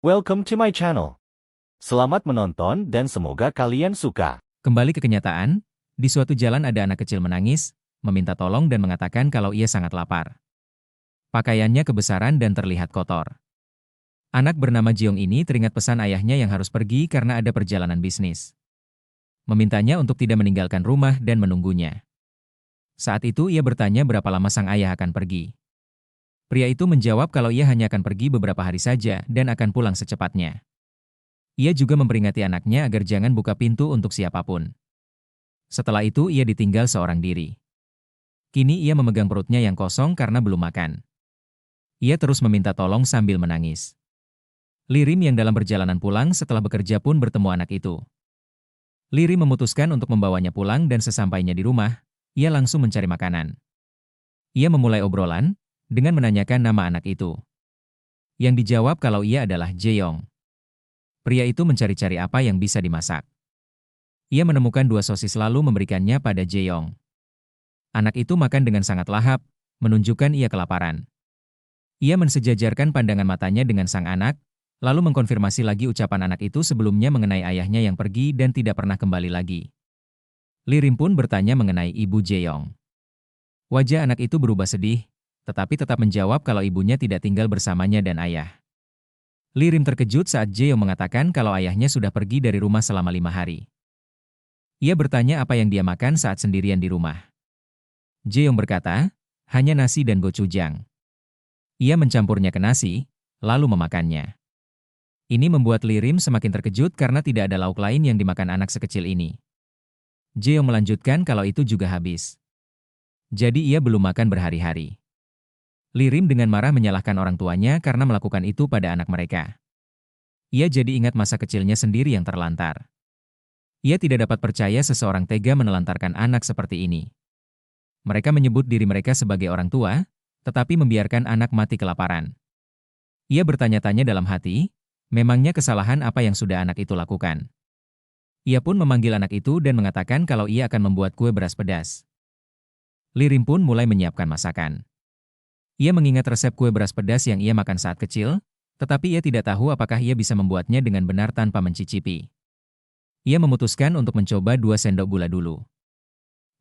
Welcome to my channel. Selamat menonton dan semoga kalian suka. Kembali ke kenyataan, di suatu jalan ada anak kecil menangis, meminta tolong dan mengatakan kalau ia sangat lapar. Pakaiannya kebesaran dan terlihat kotor. Anak bernama Jeong ini teringat pesan ayahnya yang harus pergi karena ada perjalanan bisnis. Memintanya untuk tidak meninggalkan rumah dan menunggunya. Saat itu ia bertanya berapa lama sang ayah akan pergi. Pria itu menjawab kalau ia hanya akan pergi beberapa hari saja dan akan pulang secepatnya. Ia juga memperingati anaknya agar jangan buka pintu untuk siapapun. Setelah itu ia ditinggal seorang diri. Kini ia memegang perutnya yang kosong karena belum makan. Ia terus meminta tolong sambil menangis. Lirim yang dalam perjalanan pulang setelah bekerja pun bertemu anak itu. Lirim memutuskan untuk membawanya pulang dan sesampainya di rumah, ia langsung mencari makanan. Ia memulai obrolan dengan menanyakan nama anak itu. Yang dijawab kalau ia adalah Jeong. Pria itu mencari-cari apa yang bisa dimasak. Ia menemukan 2 sosis lalu memberikannya pada Jeong. Anak itu makan dengan sangat lahap, menunjukkan ia kelaparan. Ia mensejajarkan pandangan matanya dengan sang anak, lalu mengkonfirmasi lagi ucapan anak itu sebelumnya mengenai ayahnya yang pergi dan tidak pernah kembali lagi. Lirim pun bertanya mengenai ibu Jeong. Wajah anak itu berubah sedih, tetapi tetap menjawab kalau ibunya tidak tinggal bersamanya dan ayah. Lirim terkejut saat Jeong mengatakan kalau ayahnya sudah pergi dari rumah selama 5 hari. Ia bertanya apa yang dia makan saat sendirian di rumah. Jeong berkata, hanya nasi dan gochujang. Ia mencampurnya ke nasi, lalu memakannya. Ini membuat Lirim semakin terkejut karena tidak ada lauk lain yang dimakan anak sekecil ini. Jeong melanjutkan kalau itu juga habis. Jadi ia belum makan berhari-hari. Lirim dengan marah menyalahkan orang tuanya karena melakukan itu pada anak mereka. Ia jadi ingat masa kecilnya sendiri yang terlantar. Ia tidak dapat percaya seseorang tega menelantarkan anak seperti ini. Mereka menyebut diri mereka sebagai orang tua, tetapi membiarkan anak mati kelaparan. Ia bertanya-tanya dalam hati, memangnya kesalahan apa yang sudah anak itu lakukan? Ia pun memanggil anak itu dan mengatakan kalau ia akan membuat kue beras pedas. Lirim pun mulai menyiapkan masakan. Ia mengingat resep kue beras pedas yang ia makan saat kecil, tetapi ia tidak tahu apakah ia bisa membuatnya dengan benar tanpa mencicipi. Ia memutuskan untuk mencoba 2 sendok gula dulu.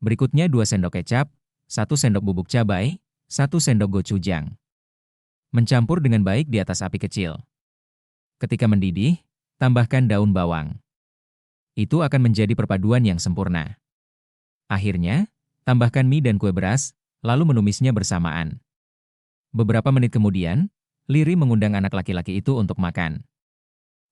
Berikutnya 2 sendok kecap, 1 sendok bubuk cabai, 1 sendok gochujang. Mencampur dengan baik di atas api kecil. Ketika mendidih, tambahkan daun bawang. Itu akan menjadi perpaduan yang sempurna. Akhirnya, tambahkan mie dan kue beras, lalu menumisnya bersamaan. Beberapa menit kemudian, Lirim mengundang anak laki-laki itu untuk makan.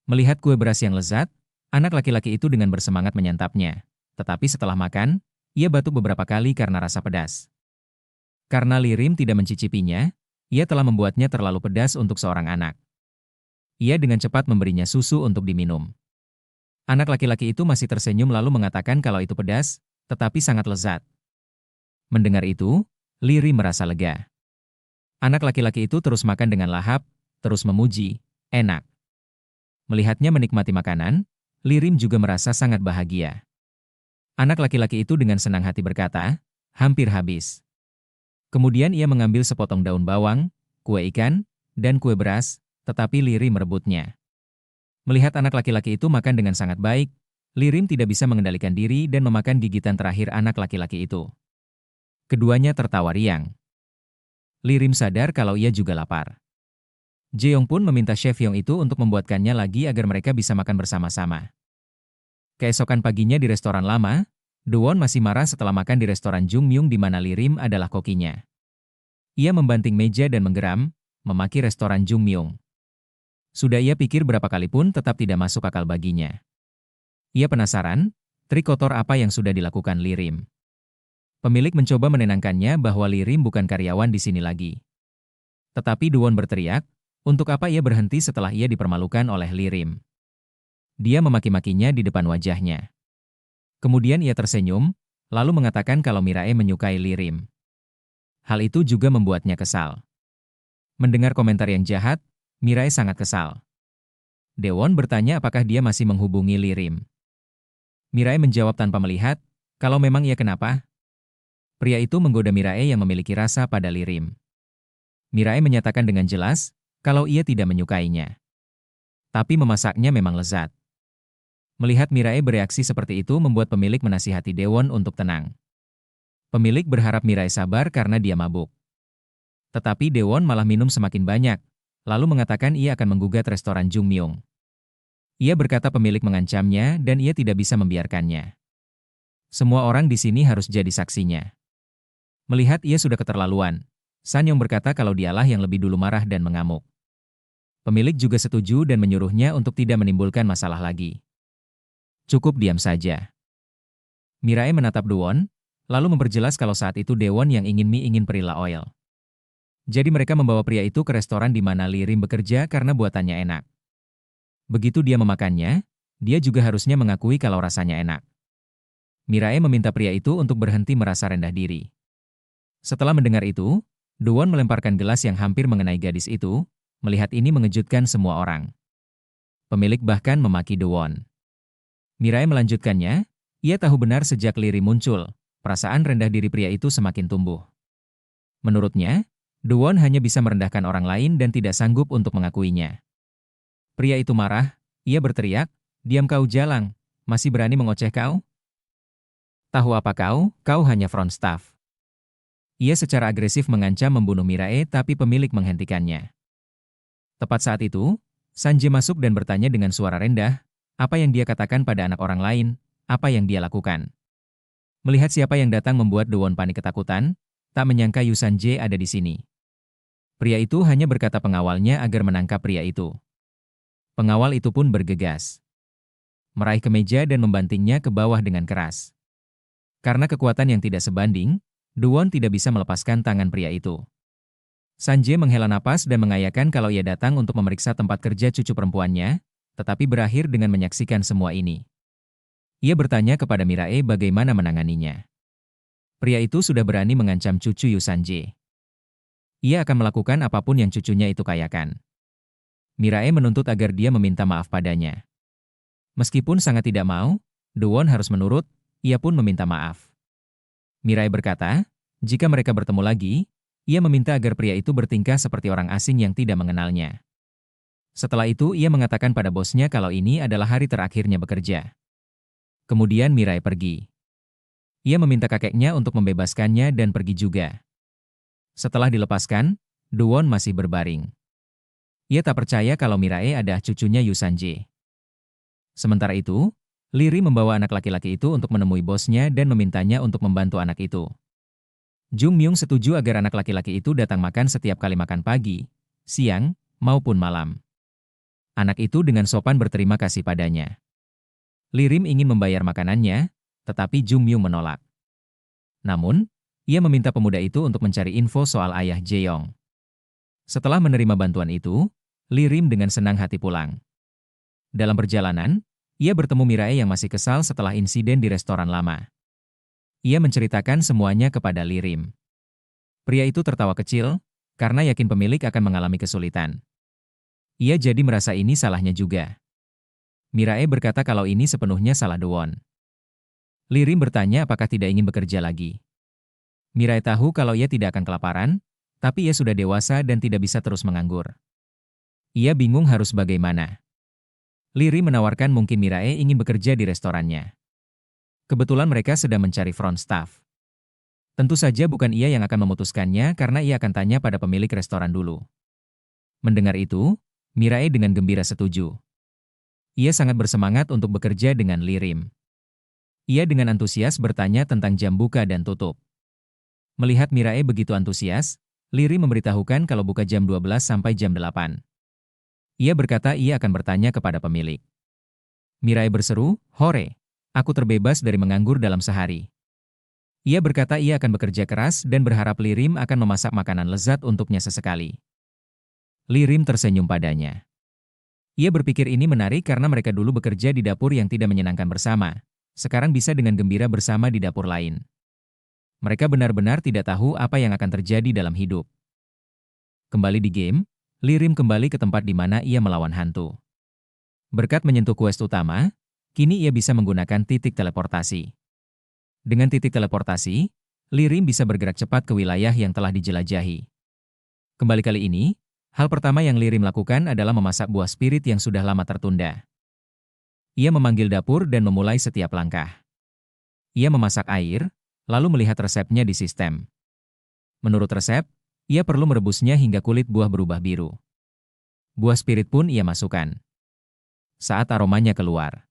Melihat kue beras yang lezat, anak laki-laki itu dengan bersemangat menyantapnya. Tetapi setelah makan, ia batuk beberapa kali karena rasa pedas. Karena Lirim tidak mencicipinya, ia telah membuatnya terlalu pedas untuk seorang anak. Ia dengan cepat memberinya susu untuk diminum. Anak laki-laki itu masih tersenyum lalu mengatakan kalau itu pedas, tetapi sangat lezat. Mendengar itu, Lirim merasa lega. Anak laki-laki itu terus makan dengan lahap, terus memuji, enak. Melihatnya menikmati makanan, Lirim juga merasa sangat bahagia. Anak laki-laki itu dengan senang hati berkata, hampir habis. Kemudian ia mengambil sepotong daun bawang, kue ikan, dan kue beras, tetapi Lirim merebutnya. Melihat anak laki-laki itu makan dengan sangat baik, Lirim tidak bisa mengendalikan diri dan memakan gigitan terakhir anak laki-laki itu. Keduanya tertawa riang. Lirim sadar kalau ia juga lapar. Jeong pun meminta chef Yong itu untuk membuatkannya lagi agar mereka bisa makan bersama-sama. Keesokan paginya di restoran lama, Dowon masih marah setelah makan di restoran Jungmyung di mana Lirim adalah kokinya. Ia membanting meja dan menggeram, memaki restoran Jungmyung. Sudah ia pikir berapa kali pun tetap tidak masuk akal baginya. Ia penasaran, trik kotor apa yang sudah dilakukan Lirim. Pemilik mencoba menenangkannya bahwa Lirim bukan karyawan di sini lagi. Tetapi Dowon berteriak, untuk apa ia berhenti setelah ia dipermalukan oleh Lirim. Dia memaki-makinya di depan wajahnya. Kemudian ia tersenyum, lalu mengatakan kalau Mirae menyukai Lirim. Hal itu juga membuatnya kesal. Mendengar komentar yang jahat, Mirae sangat kesal. Dowon bertanya apakah dia masih menghubungi Lirim. Mirae menjawab tanpa melihat, kalau memang ia kenapa? Pria itu menggoda Mirae yang memiliki rasa pada Lirim. Mirae menyatakan dengan jelas, kalau ia tidak menyukainya. Tapi memasaknya memang lezat. Melihat Mirae bereaksi seperti itu membuat pemilik menasihati Daewon untuk tenang. Pemilik berharap Mirae sabar karena dia mabuk. Tetapi Daewon malah minum semakin banyak, lalu mengatakan ia akan menggugat restoran Jungmyung. Ia berkata pemilik mengancamnya dan ia tidak bisa membiarkannya. Semua orang di sini harus jadi saksinya. Melihat ia sudah keterlaluan, Sanyong berkata kalau dialah yang lebih dulu marah dan mengamuk. Pemilik juga setuju dan menyuruhnya untuk tidak menimbulkan masalah lagi. Cukup diam saja. Mirae menatap Daewon, lalu memperjelas kalau saat itu Daewon yang ingin mie ingin Perilla Oil. Jadi mereka membawa pria itu ke restoran di mana Lee Rim bekerja karena buatannya enak. Begitu dia memakannya, dia juga harusnya mengakui kalau rasanya enak. Mirae meminta pria itu untuk berhenti merasa rendah diri. Setelah mendengar itu, Daewon melemparkan gelas yang hampir mengenai gadis itu, melihat ini mengejutkan semua orang. Pemilik bahkan memaki Daewon. Mirae melanjutkannya, ia tahu benar sejak Lee Rim muncul, perasaan rendah diri pria itu semakin tumbuh. Menurutnya, Daewon hanya bisa merendahkan orang lain dan tidak sanggup untuk mengakuinya. Pria itu marah, ia berteriak, "Diam kau jalang, masih berani mengoceh kau? Tahu apa kau, kau hanya front staff." Ia secara agresif mengancam membunuh Mirae tapi pemilik menghentikannya. Tepat saat itu, Sanjay masuk dan bertanya dengan suara rendah, apa yang dia katakan pada anak orang lain, apa yang dia lakukan. Melihat siapa yang datang membuat Daewon panik ketakutan, tak menyangka Yu Sanjay ada di sini. Pria itu hanya berkata pengawalnya agar menangkap pria itu. Pengawal itu pun bergegas. Meraih ke meja dan membantingnya ke bawah dengan keras. Karena kekuatan yang tidak sebanding, Daewon tidak bisa melepaskan tangan pria itu. Sanjay menghela napas dan mengayakan kalau ia datang untuk memeriksa tempat kerja cucu perempuannya, tetapi berakhir dengan menyaksikan semua ini. Ia bertanya kepada Mirae bagaimana menanganinya. Pria itu sudah berani mengancam cucu Yu Sanjay. Ia akan melakukan apapun yang cucunya itu kayakan. Mirae menuntut agar dia meminta maaf padanya. Meskipun sangat tidak mau, Daewon harus menurut, ia pun meminta maaf. Mirae berkata, jika mereka bertemu lagi, ia meminta agar pria itu bertingkah seperti orang asing yang tidak mengenalnya. Setelah itu ia mengatakan pada bosnya kalau ini adalah hari terakhirnya bekerja. Kemudian Mirae pergi. Ia meminta kakeknya untuk membebaskannya dan pergi juga. Setelah dilepaskan, Daewon masih berbaring. Ia tak percaya kalau Mirae adalah cucunya Yu Sanjay. Sementara itu, Lee Rim membawa anak laki-laki itu untuk menemui bosnya dan memintanya untuk membantu anak itu. Jungmyung setuju agar anak laki-laki itu datang makan setiap kali makan pagi, siang, maupun malam. Anak itu dengan sopan berterima kasih padanya. Lee Rim ingin membayar makanannya, tetapi Jungmyung menolak. Namun, ia meminta pemuda itu untuk mencari info soal ayah Jeong. Setelah menerima bantuan itu, Lee Rim dengan senang hati pulang. Dalam perjalanan, ia bertemu Mirae yang masih kesal setelah insiden di restoran lama. Ia menceritakan semuanya kepada Lee Rim. Pria itu tertawa kecil, karena yakin pemilik akan mengalami kesulitan. Ia jadi merasa ini salahnya juga. Mirae berkata kalau ini sepenuhnya salah Daewon. Lee Rim bertanya apakah tidak ingin bekerja lagi. Mirae tahu kalau ia tidak akan kelaparan, tapi ia sudah dewasa dan tidak bisa terus menganggur. Ia bingung harus bagaimana. Lee Rim menawarkan mungkin Mirae ingin bekerja di restorannya. Kebetulan mereka sedang mencari front staff. Tentu saja bukan ia yang akan memutuskannya karena ia akan tanya pada pemilik restoran dulu. Mendengar itu, Mirae dengan gembira setuju. Ia sangat bersemangat untuk bekerja dengan Lee Rim. Ia dengan antusias bertanya tentang jam buka dan tutup. Melihat Mirae begitu antusias, Lee Rim memberitahukan kalau buka jam 12 sampai jam 8. Ia berkata ia akan bertanya kepada pemilik. Mirae berseru, "Hore, aku terbebas dari menganggur dalam sehari." Ia berkata ia akan bekerja keras dan berharap Lee Rim akan memasak makanan lezat untuknya sesekali. Lee Rim tersenyum padanya. Ia berpikir ini menarik karena mereka dulu bekerja di dapur yang tidak menyenangkan bersama, sekarang bisa dengan gembira bersama di dapur lain. Mereka benar-benar tidak tahu apa yang akan terjadi dalam hidup. Kembali di game, Lee Rim kembali ke tempat di mana ia melawan hantu. Berkat menyentuh quest utama, kini ia bisa menggunakan titik teleportasi. Dengan titik teleportasi, Lee Rim bisa bergerak cepat ke wilayah yang telah dijelajahi. Kembali kali ini, Hal pertama yang Lirim lakukan adalah memasak buah spirit yang sudah lama tertunda. Ia memanggil dapur dan memulai setiap langkah. Ia memasak air, lalu melihat resepnya di sistem. Menurut resep, ia perlu merebusnya hingga kulit buah berubah biru. Buah spirit pun ia masukkan. Saat aromanya keluar,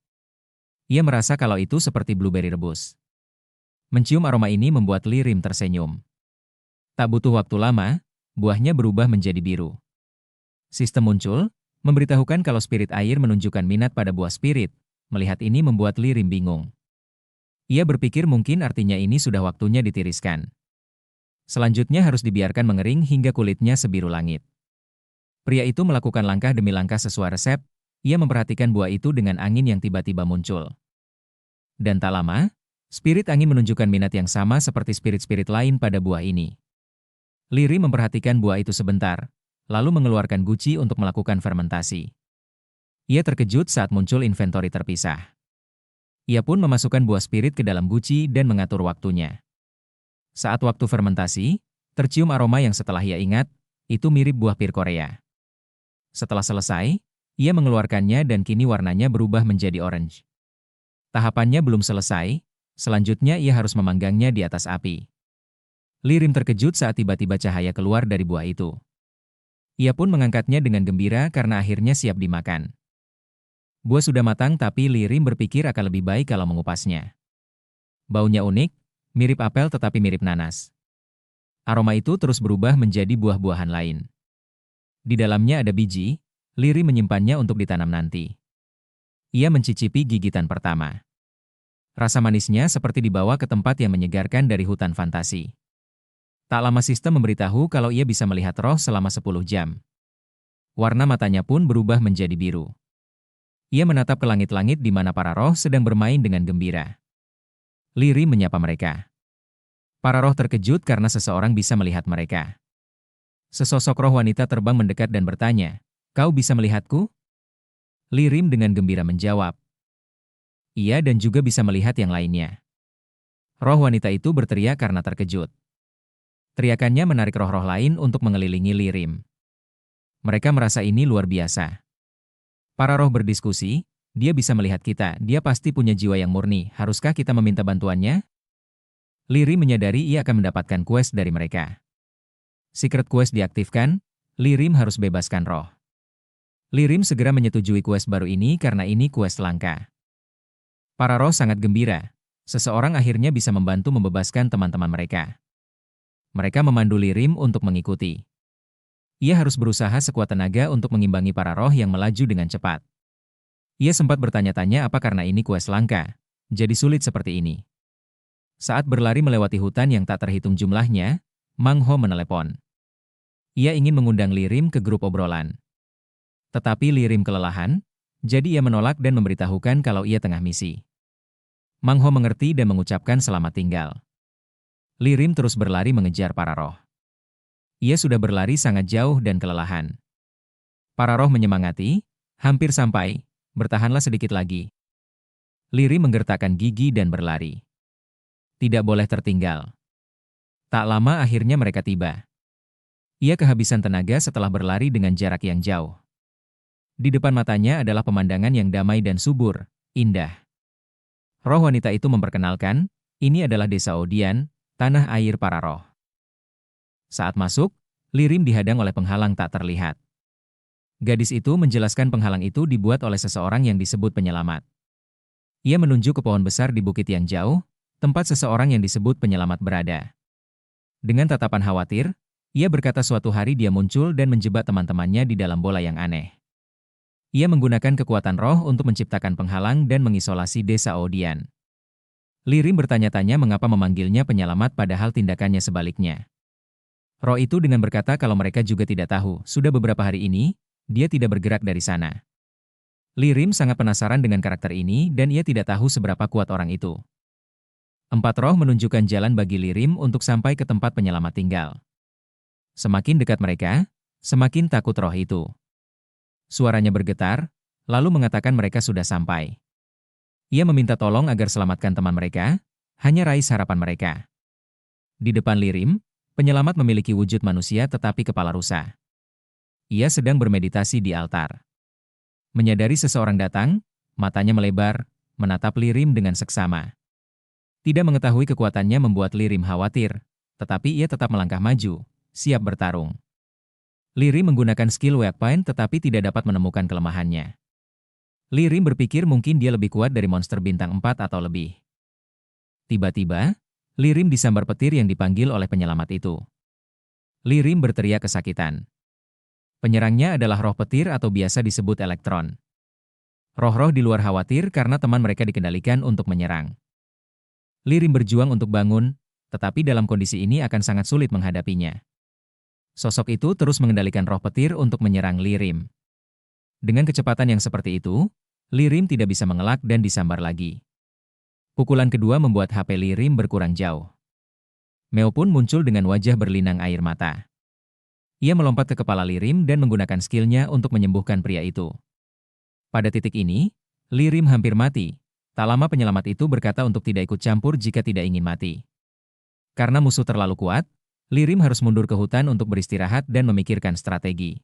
ia merasa kalau itu seperti blueberry rebus. Mencium aroma ini membuat Lirim tersenyum. Tak butuh waktu lama, buahnya berubah menjadi biru. Sistem muncul, memberitahukan kalau spirit air menunjukkan minat pada buah spirit. Melihat ini membuat Lirim bingung. Ia berpikir mungkin artinya ini sudah waktunya ditiriskan. Selanjutnya harus dibiarkan mengering hingga kulitnya sebiru langit. Pria itu melakukan langkah demi langkah sesuai resep. Ia memperhatikan buah itu dengan angin yang tiba-tiba muncul. Dan tak lama, spirit angin menunjukkan minat yang sama seperti spirit-spirit lain pada buah ini. Lirim memperhatikan buah itu sebentar, lalu mengeluarkan guci untuk melakukan fermentasi. Ia terkejut saat muncul inventory terpisah. Ia pun memasukkan buah spirit ke dalam guci dan mengatur waktunya. Saat waktu fermentasi, tercium aroma yang setelah ia ingat, itu mirip buah pir Korea. Setelah selesai, ia mengeluarkannya dan kini warnanya berubah menjadi orange. Tahapannya belum selesai, selanjutnya ia harus memanggangnya di atas api. Lirim terkejut saat tiba-tiba cahaya keluar dari buah itu. Ia pun mengangkatnya dengan gembira karena akhirnya siap dimakan. Buah sudah matang tapi Lirim berpikir akan lebih baik kalau mengupasnya. Baunya unik, mirip apel tetapi mirip nanas. Aroma itu terus berubah menjadi buah-buahan lain. Di dalamnya ada biji, Lirim menyimpannya untuk ditanam nanti. Ia mencicipi gigitan pertama. Rasa manisnya seperti dibawa ke tempat yang menyegarkan dari hutan fantasi. Tak lama sistem memberitahu kalau ia bisa melihat roh selama 10 jam. Warna matanya pun berubah menjadi biru. Ia menatap ke langit-langit di mana para roh sedang bermain dengan gembira. Lirim menyapa mereka. Para roh terkejut karena seseorang bisa melihat mereka. Sesosok roh wanita terbang mendekat dan bertanya, "Kau bisa melihatku?" Lirim dengan gembira menjawab, "Iya dan juga bisa melihat yang lainnya." Roh wanita itu berteriak karena terkejut. Teriakannya menarik roh-roh lain untuk mengelilingi Lirim. Mereka merasa ini luar biasa. Para roh berdiskusi, "Dia bisa melihat kita, dia pasti punya jiwa yang murni, haruskah kita meminta bantuannya?" Lirim menyadari ia akan mendapatkan quest dari mereka. Secret quest diaktifkan, Lirim harus bebaskan roh. Lirim segera menyetujui quest baru ini karena ini quest langka. Para roh sangat gembira, seseorang akhirnya bisa membantu membebaskan teman-teman mereka. Mereka memandu Lirim untuk mengikuti. Ia harus berusaha sekuat tenaga untuk mengimbangi para roh yang melaju dengan cepat. Ia sempat bertanya-tanya apa karena ini quest langka, jadi sulit seperti ini. Saat berlari melewati hutan yang tak terhitung jumlahnya, Mang Ho menelepon. Ia ingin mengundang Lirim ke grup obrolan. Tetapi Lirim kelelahan, jadi ia menolak dan memberitahukan kalau ia tengah misi. Mang Ho mengerti dan mengucapkan selamat tinggal. Lirim terus berlari mengejar para roh. Ia sudah berlari sangat jauh dan kelelahan. Para roh menyemangati, "Hampir sampai, bertahanlah sedikit lagi." Lirim menggertakkan gigi dan berlari. Tidak boleh tertinggal. Tak lama akhirnya mereka tiba. Ia kehabisan tenaga setelah berlari dengan jarak yang jauh. Di depan matanya adalah pemandangan yang damai dan subur, indah. Roh wanita itu memperkenalkan, ini adalah desa Odian, tanah air para roh. Saat masuk, Lirim dihadang oleh penghalang tak terlihat. Gadis itu menjelaskan penghalang itu dibuat oleh seseorang yang disebut penyelamat. Ia menunjuk ke pohon besar di bukit yang jauh, tempat seseorang yang disebut penyelamat berada. Dengan tatapan khawatir, ia berkata suatu hari dia muncul dan menjebak teman-temannya di dalam bola yang aneh. Ia menggunakan kekuatan roh untuk menciptakan penghalang dan mengisolasi desa Odian. Lirim bertanya-tanya mengapa memanggilnya penyelamat padahal tindakannya sebaliknya. Roh itu dengan berkata kalau mereka juga tidak tahu, sudah beberapa hari ini, dia tidak bergerak dari sana. Lirim sangat penasaran dengan karakter ini dan ia tidak tahu seberapa kuat orang itu. 4 roh menunjukkan jalan bagi Lirim untuk sampai ke tempat penyelamat tinggal. Semakin dekat mereka, semakin takut roh itu. Suaranya bergetar, lalu mengatakan mereka sudah sampai. Ia meminta tolong agar selamatkan teman mereka, hanya raih harapan mereka. Di depan Lirim, penyelamat memiliki wujud manusia tetapi kepala rusa. Ia sedang bermeditasi di altar. Menyadari seseorang datang, matanya melebar, menatap Lirim dengan seksama. Tidak mengetahui kekuatannya membuat Lirim khawatir, tetapi ia tetap melangkah maju, siap bertarung. Lirim menggunakan skill Weak Point tetapi tidak dapat menemukan kelemahannya. Lirim berpikir mungkin dia lebih kuat dari monster bintang 4 atau lebih. Tiba-tiba, Lirim disambar petir yang dipanggil oleh penyelamat itu. Lirim berteriak kesakitan. Penyerangnya adalah roh petir atau biasa disebut elektron. Roh-roh di luar khawatir karena teman mereka dikendalikan untuk menyerang. Lirim berjuang untuk bangun, tetapi dalam kondisi ini akan sangat sulit menghadapinya. Sosok itu terus mengendalikan roh petir untuk menyerang Lirim. Dengan kecepatan yang seperti itu, Lirim tidak bisa mengelak dan disambar lagi. Pukulan kedua membuat HP Lirim berkurang jauh. Meo pun muncul dengan wajah berlinang air mata. Ia melompat ke kepala Lirim dan menggunakan skillnya untuk menyembuhkan pria itu. Pada titik ini, Lirim hampir mati. Tak lama penyelamat itu berkata untuk tidak ikut campur jika tidak ingin mati. Karena musuh terlalu kuat, Lirim harus mundur ke hutan untuk beristirahat dan memikirkan strategi.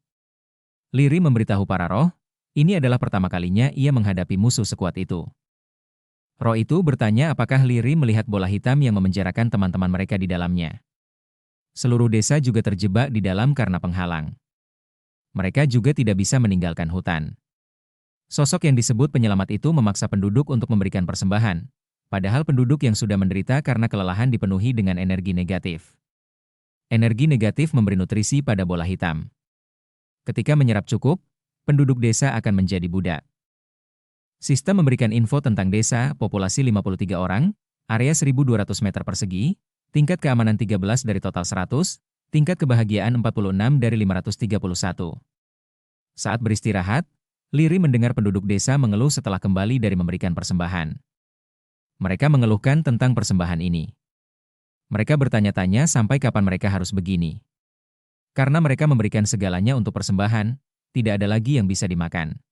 Lirim memberitahu para roh, ini adalah pertama kalinya ia menghadapi musuh sekuat itu. Roh itu bertanya apakah Lirim melihat bola hitam yang memenjarakan teman-teman mereka di dalamnya. Seluruh desa juga terjebak di dalam karena penghalang. Mereka juga tidak bisa meninggalkan hutan. Sosok yang disebut penyelamat itu memaksa penduduk untuk memberikan persembahan, padahal penduduk yang sudah menderita karena kelelahan dipenuhi dengan energi negatif. Energi negatif memberi nutrisi pada bola hitam. Ketika menyerap cukup, penduduk desa akan menjadi budak. Sistem memberikan info tentang desa, populasi 53 orang, area 1.200 meter persegi, tingkat keamanan 13 dari total 100, tingkat kebahagiaan 46 dari 531. Saat beristirahat, Lirim mendengar penduduk desa mengeluh setelah kembali dari memberikan persembahan. Mereka mengeluhkan tentang persembahan ini. Mereka bertanya-tanya sampai kapan mereka harus begini. Karena mereka memberikan segalanya untuk persembahan, tidak ada lagi yang bisa dimakan.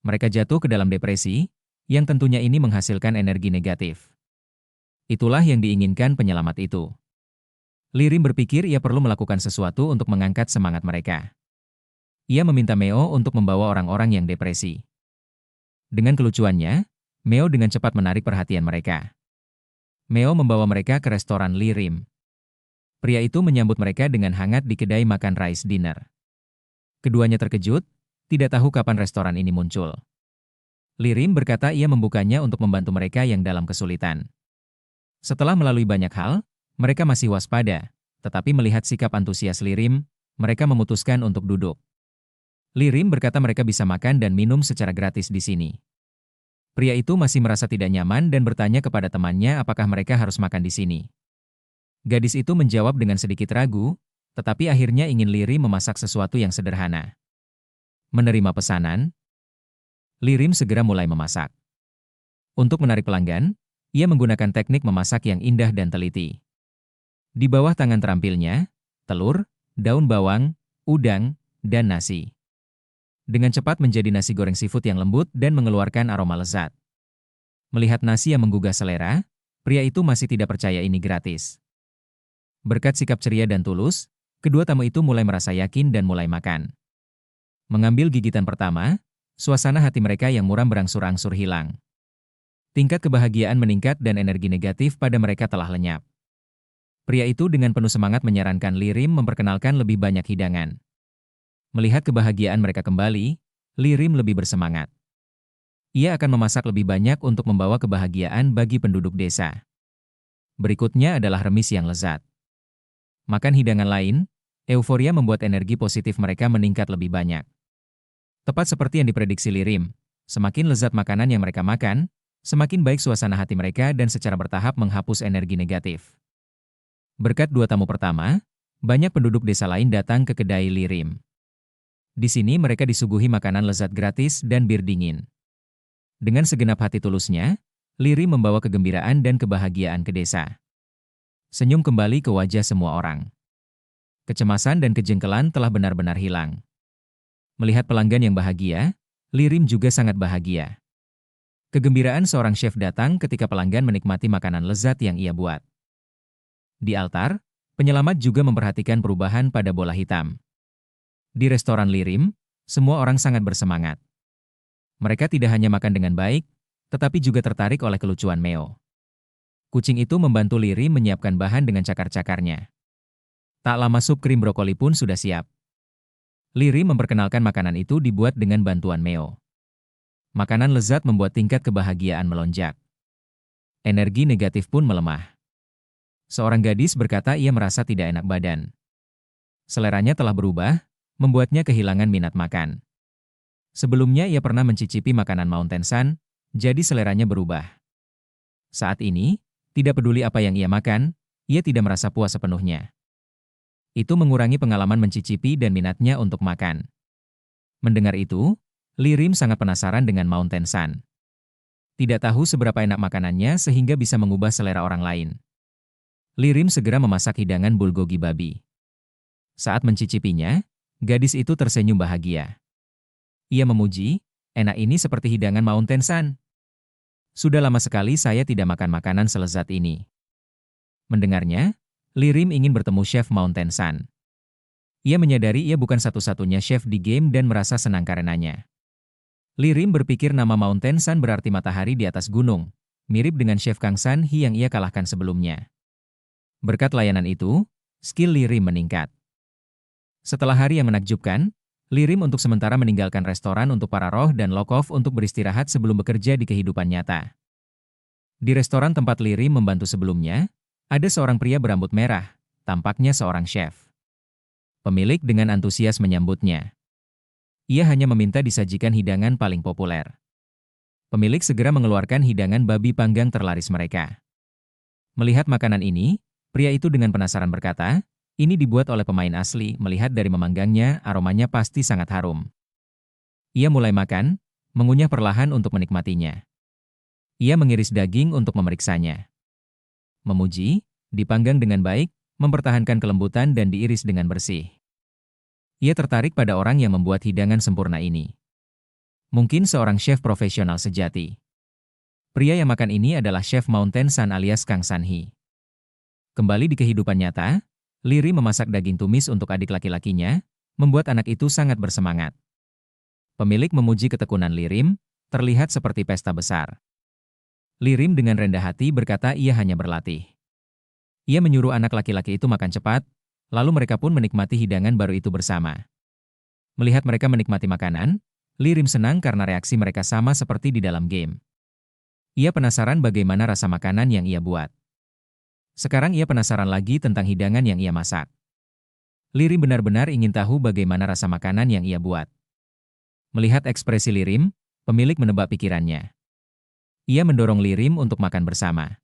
Mereka jatuh ke dalam depresi, yang tentunya ini menghasilkan energi negatif. Itulah yang diinginkan penyelamat itu. Lirim berpikir ia perlu melakukan sesuatu untuk mengangkat semangat mereka. Ia meminta Meo untuk membawa orang-orang yang depresi. Dengan kelucuannya, Meo dengan cepat menarik perhatian mereka. Meo membawa mereka ke restoran Lirim. Pria itu menyambut mereka dengan hangat di kedai makan rice dinner. Keduanya terkejut, tidak tahu kapan restoran ini muncul. Lirim berkata ia membukanya untuk membantu mereka yang dalam kesulitan. Setelah melalui banyak hal, mereka masih waspada, tetapi melihat sikap antusias Lirim, mereka memutuskan untuk duduk. Lirim berkata mereka bisa makan dan minum secara gratis di sini. Pria itu masih merasa tidak nyaman dan bertanya kepada temannya apakah mereka harus makan di sini. Gadis itu menjawab dengan sedikit ragu, tetapi akhirnya ingin Lirim memasak sesuatu yang sederhana. Menerima pesanan, Lirim segera mulai memasak. Untuk menarik pelanggan, ia menggunakan teknik memasak yang indah dan teliti. Di bawah tangan terampilnya, telur, daun bawang, udang, dan nasi. Dengan cepat menjadi nasi goreng seafood yang lembut dan mengeluarkan aroma lezat. Melihat nasi yang menggugah selera, pria itu masih tidak percaya ini gratis. Berkat sikap ceria dan tulus, kedua tamu itu mulai merasa yakin dan mulai makan. Mengambil gigitan pertama, suasana hati mereka yang muram berangsur-angsur hilang. Tingkat kebahagiaan meningkat dan energi negatif pada mereka telah lenyap. Pria itu dengan penuh semangat menyarankan Lirim memperkenalkan lebih banyak hidangan. Melihat kebahagiaan mereka kembali, Lirim lebih bersemangat. Ia akan memasak lebih banyak untuk membawa kebahagiaan bagi penduduk desa. Berikutnya adalah remis yang lezat. Makan hidangan lain, euforia membuat energi positif mereka meningkat lebih banyak. Tepat seperti yang diprediksi Lirim, semakin lezat makanan yang mereka makan, semakin baik suasana hati mereka dan secara bertahap menghapus energi negatif. Berkat dua tamu pertama, banyak penduduk desa lain datang ke kedai Lirim. Di sini mereka disuguhi makanan lezat gratis dan bir dingin. Dengan segenap hati tulusnya, Lirim membawa kegembiraan dan kebahagiaan ke desa. Senyum kembali ke wajah semua orang. Kecemasan dan kejengkelan telah benar-benar hilang. Melihat pelanggan yang bahagia, Lirim juga sangat bahagia. Kegembiraan seorang chef datang ketika pelanggan menikmati makanan lezat yang ia buat. Di altar, penyelamat juga memperhatikan perubahan pada bola hitam. Di restoran Lirim, semua orang sangat bersemangat. Mereka tidak hanya makan dengan baik, tetapi juga tertarik oleh kelucuan Meo. Kucing itu membantu Lirim menyiapkan bahan dengan cakar-cakarnya. Tak lama sup krim brokoli pun sudah siap. Lirim memperkenalkan makanan itu dibuat dengan bantuan Meo. Makanan lezat membuat tingkat kebahagiaan melonjak. Energi negatif pun melemah. Seorang gadis berkata ia merasa tidak enak badan. Seleranya telah berubah, membuatnya kehilangan minat makan. Sebelumnya ia pernah mencicipi makanan Mountain Sun, jadi seleranya berubah. Saat ini, tidak peduli apa yang ia makan, ia tidak merasa puas sepenuhnya. Itu mengurangi pengalaman mencicipi dan minatnya untuk makan. Mendengar itu, Lirim sangat penasaran dengan Mountain Sun. Tidak tahu seberapa enak makanannya sehingga bisa mengubah selera orang lain. Lirim segera memasak hidangan bulgogi babi. Saat mencicipinya, gadis itu tersenyum bahagia. Ia memuji, enak ini seperti hidangan Mountain Sun. Sudah lama sekali saya tidak makan makanan selezat ini. Mendengarnya, Lirim ingin bertemu Chef Mountain Sun. Ia menyadari ia bukan satu-satunya chef di game dan merasa senang karenanya. Lirim berpikir nama Mountain Sun berarti matahari di atas gunung, mirip dengan Chef Kang San Hee yang ia kalahkan sebelumnya. Berkat layanan itu, skill Lirim meningkat. Setelah hari yang menakjubkan, Lirim untuk sementara meninggalkan restoran untuk para roh dan Lokov untuk beristirahat sebelum bekerja di kehidupan nyata. Di restoran tempat Lirim membantu sebelumnya, ada seorang pria berambut merah, tampaknya seorang chef. Pemilik dengan antusias menyambutnya. Ia hanya meminta disajikan hidangan paling populer. Pemilik segera mengeluarkan hidangan babi panggang terlaris mereka. Melihat makanan ini, pria itu dengan penasaran berkata, ini dibuat oleh pemain asli, melihat dari memanggangnya, aromanya pasti sangat harum. Ia mulai makan, mengunyah perlahan untuk menikmatinya. Ia mengiris daging untuk memeriksanya. Memuji, dipanggang dengan baik, mempertahankan kelembutan dan diiris dengan bersih. Ia tertarik pada orang yang membuat hidangan sempurna ini. Mungkin seorang chef profesional sejati. Pria yang makan ini adalah Chef Mountain Sun alias Kang San Hee. Kembali di kehidupan nyata, Lirim memasak daging tumis untuk adik laki-lakinya, membuat anak itu sangat bersemangat. Pemilik memuji ketekunan Lirim, terlihat seperti pesta besar. Lirim dengan rendah hati berkata ia hanya berlatih. Ia menyuruh anak laki-laki itu makan cepat, lalu mereka pun menikmati hidangan baru itu bersama. Melihat mereka menikmati makanan, Lirim senang karena reaksi mereka sama seperti di dalam game. Ia penasaran bagaimana rasa makanan yang ia buat. Sekarang ia penasaran lagi tentang hidangan yang ia masak. Lirim benar-benar ingin tahu bagaimana rasa makanan yang ia buat. Melihat ekspresi Lirim, pemilik menebak pikirannya. Ia mendorong Lirim untuk makan bersama.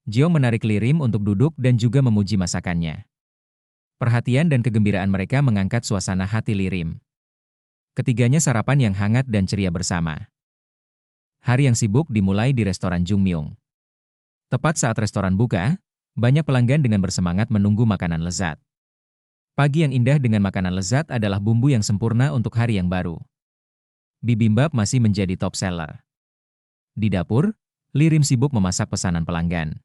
Jiong menarik Lirim untuk duduk dan juga memuji masakannya. Perhatian dan kegembiraan mereka mengangkat suasana hati Lirim. Ketiganya sarapan yang hangat dan ceria bersama. Hari yang sibuk dimulai di restoran Jungmyung. Tepat saat restoran buka, banyak pelanggan dengan bersemangat menunggu makanan lezat. Pagi yang indah dengan makanan lezat adalah bumbu yang sempurna untuk hari yang baru. Bibimbap masih menjadi top seller. Di dapur, Lirim sibuk memasak pesanan pelanggan.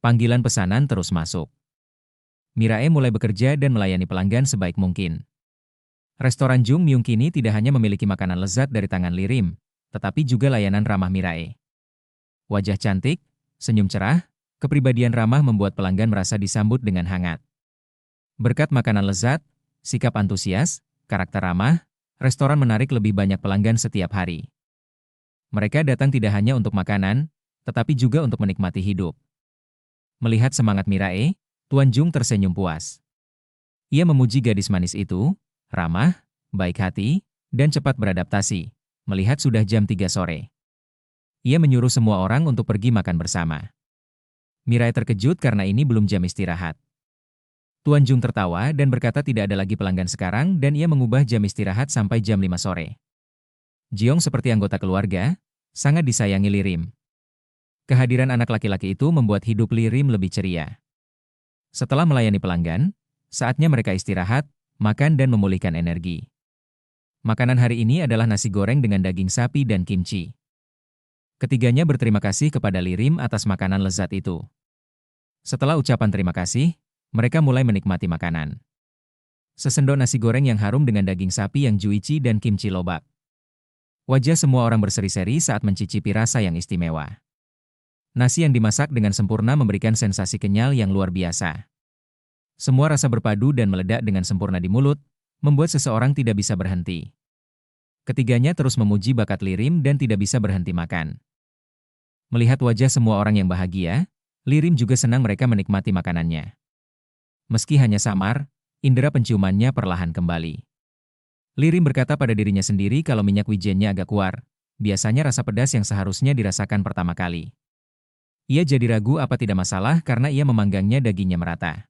Panggilan pesanan terus masuk. Mirae mulai bekerja dan melayani pelanggan sebaik mungkin. Restoran Jungmyung kini tidak hanya memiliki makanan lezat dari tangan Lirim, tetapi juga layanan ramah Mirae. Wajah cantik, senyum cerah, kepribadian ramah membuat pelanggan merasa disambut dengan hangat. Berkat makanan lezat, sikap antusias, karakter ramah, restoran menarik lebih banyak pelanggan setiap hari. Mereka datang tidak hanya untuk makanan, tetapi juga untuk menikmati hidup. Melihat semangat Mirae, Tuan Jung tersenyum puas. Ia memuji gadis manis itu, ramah, baik hati, dan cepat beradaptasi, melihat sudah jam 3 sore. Ia menyuruh semua orang untuk pergi makan bersama. Mirae terkejut karena ini belum jam istirahat. Tuan Jung tertawa dan berkata tidak ada lagi pelanggan sekarang dan ia mengubah jam istirahat sampai jam 5 sore. Jiong seperti anggota keluarga, sangat disayangi Lirim. Kehadiran anak laki-laki itu membuat hidup Lirim lebih ceria. Setelah melayani pelanggan, saatnya mereka istirahat, makan dan memulihkan energi. Makanan hari ini adalah nasi goreng dengan daging sapi dan kimchi. Ketiganya berterima kasih kepada Lirim atas makanan lezat itu. Setelah ucapan terima kasih, mereka mulai menikmati makanan. Sesendok nasi goreng yang harum dengan daging sapi yang juicy dan kimchi lobak. Wajah semua orang berseri-seri saat mencicipi rasa yang istimewa. Nasi yang dimasak dengan sempurna memberikan sensasi kenyal yang luar biasa. Semua rasa berpadu dan meledak dengan sempurna di mulut, membuat seseorang tidak bisa berhenti. Ketiganya terus memuji bakat Lirim dan tidak bisa berhenti makan. Melihat wajah semua orang yang bahagia, Lirim juga senang mereka menikmati makanannya. Meski hanya samar, indera penciumannya perlahan kembali. Lirim berkata pada dirinya sendiri kalau minyak wijennya agak kuar, biasanya rasa pedas yang seharusnya dirasakan pertama kali. Ia jadi ragu apa tidak masalah karena ia memanggangnya dagingnya merata.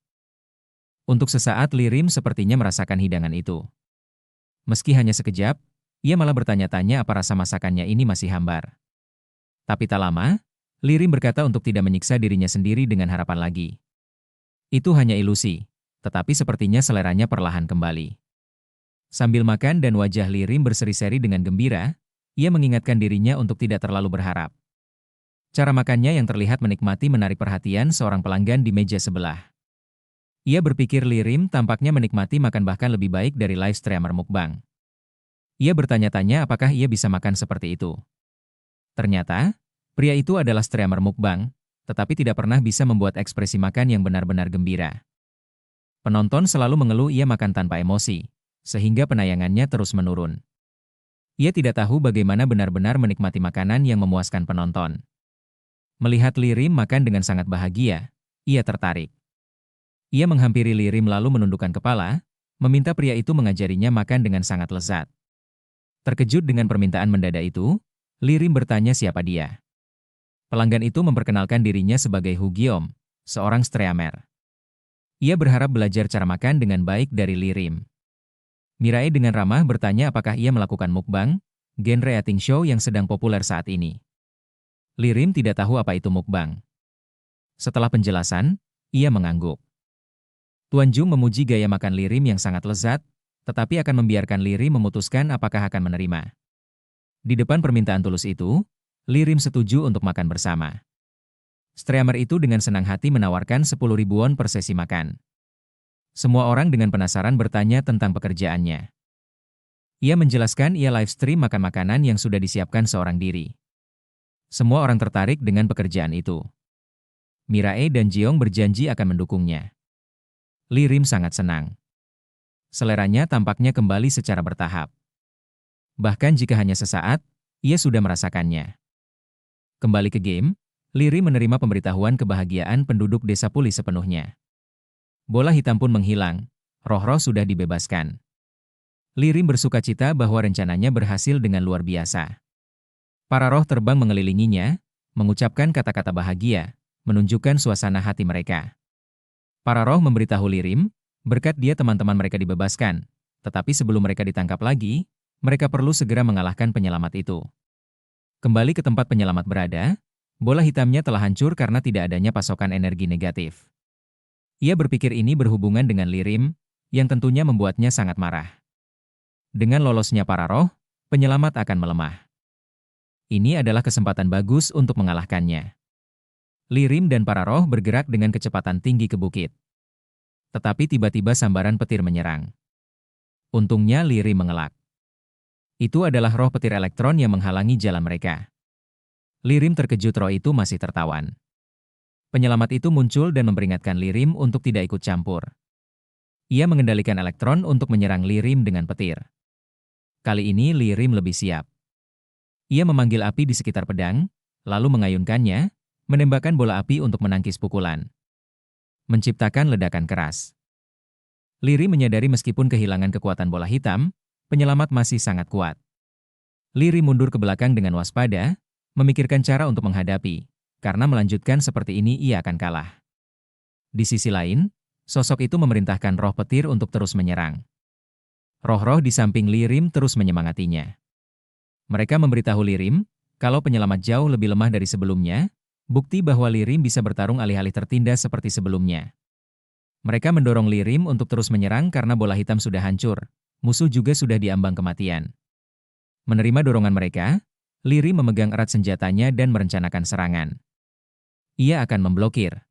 Untuk sesaat Lirim sepertinya merasakan hidangan itu. Meski hanya sekejap, ia malah bertanya-tanya apa rasa masakannya ini masih hambar. Tapi tak lama, Lirim berkata untuk tidak menyiksa dirinya sendiri dengan harapan lagi. Itu hanya ilusi. Tetapi sepertinya seleranya perlahan kembali. Sambil makan dan wajah Lirim berseri-seri dengan gembira, ia mengingatkan dirinya untuk tidak terlalu berharap. Cara makannya yang terlihat menikmati menarik perhatian seorang pelanggan di meja sebelah. Ia berpikir Lirim tampaknya menikmati makan bahkan lebih baik dari live streamer mukbang. Ia bertanya-tanya apakah ia bisa makan seperti itu. Ternyata, pria itu adalah streamer mukbang, tetapi tidak pernah bisa membuat ekspresi makan yang benar-benar gembira. Penonton selalu mengeluh ia makan tanpa emosi, sehingga penayangannya terus menurun. Ia tidak tahu bagaimana benar-benar menikmati makanan yang memuaskan penonton. Melihat Lirim makan dengan sangat bahagia, ia tertarik. Ia menghampiri Lirim lalu menundukkan kepala, meminta pria itu mengajarinya makan dengan sangat lezat. Terkejut dengan permintaan mendadak itu, Lirim bertanya siapa dia. Pelanggan itu memperkenalkan dirinya sebagai Hu Giom, seorang streamer. Ia berharap belajar cara makan dengan baik dari Lirim. Mirae dengan ramah bertanya apakah ia melakukan mukbang, genre eating show yang sedang populer saat ini. Lirim tidak tahu apa itu mukbang. Setelah penjelasan, ia mengangguk. Tuan Jung memuji gaya makan Lirim yang sangat lezat, tetapi akan membiarkan Lirim memutuskan apakah akan menerima. Di depan permintaan tulus itu, Lirim setuju untuk makan bersama. Streamer itu dengan senang hati menawarkan 10.000 won per sesi makan. Semua orang dengan penasaran bertanya tentang pekerjaannya. Ia menjelaskan ia live stream makan makanan yang sudah disiapkan seorang diri. Semua orang tertarik dengan pekerjaan itu. Mirae dan Jeong berjanji akan mendukungnya. Lirim sangat senang. Seleranya tampaknya kembali secara bertahap. Bahkan jika hanya sesaat, ia sudah merasakannya. Kembali ke game, Lirim menerima pemberitahuan kebahagiaan penduduk desa pulih sepenuhnya. Bola hitam pun menghilang, roh-roh sudah dibebaskan. Lirim bersukacita bahwa rencananya berhasil dengan luar biasa. Para roh terbang mengelilinginya, mengucapkan kata-kata bahagia, menunjukkan suasana hati mereka. Para roh memberitahu Lirim, berkat dia teman-teman mereka dibebaskan, tetapi sebelum mereka ditangkap lagi, mereka perlu segera mengalahkan penyelamat itu. Kembali ke tempat penyelamat berada, bola hitamnya telah hancur karena tidak adanya pasokan energi negatif. Ia berpikir ini berhubungan dengan Lirim, yang tentunya membuatnya sangat marah. Dengan lolosnya para roh, penyelamat akan melemah. Ini adalah kesempatan bagus untuk mengalahkannya. Lirim dan para roh bergerak dengan kecepatan tinggi ke bukit. Tetapi tiba-tiba sambaran petir menyerang. Untungnya Lirim mengelak. Itu adalah roh petir elektron yang menghalangi jalan mereka. Lirim terkejut roh itu masih tertawan. Penyelamat itu muncul dan memperingatkan Lirim untuk tidak ikut campur. Ia mengendalikan elektron untuk menyerang Lirim dengan petir. Kali ini Lirim lebih siap. Ia memanggil api di sekitar pedang, lalu mengayunkannya, menembakkan bola api untuk menangkis pukulan. Menciptakan ledakan keras. Lirim menyadari meskipun kehilangan kekuatan bola hitam, penyelamat masih sangat kuat. Lirim mundur ke belakang dengan waspada, memikirkan cara untuk menghadapi, karena melanjutkan seperti ini ia akan kalah. Di sisi lain, sosok itu memerintahkan roh petir untuk terus menyerang. Roh-roh di samping Lirim terus menyemangatinya. Mereka memberitahu Lirim, kalau penyelamat jauh lebih lemah dari sebelumnya, bukti bahwa Lirim bisa bertarung alih-alih tertindas seperti sebelumnya. Mereka mendorong Lirim untuk terus menyerang karena bola hitam sudah hancur, musuh juga sudah diambang kematian. Menerima dorongan mereka, Lirim memegang erat senjatanya dan merencanakan serangan. Ia akan memblokir.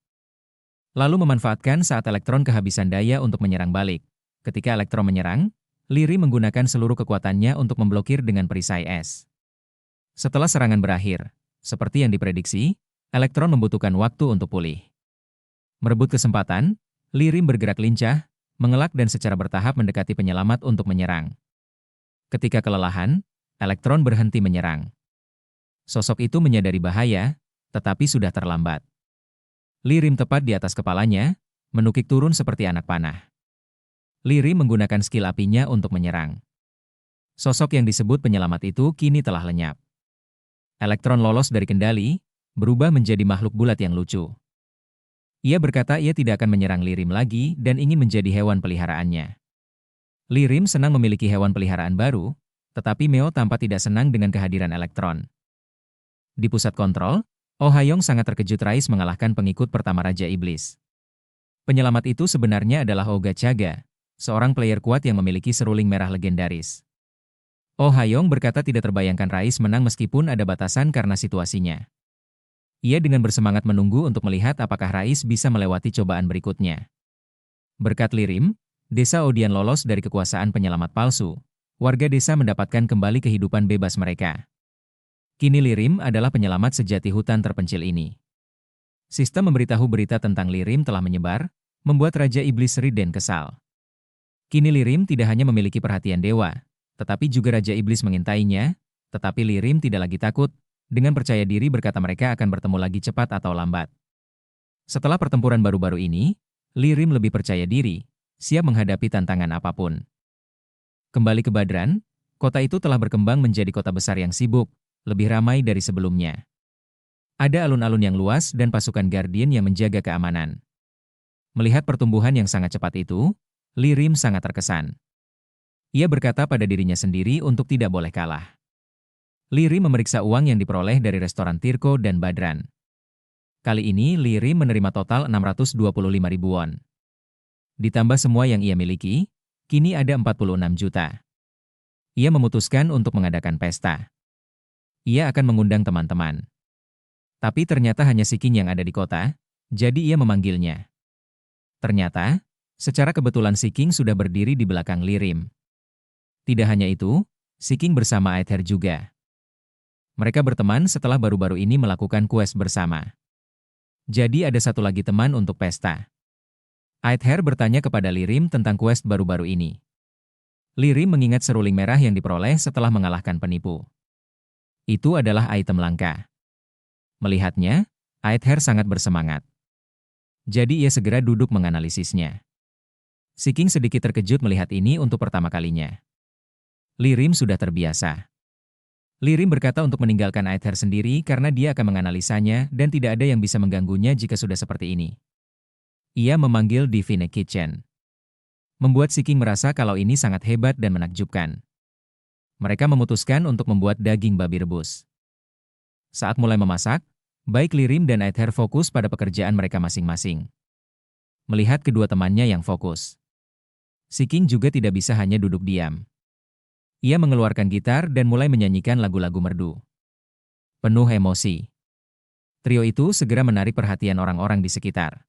Lalu memanfaatkan saat elektron kehabisan daya untuk menyerang balik, Ketika elektron menyerang, Lirim menggunakan seluruh kekuatannya untuk memblokir dengan perisai es. Setelah serangan berakhir, seperti yang diprediksi, elektron membutuhkan waktu untuk pulih. Merebut kesempatan, Lirim bergerak lincah, mengelak dan secara bertahap mendekati penyelamat untuk menyerang. Ketika kelelahan, elektron berhenti menyerang. Sosok itu menyadari bahaya, tetapi sudah terlambat. Lirim tepat di atas kepalanya, menukik turun seperti anak panah. Lirim menggunakan skill apinya untuk menyerang. Sosok yang disebut penyelamat itu kini telah lenyap. Elektron lolos dari kendali, berubah menjadi makhluk bulat yang lucu. Ia berkata ia tidak akan menyerang Lirim lagi dan ingin menjadi hewan peliharaannya. Lirim senang memiliki hewan peliharaan baru, tetapi Meo tampak tidak senang dengan kehadiran elektron. Di pusat kontrol, Oh Ha-yong sangat terkejut Rais mengalahkan pengikut pertama Raja Iblis. Penyelamat itu sebenarnya adalah Oga Chaga, seorang player kuat yang memiliki seruling merah legendaris. Oh Ha-yong berkata tidak terbayangkan Rais menang meskipun ada batasan karena situasinya. Ia dengan bersemangat menunggu untuk melihat apakah Rais bisa melewati cobaan berikutnya. Berkat Lirim, desa Odian lolos dari kekuasaan penyelamat palsu. Warga desa mendapatkan kembali kehidupan bebas mereka. Kini Lirim adalah penyelamat sejati hutan terpencil ini. Sistem memberitahu berita tentang Lirim telah menyebar, membuat Raja Iblis Riden kesal. Kini Lirim tidak hanya memiliki perhatian dewa, tetapi juga Raja Iblis mengintainya, tetapi Lirim tidak lagi takut, dengan percaya diri berkata mereka akan bertemu lagi cepat atau lambat. Setelah pertempuran baru-baru ini, Lirim lebih percaya diri, siap menghadapi tantangan apapun. Kembali ke Badran, kota itu telah berkembang menjadi kota besar yang sibuk, lebih ramai dari sebelumnya. Ada alun-alun yang luas dan pasukan Guardian yang menjaga keamanan. Melihat pertumbuhan yang sangat cepat itu, Lirim sangat terkesan. Ia berkata pada dirinya sendiri untuk tidak boleh kalah. Lirim memeriksa uang yang diperoleh dari restoran Tirko dan Badran. Kali ini Lirim menerima total 625.000 won. Ditambah semua yang ia miliki, kini ada 46 juta. Ia memutuskan untuk mengadakan pesta. Ia akan mengundang teman-teman. Tapi ternyata hanya Siking yang ada di kota, jadi ia memanggilnya. Ternyata, secara kebetulan Siking sudah berdiri di belakang Lirim. Tidak hanya itu, Siking bersama Aether juga. Mereka berteman setelah baru-baru ini melakukan quest bersama. Jadi ada satu lagi teman untuk pesta. Aether bertanya kepada Lirim tentang quest baru-baru ini. Lirim mengingat seruling merah yang diperoleh setelah mengalahkan penipu. Itu adalah item langka. Melihatnya, Aether sangat bersemangat. Jadi ia segera duduk menganalisisnya. Siking sedikit terkejut melihat ini untuk pertama kalinya. Lirim sudah terbiasa. Lirim berkata untuk meninggalkan Aether sendiri karena dia akan menganalisanya dan tidak ada yang bisa mengganggunya jika sudah seperti ini. Ia memanggil Divine Kitchen. Membuat Siking merasa kalau ini sangat hebat dan menakjubkan. Mereka memutuskan untuk membuat daging babi rebus. Saat mulai memasak, baik Lirim dan Aether fokus pada pekerjaan mereka masing-masing. Melihat kedua temannya yang fokus, Siking juga tidak bisa hanya duduk diam. Ia mengeluarkan gitar dan mulai menyanyikan lagu-lagu merdu. Penuh emosi. Trio itu segera menarik perhatian orang-orang di sekitar.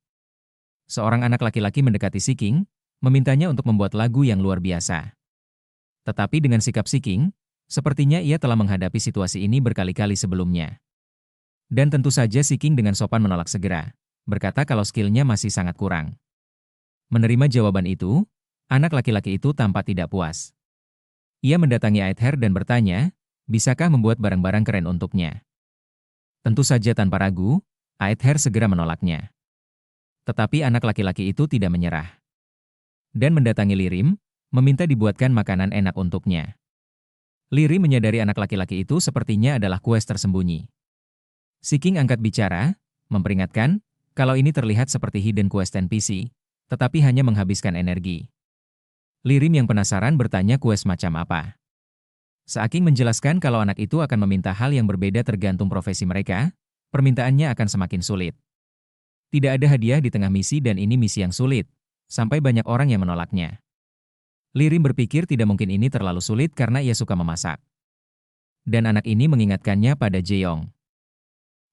Seorang anak laki-laki mendekati Siking, memintanya untuk membuat lagu yang luar biasa. Tetapi dengan sikap Siking, sepertinya ia telah menghadapi situasi ini berkali-kali sebelumnya. Dan tentu saja Siking dengan sopan menolak segera, berkata kalau skillnya masih sangat kurang. Menerima jawaban itu, anak laki-laki itu tampak tidak puas. Ia mendatangi Aether dan bertanya, bisakah membuat barang-barang keren untuknya? Tentu saja tanpa ragu, Aether segera menolaknya. Tetapi anak laki-laki itu tidak menyerah. Dan mendatangi Lirim, meminta dibuatkan makanan enak untuknya. Lirim menyadari anak laki-laki itu sepertinya adalah quest tersembunyi. Siking angkat bicara, memperingatkan, kalau ini terlihat seperti hidden quest NPC, tetapi hanya menghabiskan energi. Lirim yang penasaran bertanya quest macam apa. Saking menjelaskan kalau anak itu akan meminta hal yang berbeda tergantung profesi mereka, permintaannya akan semakin sulit. Tidak ada hadiah di tengah misi dan ini misi yang sulit, sampai banyak orang yang menolaknya. Lirim berpikir tidak mungkin ini terlalu sulit karena ia suka memasak. Dan anak ini mengingatkannya pada Jeong.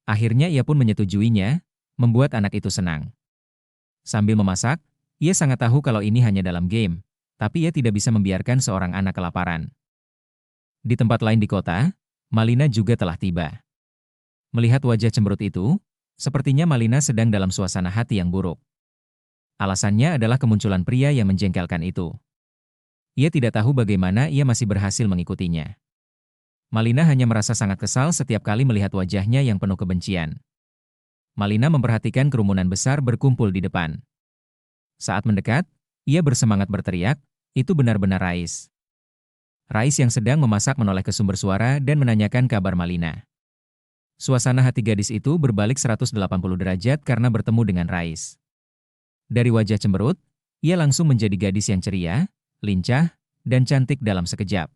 Akhirnya ia pun menyetujuinya, membuat anak itu senang. Sambil memasak, ia sangat tahu kalau ini hanya dalam game, Tapi ia tidak bisa membiarkan seorang anak kelaparan. Di tempat lain di kota, Malina juga telah tiba. Melihat wajah cemberut itu, sepertinya Malina sedang dalam suasana hati yang buruk. Alasannya adalah kemunculan pria yang menjengkelkan itu. Ia tidak tahu bagaimana ia masih berhasil mengikutinya. Malina hanya merasa sangat kesal setiap kali melihat wajahnya yang penuh kebencian. Malina memperhatikan kerumunan besar berkumpul di depan. Saat mendekat, ia bersemangat berteriak, "Itu benar-benar Rais." Rais yang sedang memasak menoleh ke sumber suara dan menanyakan kabar Malina. Suasana hati gadis itu berbalik 180 derajat karena bertemu dengan Rais. Dari wajah cemberut, ia langsung menjadi gadis yang ceria, lincah, dan cantik dalam sekejap.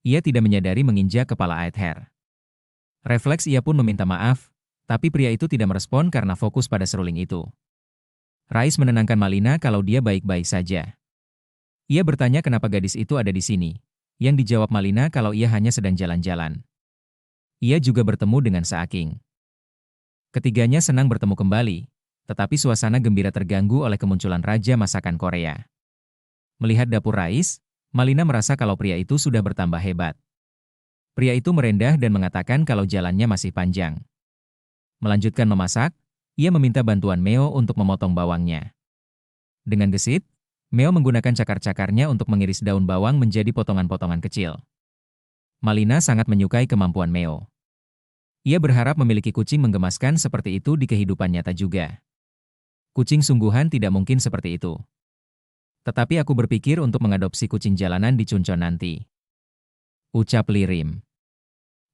Ia tidak menyadari menginjak kepala Aether. Refleks ia pun meminta maaf, tapi pria itu tidak merespon karena fokus pada seruling itu. Rais menenangkan Malina kalau dia baik-baik saja. Ia bertanya kenapa gadis itu ada di sini. Yang dijawab Malina kalau ia hanya sedang jalan-jalan. Ia juga bertemu dengan Saaking. Ketiganya senang bertemu kembali, tetapi suasana gembira terganggu oleh kemunculan Raja Masakan Korea. Melihat dapur Rais, Malina merasa kalau pria itu sudah bertambah hebat. Pria itu merendah dan mengatakan kalau jalannya masih panjang. Melanjutkan memasak, ia meminta bantuan Meo untuk memotong bawangnya. Dengan gesit, Meo menggunakan cakar-cakarnya untuk mengiris daun bawang menjadi potongan-potongan kecil. Malina sangat menyukai kemampuan Meo. Ia berharap memiliki kucing menggemaskan seperti itu di kehidupan nyata juga. Kucing sungguhan tidak mungkin seperti itu. Tetapi aku berpikir untuk mengadopsi kucing jalanan di Chuncheon nanti. Ucap Lirim.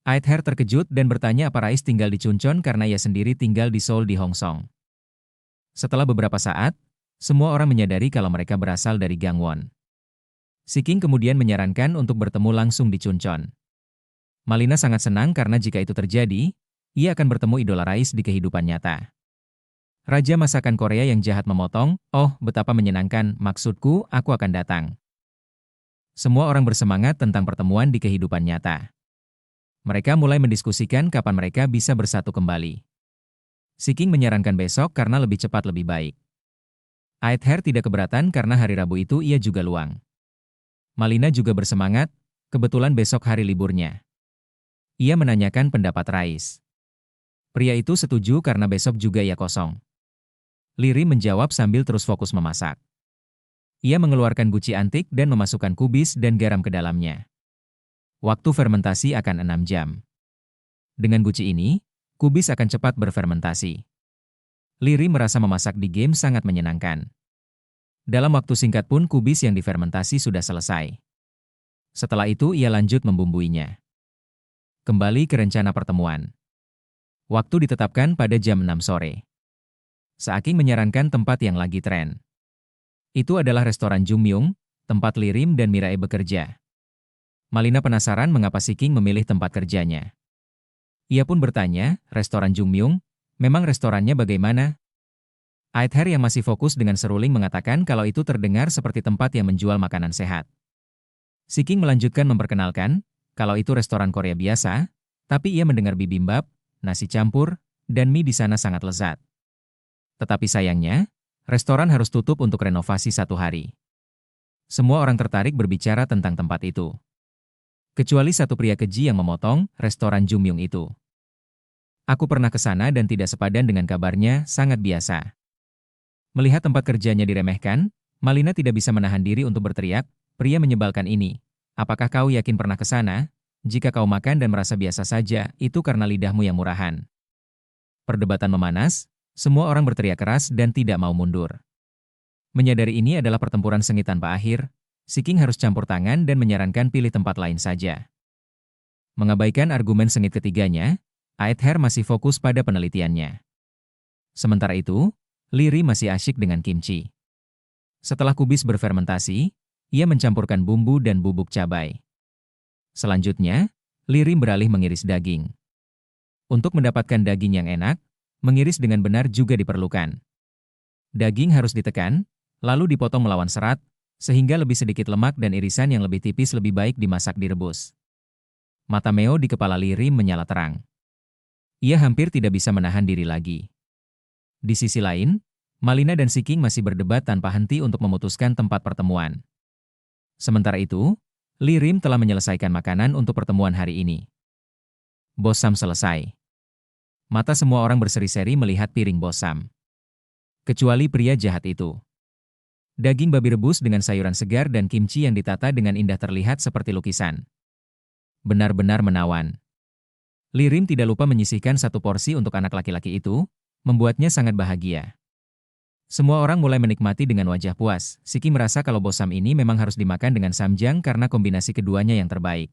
Aether terkejut dan bertanya apa Rais tinggal di Chuncheon karena ia sendiri tinggal di Seoul di Hong Song. Setelah beberapa saat, semua orang menyadari kalau mereka berasal dari Gangwon. Siking kemudian menyarankan untuk bertemu langsung di Chuncheon. Malina sangat senang karena jika itu terjadi, ia akan bertemu idola Rais di kehidupan nyata. Raja Masakan Korea yang jahat memotong, "Oh, betapa menyenangkan, maksudku, aku akan datang." Semua orang bersemangat tentang pertemuan di kehidupan nyata. Mereka mulai mendiskusikan kapan mereka bisa bersatu kembali. Siking menyarankan besok karena lebih cepat lebih baik. Aether tidak keberatan karena hari Rabu itu ia juga luang. Malina juga bersemangat, kebetulan besok hari liburnya. Ia menanyakan pendapat Rais. Pria itu setuju karena besok juga ia kosong. Liri menjawab sambil terus fokus memasak. Ia mengeluarkan guci antik dan memasukkan kubis dan garam ke dalamnya. Waktu fermentasi akan 6 jam. Dengan guci ini, kubis akan cepat berfermentasi. Liri merasa memasak di game sangat menyenangkan. Dalam waktu singkat pun kubis yang difermentasi sudah selesai. Setelah itu ia lanjut membumbuinya. Kembali ke rencana pertemuan. Waktu ditetapkan pada jam 6 sore. Saaking menyarankan tempat yang lagi tren. Itu adalah restoran Jumyung, tempat Lirim dan Mirae bekerja. Malina penasaran mengapa Siking memilih tempat kerjanya. Ia pun bertanya, restoran Jumyung, memang restorannya bagaimana? Aether yang masih fokus dengan seruling mengatakan kalau itu terdengar seperti tempat yang menjual makanan sehat. Siking melanjutkan memperkenalkan, kalau itu restoran Korea biasa, tapi ia mendengar bibimbap, nasi campur, dan mie di sana sangat lezat. Tetapi sayangnya, restoran harus tutup untuk renovasi 1 hari. Semua orang tertarik berbicara tentang tempat itu. Kecuali satu pria keji yang memotong restoran Jumyung itu. Aku pernah ke sana dan tidak sepadan dengan kabarnya, sangat biasa. Melihat tempat kerjanya diremehkan, Malina tidak bisa menahan diri untuk berteriak, "Pria menyebalkan ini. Apakah kau yakin pernah ke sana? Jika kau makan dan merasa biasa saja, itu karena lidahmu yang murahan." Perdebatan memanas, semua orang berteriak keras dan tidak mau mundur. Menyadari ini adalah pertempuran sengit tanpa akhir, Siking harus campur tangan dan menyarankan pilih tempat lain saja. Mengabaikan argumen sengit ketiganya, Aether masih fokus pada penelitiannya. Sementara itu, Liri masih asyik dengan kimchi. Setelah kubis berfermentasi, ia mencampurkan bumbu dan bubuk cabai. Selanjutnya, Liri beralih mengiris daging. Untuk mendapatkan daging yang enak, mengiris dengan benar juga diperlukan. Daging harus ditekan, lalu dipotong melawan serat, sehingga lebih sedikit lemak dan irisan yang lebih tipis lebih baik dimasak direbus. Mata Meo di kepala Liri menyala terang. Ia hampir tidak bisa menahan diri lagi. Di sisi lain, Malina dan Siking masih berdebat tanpa henti untuk memutuskan tempat pertemuan. Sementara itu, Lirim telah menyelesaikan makanan untuk pertemuan hari ini. Bos Sam selesai. Mata semua orang berseri-seri melihat piring Bos Sam. Kecuali pria jahat itu. Daging babi rebus dengan sayuran segar dan kimchi yang ditata dengan indah terlihat seperti lukisan. Benar-benar menawan. Lirim tidak lupa menyisihkan satu porsi untuk anak laki-laki itu, membuatnya sangat bahagia. Semua orang mulai menikmati dengan wajah puas. Siki merasa kalau Bos Sam ini memang harus dimakan dengan samjang karena kombinasi keduanya yang terbaik.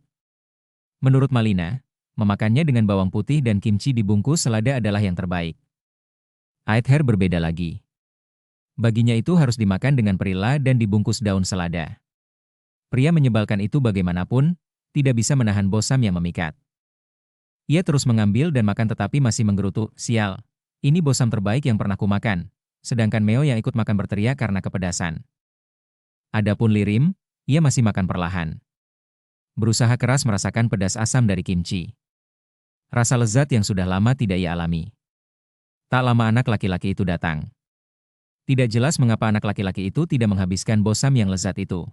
Menurut Malina, memakannya dengan bawang putih dan kimchi dibungkus selada adalah yang terbaik. Aether berbeda lagi. Baginya itu harus dimakan dengan perila dan dibungkus daun selada. Pria menyebalkan itu bagaimanapun, tidak bisa menahan Bos Sam yang memikat. Ia terus mengambil dan makan tetapi masih menggerutu, sial, ini Bos Sam terbaik yang pernah kumakan. Sedangkan Meo yang ikut makan berteriak karena kepedasan. Adapun Lirim, ia masih makan perlahan. Berusaha keras merasakan pedas asam dari kimchi. Rasa lezat yang sudah lama tidak ia alami. Tak lama anak laki-laki itu datang. Tidak jelas mengapa anak laki-laki itu tidak menghabiskan Bos Sam yang lezat itu.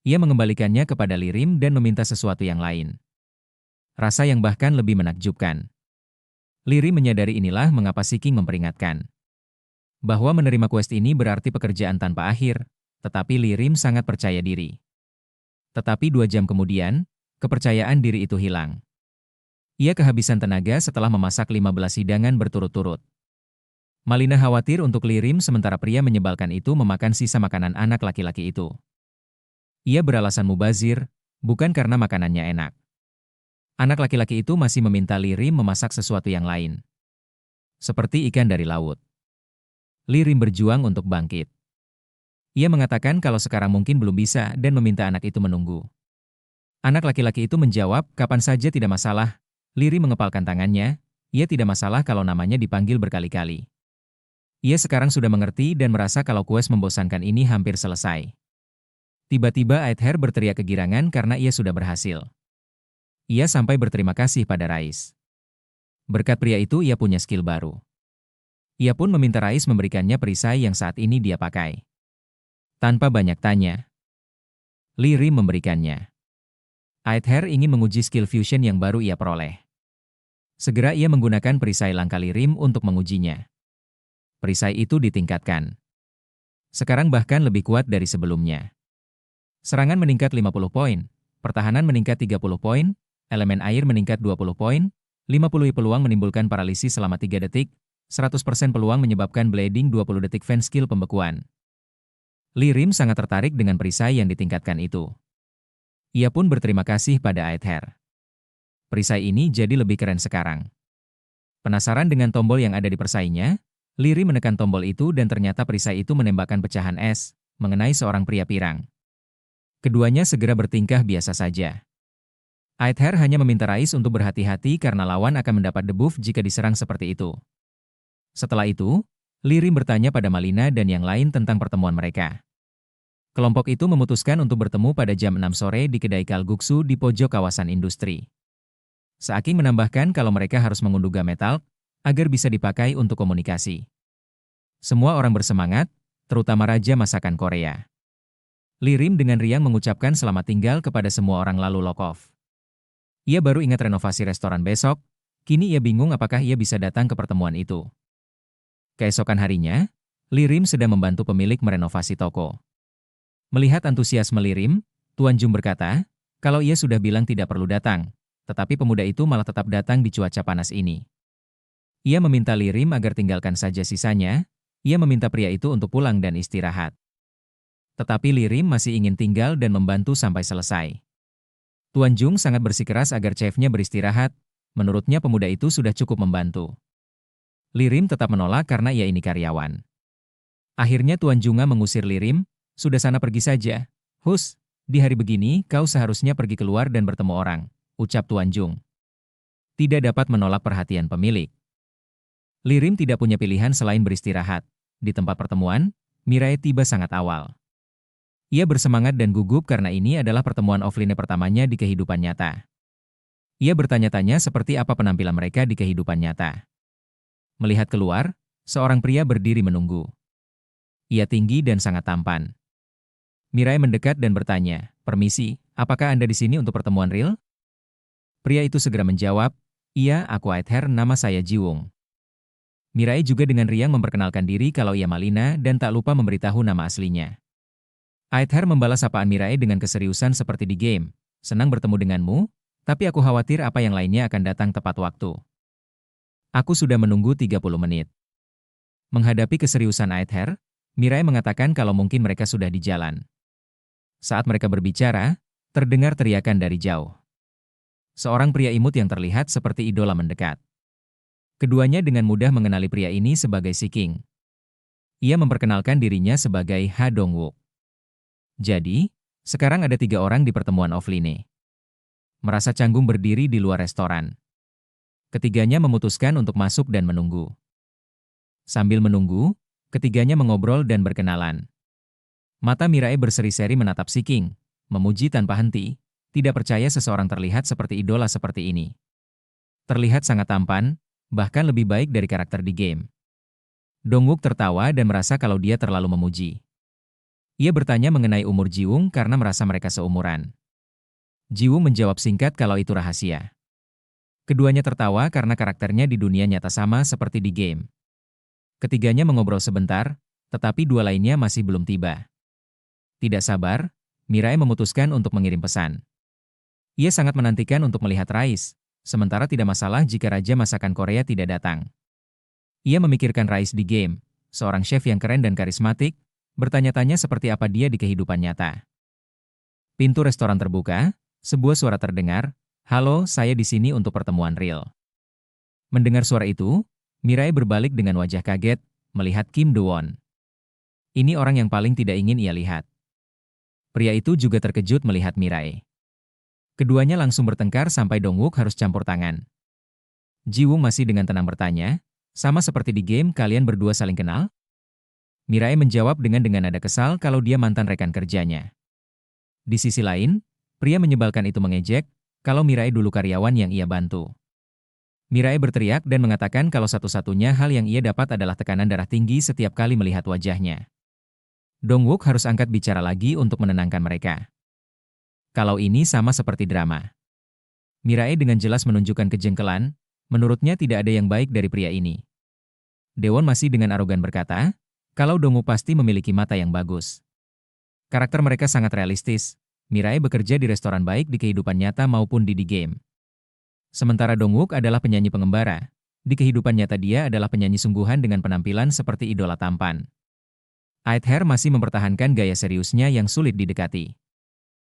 Ia mengembalikannya kepada Lirim dan meminta sesuatu yang lain. Rasa yang bahkan lebih menakjubkan. Lirim menyadari inilah mengapa Siking memperingatkan. Bahwa menerima quest ini berarti pekerjaan tanpa akhir, tetapi Lirim sangat percaya diri. Tetapi 2 jam kemudian, kepercayaan diri itu hilang. Ia kehabisan tenaga setelah memasak 15 hidangan berturut-turut. Malina khawatir untuk Lirim sementara pria menyebalkan itu memakan sisa makanan anak laki-laki itu. Ia beralasan mubazir, bukan karena makanannya enak. Anak laki-laki itu masih meminta Lirim memasak sesuatu yang lain. Seperti ikan dari laut. Lirim berjuang untuk bangkit. Ia mengatakan kalau sekarang mungkin belum bisa dan meminta anak itu menunggu. Anak laki-laki itu menjawab, kapan saja tidak masalah. Lirim mengepalkan tangannya, ia tidak masalah kalau namanya dipanggil berkali-kali. Ia sekarang sudah mengerti dan merasa kalau kues membosankan ini hampir selesai. Tiba-tiba Aether berteriak kegirangan karena ia sudah berhasil. Ia sampai berterima kasih pada Rais. Berkat pria itu ia punya skill baru. Ia pun meminta Rais memberikannya perisai yang saat ini dia pakai. Tanpa banyak tanya, Lirim memberikannya. Aether ingin menguji skill fusion yang baru ia peroleh. Segera ia menggunakan perisai langka Lirim untuk mengujinya. Perisai itu ditingkatkan. Sekarang bahkan lebih kuat dari sebelumnya. Serangan meningkat 50 poin, pertahanan meningkat 30 poin, elemen air meningkat 20 poin, 50 peluang menimbulkan paralisis selama 3 detik, 100% peluang menyebabkan bleeding 20 detik fan skill pembekuan. Lirim sangat tertarik dengan perisai yang ditingkatkan itu. Ia pun berterima kasih pada Aether. Perisai ini jadi lebih keren sekarang. Penasaran dengan tombol yang ada di perisainya, Lirim menekan tombol itu dan ternyata perisai itu menembakkan pecahan es, mengenai seorang pria pirang. Keduanya segera bertingkah biasa saja. Aether hanya meminta Rais untuk berhati-hati karena lawan akan mendapat debuff jika diserang seperti itu. Setelah itu, Lirim bertanya pada Malina dan yang lain tentang pertemuan mereka. Kelompok itu memutuskan untuk bertemu pada jam 6 sore di kedai kalguksu di pojok kawasan industri. Seaking menambahkan kalau mereka harus mengunduh metal agar bisa dipakai untuk komunikasi. Semua orang bersemangat, terutama Raja Masakan Korea. Lirim dengan riang mengucapkan selamat tinggal kepada semua orang lalu log off. Ia baru ingat renovasi restoran besok, kini ia bingung apakah ia bisa datang ke pertemuan itu. Keesokan harinya, Lirim sedang membantu pemilik merenovasi toko. Melihat antusiasme Lirim, Tuan Jung berkata, kalau ia sudah bilang tidak perlu datang, tetapi pemuda itu malah tetap datang di cuaca panas ini. Ia meminta Lirim agar tinggalkan saja sisanya, ia meminta pria itu untuk pulang dan istirahat. Tetapi Lirim masih ingin tinggal dan membantu sampai selesai. Tuan Jung sangat bersikeras agar chefnya beristirahat, menurutnya pemuda itu sudah cukup membantu. Lirim tetap menolak karena ia ini karyawan. Akhirnya Tuan Junga mengusir Lirim, sudah sana pergi saja. Hus, di hari begini kau seharusnya pergi keluar dan bertemu orang, ucap Tuan Jung. Tidak dapat menolak perhatian pemilik. Lirim tidak punya pilihan selain beristirahat. Di tempat pertemuan, Mirai tiba sangat awal. Ia bersemangat dan gugup karena ini adalah pertemuan offline pertamanya di kehidupan nyata. Ia bertanya-tanya seperti apa penampilan mereka di kehidupan nyata. Melihat keluar, seorang pria berdiri menunggu. Ia tinggi dan sangat tampan. Mirai mendekat dan bertanya, "Permisi, apakah Anda di sini untuk pertemuan real?" Pria itu segera menjawab, "Iya, aku Aether, nama saya Jiwung." Mirai juga dengan riang memperkenalkan diri kalau ia Malina dan tak lupa memberitahu nama aslinya. Aether membalas sapaan Mirai dengan keseriusan seperti di game. "Senang bertemu denganmu, tapi aku khawatir apa yang lainnya akan datang tepat waktu. Aku sudah menunggu 30 menit." Menghadapi keseriusan Aether, Mirai mengatakan kalau mungkin mereka sudah di jalan. Saat mereka berbicara, terdengar teriakan dari jauh. Seorang pria imut yang terlihat seperti idola mendekat. Keduanya dengan mudah mengenali pria ini sebagai Si King. Ia memperkenalkan dirinya sebagai Ha Dongwook. Jadi, sekarang ada 3 orang di pertemuan offline. Merasa canggung berdiri di luar restoran. Ketiganya memutuskan untuk masuk dan menunggu. Sambil menunggu, ketiganya mengobrol dan berkenalan. Mata Mirai berseri-seri menatap Si King, memuji tanpa henti, tidak percaya seseorang terlihat seperti idola seperti ini. Terlihat sangat tampan, bahkan lebih baik dari karakter di game. Dongwook tertawa dan merasa kalau dia terlalu memuji. Ia bertanya mengenai umur Jiwung karena merasa mereka seumuran. Jiwung menjawab singkat kalau itu rahasia. Keduanya tertawa karena karakternya di dunia nyata sama seperti di game. Ketiganya mengobrol sebentar, tetapi 2 lainnya masih belum tiba. Tidak sabar, Mirai memutuskan untuk mengirim pesan. Ia sangat menantikan untuk melihat Rais, sementara tidak masalah jika Raja Masakan Korea tidak datang. Ia memikirkan Rais di game, seorang chef yang keren dan karismatik, bertanya-tanya seperti apa dia di kehidupan nyata. Pintu restoran terbuka, sebuah suara terdengar, "Halo, saya di sini untuk pertemuan real." Mendengar suara itu, Mirai berbalik dengan wajah kaget, melihat Kim Do-won. Ini orang yang paling tidak ingin ia lihat. Pria itu juga terkejut melihat Mirai. Keduanya langsung bertengkar sampai Dongwook harus campur tangan. Jiwung masih dengan tenang bertanya, "Sama seperti di game, kalian berdua saling kenal?" Mirai menjawab dengan nada kesal kalau dia mantan rekan kerjanya. Di sisi lain, pria menyebalkan itu mengejek kalau Mirai dulu karyawan yang ia bantu. Mirai berteriak dan mengatakan kalau satu-satunya hal yang ia dapat adalah tekanan darah tinggi setiap kali melihat wajahnya. Dongwook harus angkat bicara lagi untuk menenangkan mereka. Kalau ini sama seperti drama. Mirai dengan jelas menunjukkan kejengkelan, menurutnya tidak ada yang baik dari pria ini. Daewon masih dengan arogan berkata, kalau Dongwook pasti memiliki mata yang bagus. Karakter mereka sangat realistis. Mirai bekerja di restoran baik di kehidupan nyata maupun di game. Sementara Dongwook adalah penyanyi pengembara. Di kehidupan nyata dia adalah penyanyi sungguhan dengan penampilan seperti idola tampan. Aether masih mempertahankan gaya seriusnya yang sulit didekati.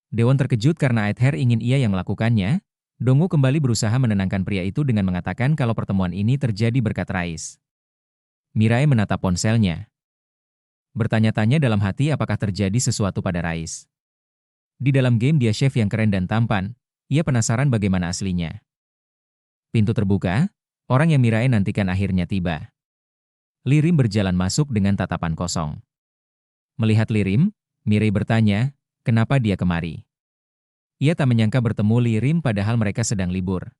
Daewon terkejut karena Aether ingin ia yang melakukannya. Dongwook kembali berusaha menenangkan pria itu dengan mengatakan kalau pertemuan ini terjadi berkat Rais. Mirai menatap ponselnya. Bertanya-tanya dalam hati apakah terjadi sesuatu pada Rais. Di dalam game dia chef yang keren dan tampan, ia penasaran bagaimana aslinya. Pintu terbuka, orang yang Mirai nantikan akhirnya tiba. Lirim berjalan masuk dengan tatapan kosong. Melihat Lirim, Mirai bertanya, kenapa dia kemari? Ia tak menyangka bertemu Lirim padahal mereka sedang libur.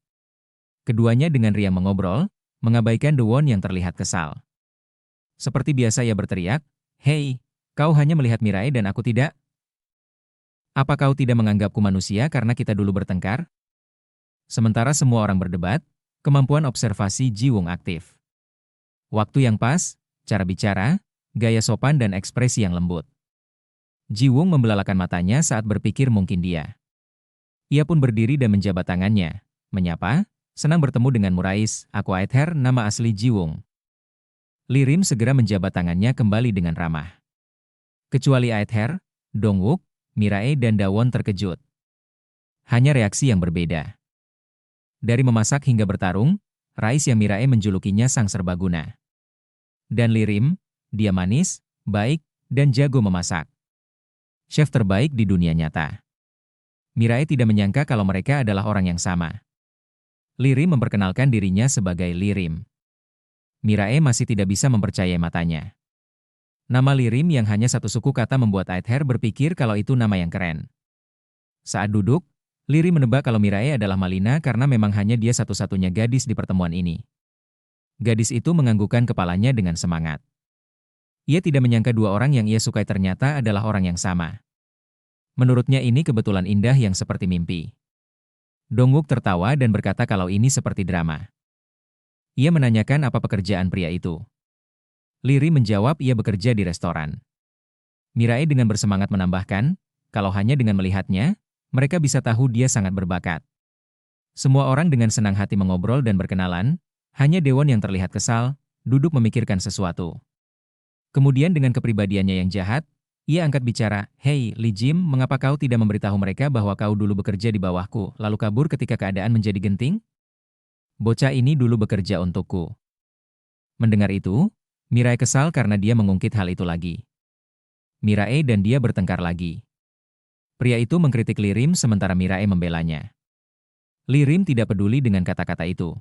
Keduanya dengan riang mengobrol, mengabaikan Daewon yang terlihat kesal. Seperti biasa ia berteriak, "Hei, kau hanya melihat Mirai dan aku tidak? Apa kau tidak menganggapku manusia karena kita dulu bertengkar?" Sementara semua orang berdebat, kemampuan observasi Jiwung aktif. Waktu yang pas, cara bicara, gaya sopan dan ekspresi yang lembut. Jiwung membelalakan matanya saat berpikir mungkin dia. Ia pun berdiri dan menjabat tangannya, menyapa, "Senang bertemu denganmu Rais, aku Aether, nama asli Jiwung." Lirim segera menjabat tangannya kembali dengan ramah. Kecuali Aether, Dongwook, Mirai dan Daewon terkejut. Hanya reaksi yang berbeda. Dari memasak hingga bertarung, Rais yang Mirai menjulukinya sang serbaguna. Dan Lirim, dia manis, baik, dan jago memasak. Chef terbaik di dunia nyata. Mirai tidak menyangka kalau mereka adalah orang yang sama. Lirim memperkenalkan dirinya sebagai Lirim. Mirai masih tidak bisa mempercayai matanya. Nama Lirim yang hanya satu suku kata membuat Aether berpikir kalau itu nama yang keren. Saat duduk, Lirim menebak kalau Mirai adalah Malina karena memang hanya dia satu-satunya gadis di pertemuan ini. Gadis itu menganggukkan kepalanya dengan semangat. Ia tidak menyangka 2 orang yang ia sukai ternyata adalah orang yang sama. Menurutnya ini kebetulan indah yang seperti mimpi. Dongwook tertawa dan berkata kalau ini seperti drama. Ia menanyakan apa pekerjaan pria itu. Lee Rim menjawab ia bekerja di restoran. Mirae dengan bersemangat menambahkan, kalau hanya dengan melihatnya, mereka bisa tahu dia sangat berbakat. Semua orang dengan senang hati mengobrol dan berkenalan, hanya Daewon yang terlihat kesal, duduk memikirkan sesuatu. Kemudian dengan kepribadiannya yang jahat, ia angkat bicara, "Hei, Lee Jim, mengapa kau tidak memberitahu mereka bahwa kau dulu bekerja di bawahku, lalu kabur ketika keadaan menjadi genting? Bocah ini dulu bekerja untukku." Mendengar itu, Mirae kesal karena dia mengungkit hal itu lagi. Mirae dan dia bertengkar lagi. Pria itu mengkritik Lee Rim sementara Mirae membelanya. Lee Rim tidak peduli dengan kata-kata itu.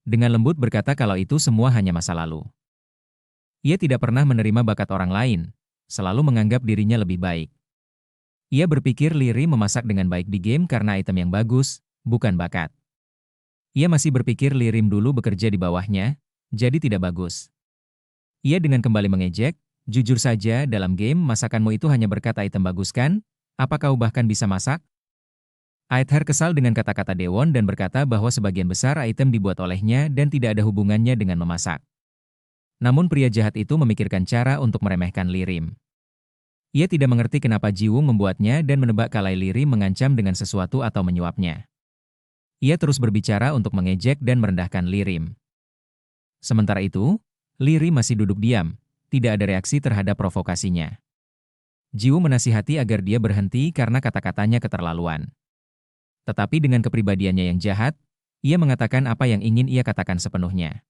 Dengan lembut berkata kalau itu semua hanya masa lalu. Ia tidak pernah menerima bakat orang lain, selalu menganggap dirinya lebih baik. Ia berpikir Lee Rim memasak dengan baik di game karena item yang bagus, bukan bakat. Ia masih berpikir Lee Rim dulu bekerja di bawahnya, jadi tidak bagus. Ia dengan kembali mengejek, "Jujur saja, dalam game masakanmu itu hanya berkat item bagus kan? Apa kau bahkan bisa masak?" Aether kesal dengan kata-kata Daewon dan berkata bahwa sebagian besar item dibuat olehnya dan tidak ada hubungannya dengan memasak. Namun pria jahat itu memikirkan cara untuk meremehkan Lee Rim. Ia tidak mengerti kenapa Jiwoo membuatnya dan menebak kalau Lee Rim mengancam dengan sesuatu atau menyuapnya. Ia terus berbicara untuk mengejek dan merendahkan Lee Rim. Sementara itu, Lee Rim masih duduk diam, tidak ada reaksi terhadap provokasinya. Jiwoo menasihati agar dia berhenti karena kata-katanya keterlaluan. Tetapi dengan kepribadiannya yang jahat, ia mengatakan apa yang ingin ia katakan sepenuhnya.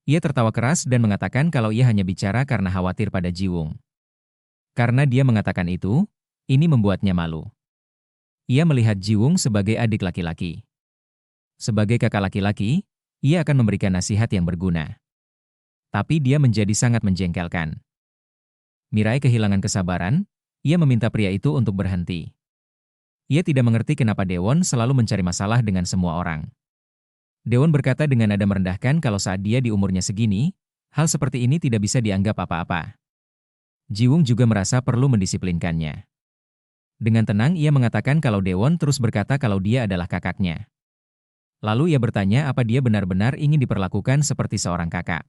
Ia tertawa keras dan mengatakan kalau ia hanya bicara karena khawatir pada Jiwoo. Karena dia mengatakan itu, ini membuatnya malu. Ia melihat Jiwoo sebagai adik laki-laki. Sebagai kakak laki-laki, ia akan memberikan nasihat yang berguna. Tapi dia menjadi sangat menjengkelkan. Mirae kehilangan kesabaran, ia meminta pria itu untuk berhenti. Ia tidak mengerti kenapa Daewon selalu mencari masalah dengan semua orang. Daewon berkata dengan nada merendahkan kalau saat dia di umurnya segini, hal seperti ini tidak bisa dianggap apa-apa. Jiwoo juga merasa perlu mendisiplinkannya. Dengan tenang ia mengatakan kalau Daewon terus berkata kalau dia adalah kakaknya. Lalu ia bertanya apa dia benar-benar ingin diperlakukan seperti seorang kakak.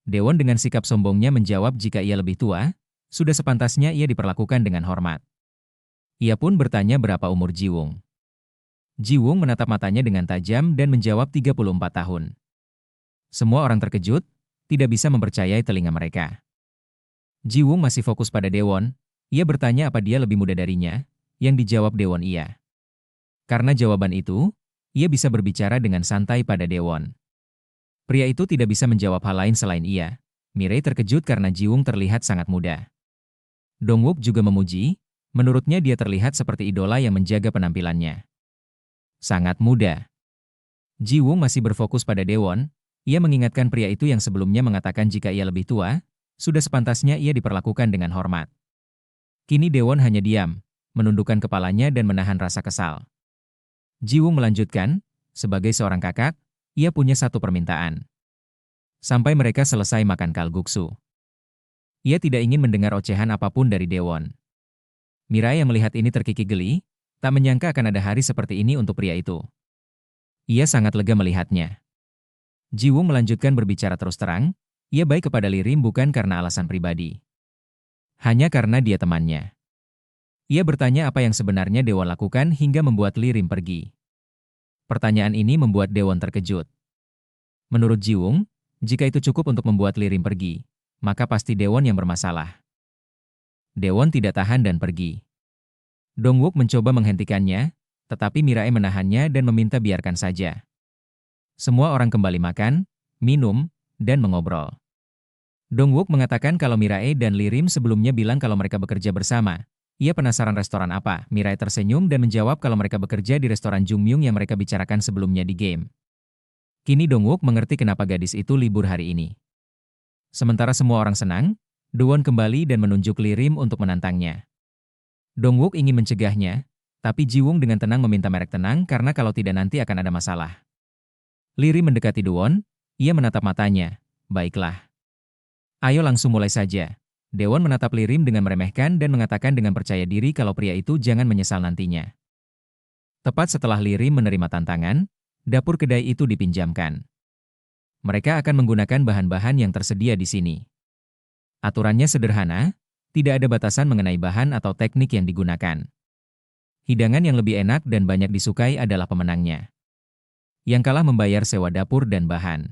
Daewon dengan sikap sombongnya menjawab jika ia lebih tua, sudah sepantasnya ia diperlakukan dengan hormat. Ia pun bertanya berapa umur Jiwoo. Jiwoo menatap matanya dengan tajam dan menjawab 34 tahun. Semua orang terkejut, tidak bisa mempercayai telinga mereka. Jiwoo masih fokus pada Daewon, ia bertanya apa dia lebih muda darinya, yang dijawab Daewon iya. Karena jawaban itu, ia bisa berbicara dengan santai pada Daewon. Pria itu tidak bisa menjawab hal lain selain iya. Mirae terkejut karena Jiwoo terlihat sangat muda. Dongwook juga memuji, menurutnya dia terlihat seperti idola yang menjaga penampilannya. Sangat muda. Jiwoo masih berfokus pada Daewon, ia mengingatkan pria itu yang sebelumnya mengatakan jika ia lebih tua, sudah sepantasnya ia diperlakukan dengan hormat. Kini Daewon hanya diam, menundukkan kepalanya dan menahan rasa kesal. Jiwoo melanjutkan, sebagai seorang kakak, ia punya satu permintaan. Sampai mereka selesai makan kalguksu. Ia tidak ingin mendengar ocehan apapun dari Daewon. Mirae yang melihat ini terkikik geli, tak menyangka akan ada hari seperti ini untuk pria itu. Ia sangat lega melihatnya. Jiwoo melanjutkan berbicara terus terang, ia baik kepada Lee Rim bukan karena alasan pribadi. Hanya karena dia temannya. Ia bertanya apa yang sebenarnya Daewon lakukan hingga membuat Lee Rim pergi. Pertanyaan ini membuat Daewon terkejut. Menurut Jiwoo, jika itu cukup untuk membuat Lee Rim pergi, maka pasti Daewon yang bermasalah. Daewon tidak tahan dan pergi. Dongwook mencoba menghentikannya, tetapi Mirae menahannya dan meminta biarkan saja. Semua orang kembali makan, minum, dan mengobrol. Dongwook mengatakan kalau Mirae dan Lee Rim sebelumnya bilang kalau mereka bekerja bersama. Ia penasaran restoran apa. Mirae tersenyum dan menjawab kalau mereka bekerja di restoran Jungmyung yang mereka bicarakan sebelumnya di game. Kini Dongwook mengerti kenapa gadis itu libur hari ini. Sementara semua orang senang, Daewon kembali dan menunjuk Lee Rim untuk menantangnya. Dongwook ingin mencegahnya, tapi Jiwoo dengan tenang meminta merek tenang karena kalau tidak nanti akan ada masalah. Lee Rim mendekati Daewon, ia menatap matanya. Baiklah. Ayo langsung mulai saja. Dewon menatap Lirim dengan meremehkan dan mengatakan dengan percaya diri kalau pria itu jangan menyesal nantinya. Tepat setelah Lirim menerima tantangan, dapur kedai itu dipinjamkan. Mereka akan menggunakan bahan-bahan yang tersedia di sini. Aturannya sederhana, tidak ada batasan mengenai bahan atau teknik yang digunakan. Hidangan yang lebih enak dan banyak disukai adalah pemenangnya. Yang kalah membayar sewa dapur dan bahan.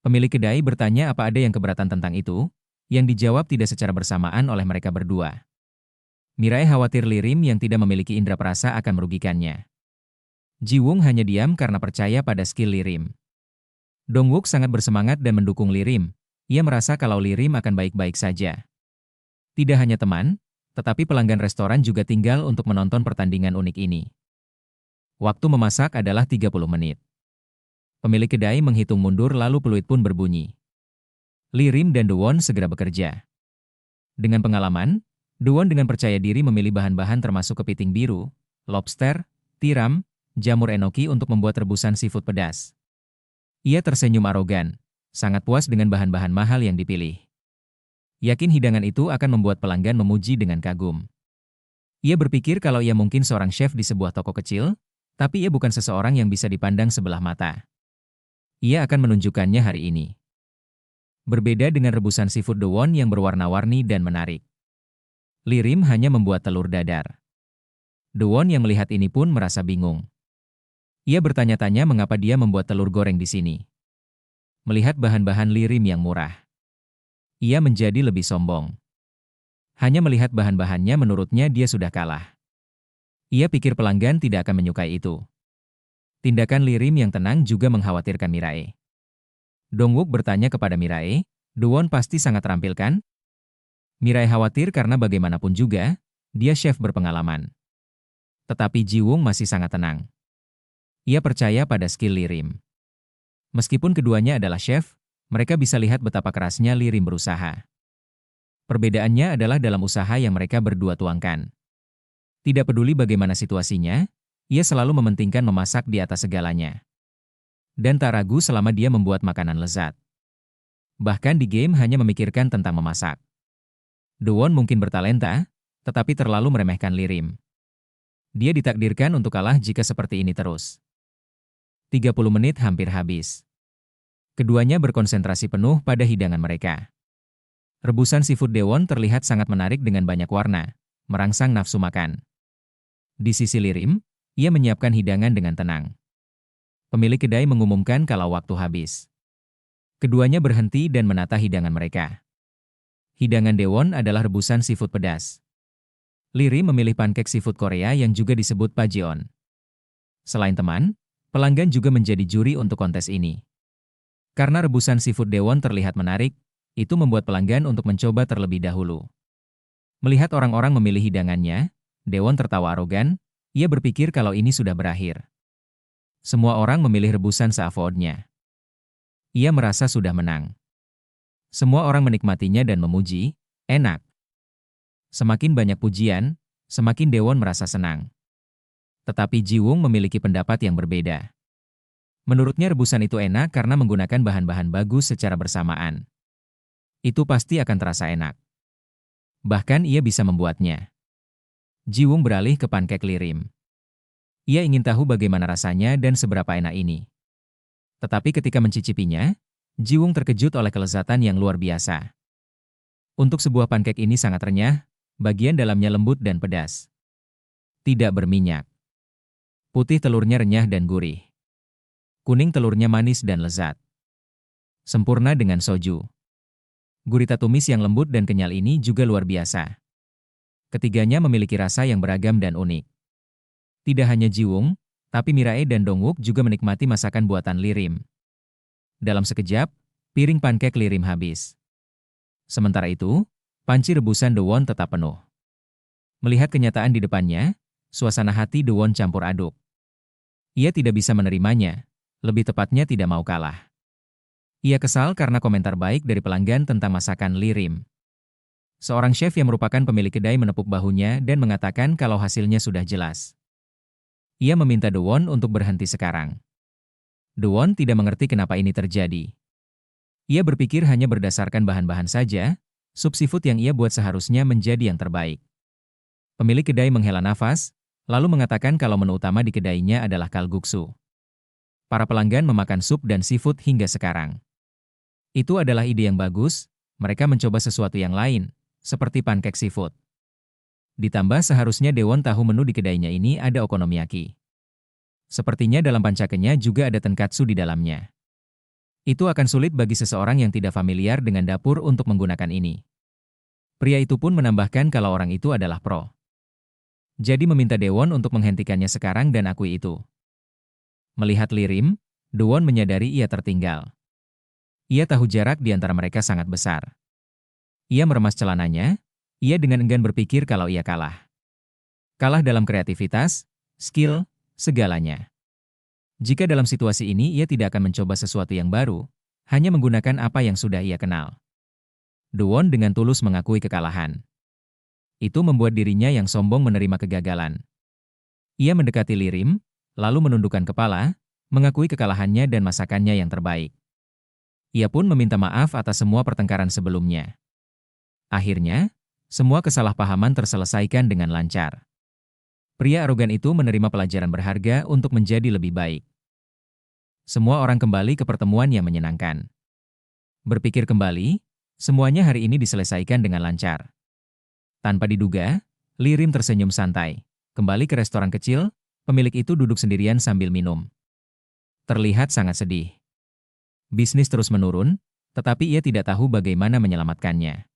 Pemilik kedai bertanya apa ada yang keberatan tentang itu, yang dijawab tidak secara bersamaan oleh mereka berdua. Mirai khawatir Lirim yang tidak memiliki indera perasa akan merugikannya. Jiwung hanya diam karena percaya pada skill Lirim. Dongwook sangat bersemangat dan mendukung Lirim. Ia merasa kalau Lirim akan baik-baik saja. Tidak hanya teman, tetapi pelanggan restoran juga tinggal untuk menonton pertandingan unik ini. Waktu memasak adalah 30 menit. Pemilik kedai menghitung mundur lalu peluit pun berbunyi. Lirim dan Dewon segera bekerja. Dengan pengalaman, Dewon dengan percaya diri memilih bahan-bahan termasuk kepiting biru, lobster, tiram, jamur enoki untuk membuat rebusan seafood pedas. Ia tersenyum arogan, sangat puas dengan bahan-bahan mahal yang dipilih. Yakin hidangan itu akan membuat pelanggan memuji dengan kagum. Ia berpikir kalau ia mungkin seorang chef di sebuah toko kecil, tapi ia bukan seseorang yang bisa dipandang sebelah mata. Ia akan menunjukkannya hari ini. Berbeda dengan rebusan seafood Dewon yang berwarna-warni dan menarik. Lirim hanya membuat telur dadar. Dewon yang melihat ini pun merasa bingung. Ia bertanya-tanya mengapa dia membuat telur goreng di sini. Melihat bahan-bahan Lirim yang murah, ia menjadi lebih sombong. Hanya melihat bahan-bahannya menurutnya dia sudah kalah. Ia pikir pelanggan tidak akan menyukai itu. Tindakan Lirim yang tenang juga mengkhawatirkan Mirai. Dongwook bertanya kepada Mirai, Dewon pasti sangat terampil kan? Mirai khawatir karena bagaimanapun juga, dia chef berpengalaman. Tetapi Jiwung masih sangat tenang. Ia percaya pada skill Lirim. Meskipun keduanya adalah chef, mereka bisa lihat betapa kerasnya Lirim berusaha. Perbedaannya adalah dalam usaha yang mereka berdua tuangkan. Tidak peduli bagaimana situasinya, ia selalu mementingkan memasak di atas segalanya. Dan tak ragu selama dia membuat makanan lezat. Bahkan di game hanya memikirkan tentang memasak. Dewon mungkin bertalenta, tetapi terlalu meremehkan Lirim. Dia ditakdirkan untuk kalah jika seperti ini terus. 30 menit hampir habis. Keduanya berkonsentrasi penuh pada hidangan mereka. Rebusan seafood Dewon terlihat sangat menarik dengan banyak warna, merangsang nafsu makan. Di sisi Lirim, ia menyiapkan hidangan dengan tenang. Pemilik kedai mengumumkan kalau waktu habis. Keduanya berhenti dan menata hidangan mereka. Hidangan Dewon adalah rebusan seafood pedas. Lirim memilih pancake seafood Korea yang juga disebut pajeon. Selain teman, pelanggan juga menjadi juri untuk kontes ini. Karena rebusan seafood Dewon terlihat menarik, itu membuat pelanggan untuk mencoba terlebih dahulu. Melihat orang-orang memilih hidangannya, Dewon tertawa arogan, ia berpikir kalau ini sudah berakhir. Semua orang memilih rebusan seafodnya. Ia merasa sudah menang. Semua orang menikmatinya dan memuji, enak. Semakin banyak pujian, semakin Dewon merasa senang. Tetapi Jiwung memiliki pendapat yang berbeda. Menurutnya rebusan itu enak karena menggunakan bahan-bahan bagus secara bersamaan. Itu pasti akan terasa enak. Bahkan ia bisa membuatnya. Jiwung beralih ke pancake Lirim. Ia ingin tahu bagaimana rasanya dan seberapa enak ini. Tetapi ketika mencicipinya, Jiwung terkejut oleh kelezatan yang luar biasa. Untuk sebuah pancake ini sangat renyah, bagian dalamnya lembut dan pedas. Tidak berminyak. Putih telurnya renyah dan gurih. Kuning telurnya manis dan lezat. Sempurna dengan soju. Gurita tumis yang lembut dan kenyal ini juga luar biasa. Ketiganya memiliki rasa yang beragam dan unik. Tidak hanya Jiwung, tapi Mirai dan Dongwook juga menikmati masakan buatan Lirim. Dalam sekejap, piring pancake Lirim habis. Sementara itu, panci rebusan Dewon tetap penuh. Melihat kenyataan di depannya, suasana hati Dewon campur aduk. Ia tidak bisa menerimanya, lebih tepatnya tidak mau kalah. Ia kesal karena komentar baik dari pelanggan tentang masakan Lirim. Seorang chef yang merupakan pemilik kedai menepuk bahunya dan mengatakan kalau hasilnya sudah jelas. Ia meminta Dewon untuk berhenti sekarang. Dewon tidak mengerti kenapa ini terjadi. Ia berpikir hanya berdasarkan bahan-bahan saja, Sup seafood yang ia buat seharusnya menjadi yang terbaik. Pemilik kedai menghela nafas, lalu mengatakan kalau menu utama di kedainya adalah kalguksu. Para pelanggan memakan sup dan seafood hingga sekarang. Itu adalah ide yang bagus, mereka mencoba sesuatu yang lain, seperti pancake seafood. Ditambah seharusnya Dewon tahu menu di kedainya ini ada okonomiyaki. Sepertinya dalam pancakenya juga ada tenkatsu di dalamnya. Itu akan sulit bagi seseorang yang tidak familiar dengan dapur untuk menggunakan ini. Pria itu pun menambahkan kalau orang itu adalah pro. Jadi meminta Dewon untuk menghentikannya sekarang dan akui itu. Melihat Lirim, Dewon menyadari ia tertinggal. Ia tahu jarak di antara mereka sangat besar. Ia meremas celananya, ia dengan enggan berpikir kalau ia kalah. Kalah dalam kreativitas, skill, segalanya. Jika dalam situasi ini ia tidak akan mencoba sesuatu yang baru, hanya menggunakan apa yang sudah ia kenal. Dewon dengan tulus mengakui kekalahan. Itu membuat dirinya yang sombong menerima kegagalan. Ia mendekati Lirim, lalu menundukkan kepala, mengakui kekalahannya dan masakannya yang terbaik. Ia pun meminta maaf atas semua pertengkaran sebelumnya. Akhirnya, semua kesalahpahaman terselesaikan dengan lancar. Pria arogan itu menerima pelajaran berharga untuk menjadi lebih baik. Semua orang kembali ke pertemuan yang menyenangkan. Berpikir kembali, semuanya hari ini diselesaikan dengan lancar. Tanpa diduga, Lirim tersenyum santai. Kembali ke restoran kecil, pemilik itu duduk sendirian sambil minum. Terlihat sangat sedih. Bisnis terus menurun, tetapi ia tidak tahu bagaimana menyelamatkannya.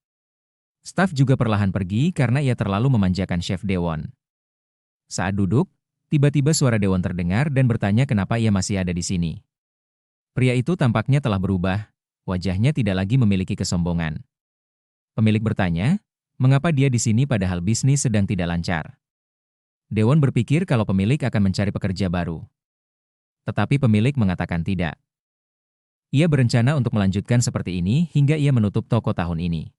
Staf juga perlahan pergi karena ia terlalu memanjakan Chef Dewon. Saat duduk, tiba-tiba suara Dewon terdengar dan bertanya kenapa ia masih ada di sini. Pria itu tampaknya telah berubah, wajahnya tidak lagi memiliki kesombongan. Pemilik bertanya, mengapa dia di sini padahal bisnis sedang tidak lancar. Dewon berpikir kalau pemilik akan mencari pekerja baru. Tetapi pemilik mengatakan tidak. Ia berencana untuk melanjutkan seperti ini hingga ia menutup toko tahun ini.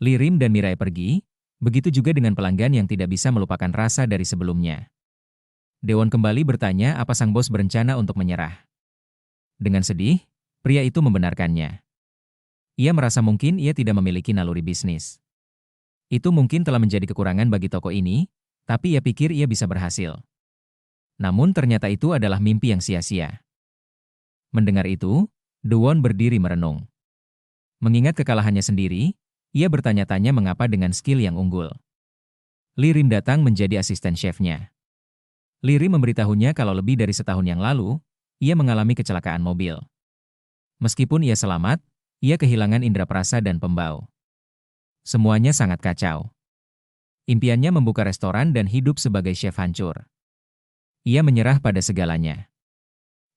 Lirim dan Mirai pergi, begitu juga dengan pelanggan yang tidak bisa melupakan rasa dari sebelumnya. Dewon kembali bertanya apa sang bos berencana untuk menyerah. Dengan sedih, pria itu membenarkannya. Ia merasa mungkin ia tidak memiliki naluri bisnis. Itu mungkin telah menjadi kekurangan bagi toko ini, tapi ia pikir ia bisa berhasil. Namun ternyata itu adalah mimpi yang sia-sia. Mendengar itu, Dewon berdiri merenung. Mengingat kekalahannya sendiri, ia bertanya-tanya mengapa dengan skill yang unggul. Lirim datang menjadi asisten chefnya. Lirim memberitahunya kalau lebih dari setahun yang lalu, ia mengalami kecelakaan mobil. Meskipun ia selamat, ia kehilangan indera perasa dan pembau. Semuanya sangat kacau. Impiannya membuka restoran dan hidup sebagai chef hancur. Ia menyerah pada segalanya.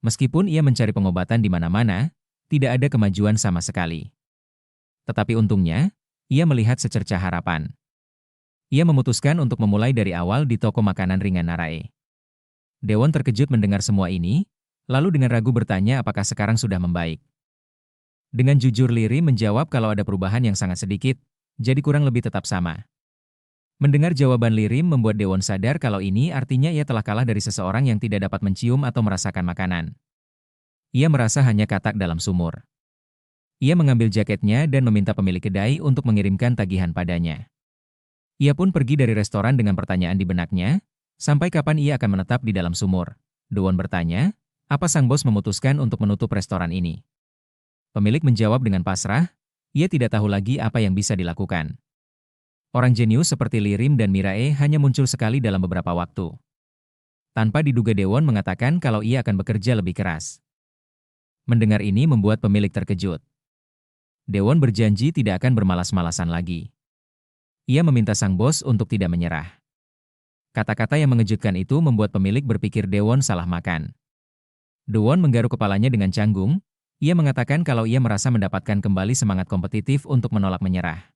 Meskipun ia mencari pengobatan di mana-mana, tidak ada kemajuan sama sekali. Tetapi untungnya, ia melihat secercah harapan. Ia memutuskan untuk memulai dari awal di toko makanan ringan Narae. Dewon terkejut mendengar semua ini, lalu dengan ragu bertanya apakah sekarang sudah membaik. Dengan jujur Lirim menjawab kalau ada perubahan yang sangat sedikit, jadi kurang lebih tetap sama. Mendengar jawaban Lirim membuat Dewon sadar kalau ini artinya ia telah kalah dari seseorang yang tidak dapat mencium atau merasakan makanan. Ia merasa hanya katak dalam sumur. Ia mengambil jaketnya dan meminta pemilik kedai untuk mengirimkan tagihan padanya. Ia pun pergi dari restoran dengan pertanyaan di benaknya, sampai kapan ia akan menetap di dalam sumur. Dewon bertanya, apa sang bos memutuskan untuk menutup restoran ini? Pemilik menjawab dengan pasrah, ia tidak tahu lagi apa yang bisa dilakukan. Orang jenius seperti Lirim dan Mirai hanya muncul sekali dalam beberapa waktu. Tanpa diduga Dewon mengatakan kalau ia akan bekerja lebih keras. Mendengar ini membuat pemilik terkejut. Dewon berjanji tidak akan bermalas-malasan lagi. Ia meminta sang bos untuk tidak menyerah. Kata-kata yang mengejutkan itu membuat pemilik berpikir Dewon salah makan. Dewon menggaruk kepalanya dengan canggung, ia mengatakan kalau ia merasa mendapatkan kembali semangat kompetitif untuk menolak menyerah.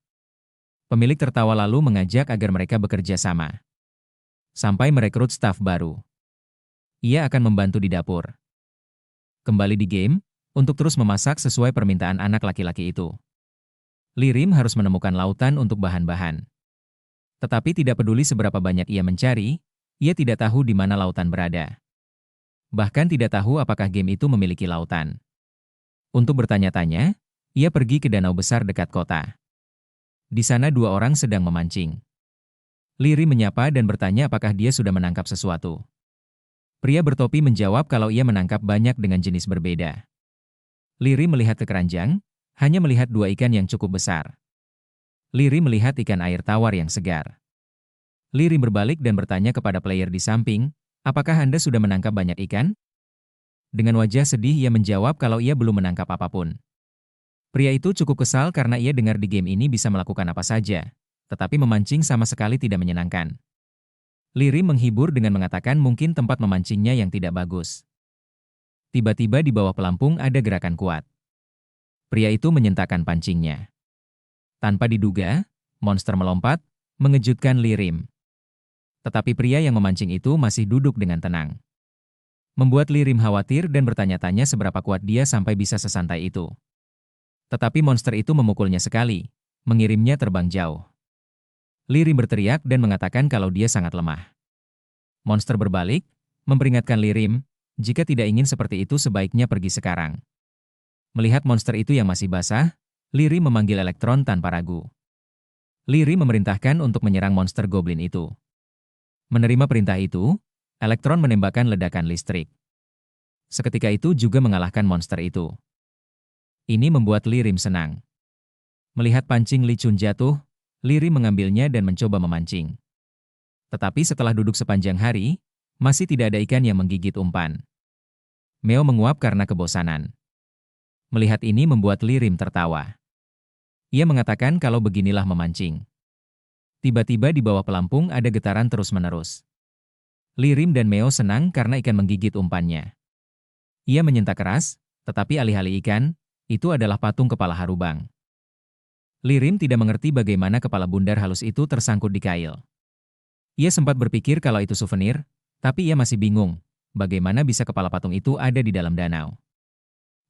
Pemilik tertawa lalu mengajak agar mereka bekerja sama. Sampai merekrut staf baru. Ia akan membantu di dapur. Kembali di game, untuk terus memasak sesuai permintaan anak laki-laki itu. Lirim harus menemukan lautan untuk bahan-bahan. Tetapi tidak peduli seberapa banyak ia mencari, ia tidak tahu di mana lautan berada. Bahkan tidak tahu apakah game itu memiliki lautan. Untuk bertanya-tanya, ia pergi ke danau besar dekat kota. Di sana dua orang sedang memancing. Lirim menyapa dan bertanya apakah dia sudah menangkap sesuatu. Pria bertopi menjawab kalau ia menangkap banyak dengan jenis berbeda. Lirim melihat ke keranjang, hanya melihat dua ikan yang cukup besar. Lirim melihat ikan air tawar yang segar. Lirim berbalik dan bertanya kepada player di samping, apakah Anda sudah menangkap banyak ikan? Dengan wajah sedih ia menjawab kalau ia belum menangkap apapun. Pria itu cukup kesal karena ia dengar di game ini bisa melakukan apa saja, tetapi memancing sama sekali tidak menyenangkan. Lirim menghibur dengan mengatakan mungkin tempat memancingnya yang tidak bagus. Tiba-tiba di bawah pelampung ada gerakan kuat. Pria itu menyentakkan pancingnya. Tanpa diduga, monster melompat, mengejutkan Lirim. Tetapi pria yang memancing itu masih duduk dengan tenang. Membuat Lirim khawatir dan bertanya-tanya seberapa kuat dia sampai bisa sesantai itu. Tetapi monster itu memukulnya sekali, mengirimnya terbang jauh. Lirim berteriak dan mengatakan kalau dia sangat lemah. Monster berbalik, memperingatkan Lirim, jika tidak ingin seperti itu sebaiknya pergi sekarang. Melihat monster itu yang masih basah, Lirim memanggil elektron tanpa ragu. Lirim memerintahkan untuk menyerang monster goblin itu. Menerima perintah itu, elektron menembakkan ledakan listrik. Seketika itu juga mengalahkan monster itu. Ini membuat Lirim senang. Melihat pancing licun jatuh, Lirim mengambilnya dan mencoba memancing. Tetapi setelah duduk sepanjang hari, masih tidak ada ikan yang menggigit umpan. Meo menguap karena kebosanan. Melihat ini membuat Lirim tertawa. Ia mengatakan kalau beginilah memancing. Tiba-tiba di bawah pelampung ada getaran terus-menerus. Lirim dan Meo senang karena ikan menggigit umpannya. Ia menyentak keras, tetapi alih-alih ikan, itu adalah patung kepala harubang. Lirim tidak mengerti bagaimana kepala bundar halus itu tersangkut di kail. Ia sempat berpikir kalau itu souvenir, tapi ia masih bingung, bagaimana bisa kepala patung itu ada di dalam danau.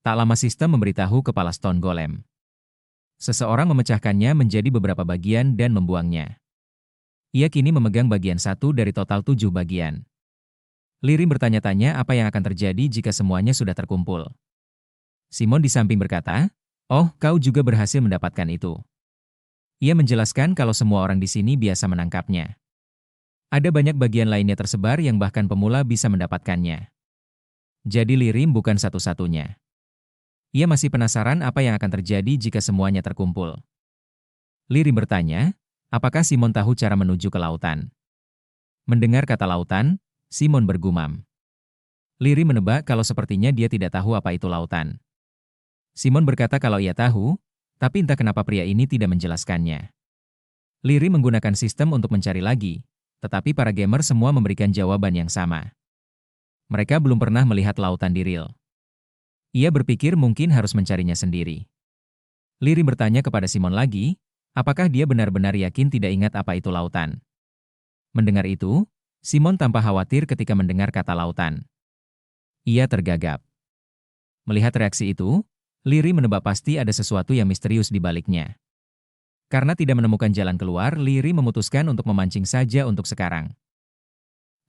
Tak lama sistem memberitahu kepala Stone Golem. Seseorang memecahkannya menjadi beberapa bagian dan membuangnya. Ia kini memegang bagian satu dari total 7 bagian. Lirim bertanya-tanya apa yang akan terjadi jika semuanya sudah terkumpul. Simon di samping berkata, "Oh, kau juga berhasil mendapatkan itu." Ia menjelaskan kalau semua orang di sini biasa menangkapnya. Ada banyak bagian lainnya tersebar yang bahkan pemula bisa mendapatkannya. Jadi Lirim bukan satu-satunya. Ia masih penasaran apa yang akan terjadi jika semuanya terkumpul. Lirim bertanya, apakah Simon tahu cara menuju ke lautan? Mendengar kata lautan, Simon bergumam. Lirim menebak kalau sepertinya dia tidak tahu apa itu lautan. Simon berkata kalau ia tahu, tapi entah kenapa pria ini tidak menjelaskannya. Lirim menggunakan sistem untuk mencari lagi, tetapi para gamer semua memberikan jawaban yang sama. Mereka belum pernah melihat lautan di real. Ia berpikir mungkin harus mencarinya sendiri. Lirim bertanya kepada Simon lagi, apakah dia benar-benar yakin tidak ingat apa itu lautan. Mendengar itu, Simon tampak khawatir ketika mendengar kata lautan. Ia tergagap. Melihat reaksi itu, Lirim menebak pasti ada sesuatu yang misterius di baliknya. Karena tidak menemukan jalan keluar, Lirim memutuskan untuk memancing saja untuk sekarang.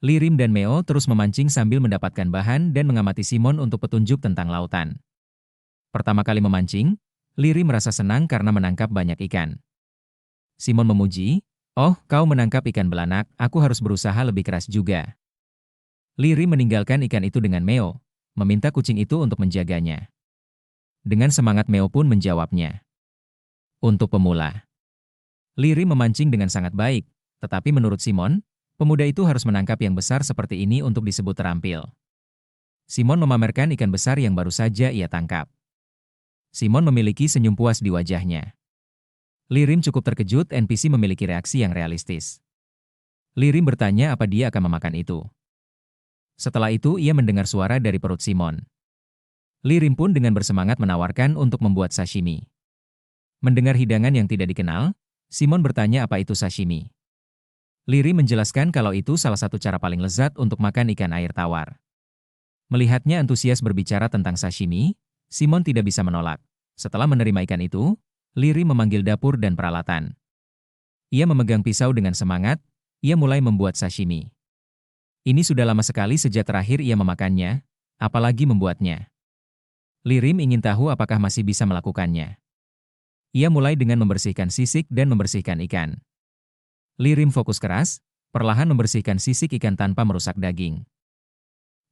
Lirim dan Meo terus memancing sambil mendapatkan bahan dan mengamati Simon untuk petunjuk tentang lautan. Pertama kali memancing, Lirim merasa senang karena menangkap banyak ikan. Simon memuji, "Oh, kau menangkap ikan belanak, aku harus berusaha lebih keras juga." Lirim meninggalkan ikan itu dengan Meo, meminta kucing itu untuk menjaganya. Dengan semangat Meo pun menjawabnya. Untuk pemula. Lirim memancing dengan sangat baik, tetapi menurut Simon, pemuda itu harus menangkap yang besar seperti ini untuk disebut terampil. Simon memamerkan ikan besar yang baru saja ia tangkap. Simon memiliki senyum puas di wajahnya. Lirim cukup terkejut NPC memiliki reaksi yang realistis. Lirim bertanya apa dia akan memakan itu. Setelah itu ia mendengar suara dari perut Simon. Lirim pun dengan bersemangat menawarkan untuk membuat sashimi. Mendengar hidangan yang tidak dikenal, Simon bertanya apa itu sashimi. Lirim menjelaskan kalau itu salah satu cara paling lezat untuk makan ikan air tawar. Melihatnya antusias berbicara tentang sashimi, Simon tidak bisa menolak. Setelah menerima ikan itu, Lirim memanggil dapur dan peralatan. Ia memegang pisau dengan semangat, ia mulai membuat sashimi. Ini sudah lama sekali sejak terakhir ia memakannya, apalagi membuatnya. Lirim ingin tahu apakah masih bisa melakukannya. Ia mulai dengan membersihkan sisik dan membersihkan ikan. Lirim fokus keras, perlahan membersihkan sisik ikan tanpa merusak daging.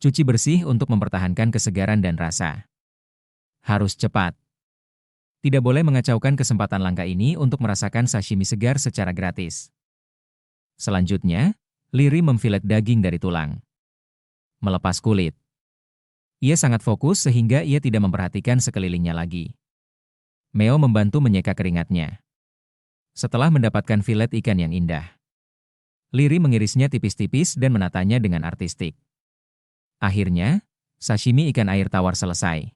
Cuci bersih untuk mempertahankan kesegaran dan rasa. Harus cepat. Tidak boleh mengacaukan kesempatan langka ini untuk merasakan sashimi segar secara gratis. Selanjutnya, Lirim memfilet daging dari tulang. Melepas kulit. Ia sangat fokus sehingga ia tidak memperhatikan sekelilingnya lagi. Meo membantu menyeka keringatnya. Setelah mendapatkan filet ikan yang indah, Lirim mengirisnya tipis-tipis dan menatanya dengan artistik. Akhirnya, sashimi ikan air tawar selesai.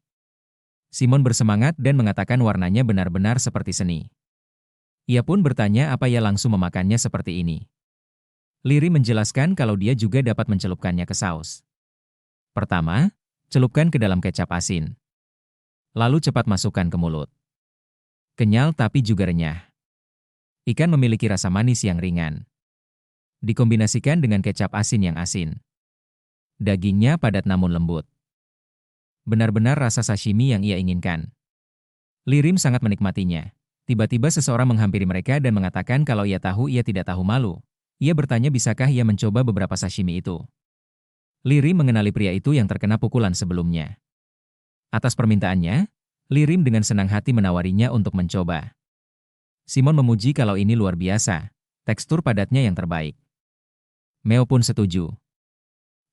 Simon bersemangat dan mengatakan warnanya benar-benar seperti seni. Ia pun bertanya apa ia langsung memakannya seperti ini. Lirim menjelaskan kalau dia juga dapat mencelupkannya ke saus. Pertama, celupkan ke dalam kecap asin. Lalu cepat masukkan ke mulut. Kenyal tapi juga renyah. Ikan memiliki rasa manis yang ringan. Dikombinasikan dengan kecap asin yang asin. Dagingnya padat namun lembut. Benar-benar rasa sashimi yang ia inginkan. Lirim sangat menikmatinya. Tiba-tiba seseorang menghampiri mereka dan mengatakan kalau ia tidak tahu malu. Ia bertanya bisakah ia mencoba beberapa sashimi itu. Lirim mengenali pria itu yang terkena pukulan sebelumnya. Atas permintaannya, Lirim dengan senang hati menawarinya untuk mencoba. Simon memuji kalau ini luar biasa, tekstur padatnya yang terbaik. Meo pun setuju.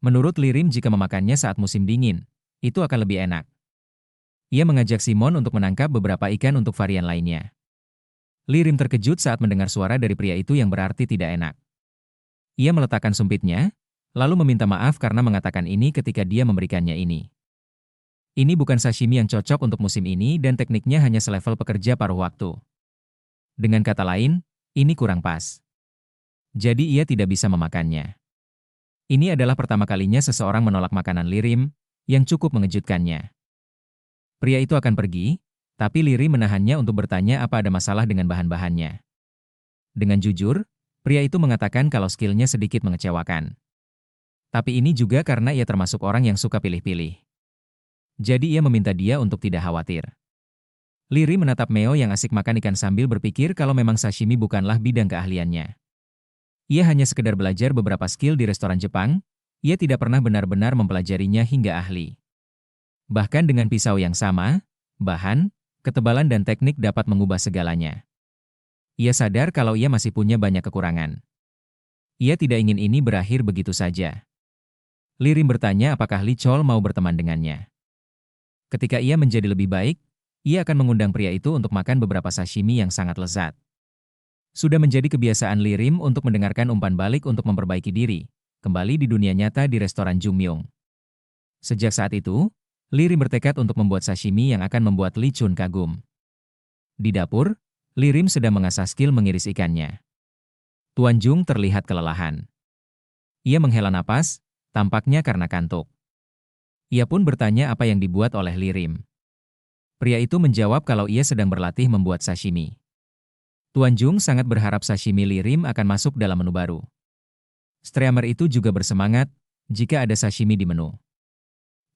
Menurut Lirim jika memakannya saat musim dingin, itu akan lebih enak. Ia mengajak Simon untuk menangkap beberapa ikan untuk varian lainnya. Lirim terkejut saat mendengar suara dari pria itu yang berarti tidak enak. Ia meletakkan sumpitnya, lalu meminta maaf karena mengatakan ini ketika dia memberikannya ini. Ini bukan sashimi yang cocok untuk musim ini dan tekniknya hanya selevel pekerja paruh waktu. Dengan kata lain, ini kurang pas. Jadi ia tidak bisa memakannya. Ini adalah pertama kalinya seseorang menolak makanan Lirim, yang cukup mengejutkannya. Pria itu akan pergi, tapi Lirim menahannya untuk bertanya apa ada masalah dengan bahan-bahannya. Dengan jujur, pria itu mengatakan kalau skillnya sedikit mengecewakan. Tapi ini juga karena ia termasuk orang yang suka pilih-pilih. Jadi ia meminta dia untuk tidak khawatir. Lirim menatap Meo yang asik makan ikan sambil berpikir kalau memang sashimi bukanlah bidang keahliannya. Ia hanya sekedar belajar beberapa skill di restoran Jepang, ia tidak pernah benar-benar mempelajarinya hingga ahli. Bahkan dengan pisau yang sama, bahan, ketebalan dan teknik dapat mengubah segalanya. Ia sadar kalau ia masih punya banyak kekurangan. Ia tidak ingin ini berakhir begitu saja. Lirim bertanya apakah Li Chol mau berteman dengannya. Ketika ia menjadi lebih baik, ia akan mengundang pria itu untuk makan beberapa sashimi yang sangat lezat. Sudah menjadi kebiasaan Lirim untuk mendengarkan umpan balik untuk memperbaiki diri, kembali di dunia nyata di restoran Jungmyung. Sejak saat itu, Lirim bertekad untuk membuat sashimi yang akan membuat Li Chun kagum. Di dapur, Lirim sedang mengasah skill mengiris ikannya. Tuan Jung terlihat kelelahan. Ia menghela napas, tampaknya karena kantuk. Ia pun bertanya apa yang dibuat oleh Lirim. Pria itu menjawab kalau ia sedang berlatih membuat sashimi. Tuan Jung sangat berharap sashimi Lirim akan masuk dalam menu baru. Streamer itu juga bersemangat jika ada sashimi di menu.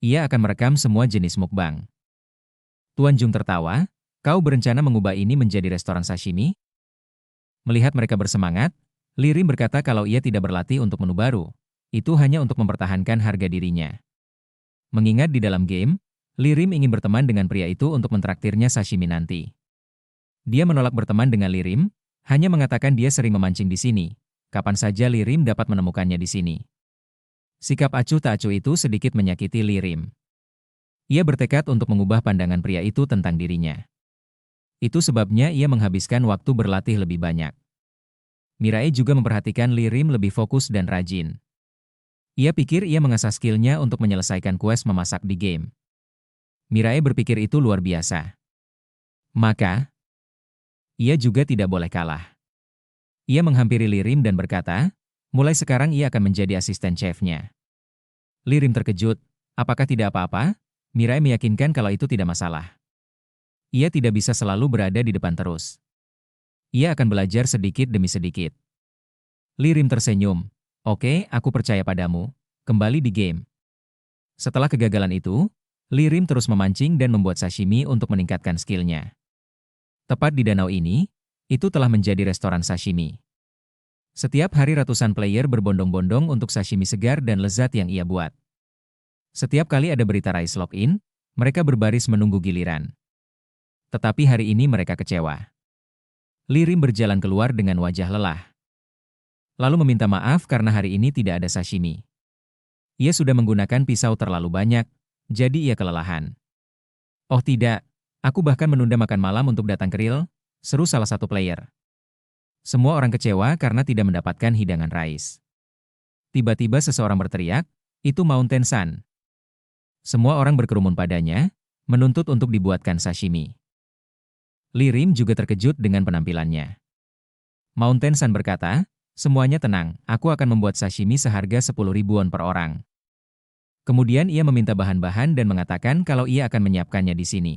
Ia akan merekam semua jenis mukbang. Tuan Jung tertawa, kau berencana mengubah ini menjadi restoran sashimi? Melihat mereka bersemangat, Lirim berkata kalau ia tidak berlatih untuk menu baru. Itu hanya untuk mempertahankan harga dirinya. Mengingat di dalam game, Lirim ingin berteman dengan pria itu untuk mentraktirnya sashimi nanti. Dia menolak berteman dengan Lirim, hanya mengatakan dia sering memancing di sini. Kapan saja Lirim dapat menemukannya di sini. Sikap acuh tak acuh itu sedikit menyakiti Lirim. Ia bertekad untuk mengubah pandangan pria itu tentang dirinya. Itu sebabnya ia menghabiskan waktu berlatih lebih banyak. Mirae juga memperhatikan Lirim lebih fokus dan rajin. Ia pikir ia mengasah skillnya untuk menyelesaikan quest memasak di game. Mirae berpikir itu luar biasa. Maka, ia juga tidak boleh kalah. Ia menghampiri Lirim dan berkata, mulai sekarang ia akan menjadi asisten chefnya. Lirim terkejut, apakah tidak apa-apa? Mirae meyakinkan kalau itu tidak masalah. Ia tidak bisa selalu berada di depan terus. Ia akan belajar sedikit demi sedikit. Lirim tersenyum. Oke, aku percaya padamu. Kembali di game. Setelah kegagalan itu, Lirim terus memancing dan membuat sashimi untuk meningkatkan skillnya. Tepat di danau ini, itu telah menjadi restoran sashimi. Setiap hari ratusan player berbondong-bondong untuk sashimi segar dan lezat yang ia buat. Setiap kali ada berita Rise login, mereka berbaris menunggu giliran. Tetapi hari ini mereka kecewa. Lirim berjalan keluar dengan wajah lelah. Lalu meminta maaf karena hari ini tidak ada sashimi. Ia sudah menggunakan pisau terlalu banyak, jadi ia kelelahan. Oh tidak, aku bahkan menunda makan malam untuk datang ke Ril, seru salah satu player. Semua orang kecewa karena tidak mendapatkan hidangan Rise. Tiba-tiba seseorang berteriak, itu Mountain Sun. Semua orang berkerumun padanya, menuntut untuk dibuatkan sashimi. Lirim juga terkejut dengan penampilannya. Mountain Sun berkata, semuanya tenang, aku akan membuat sashimi seharga 10.000 won per orang. Kemudian ia meminta bahan-bahan dan mengatakan kalau ia akan menyiapkannya di sini.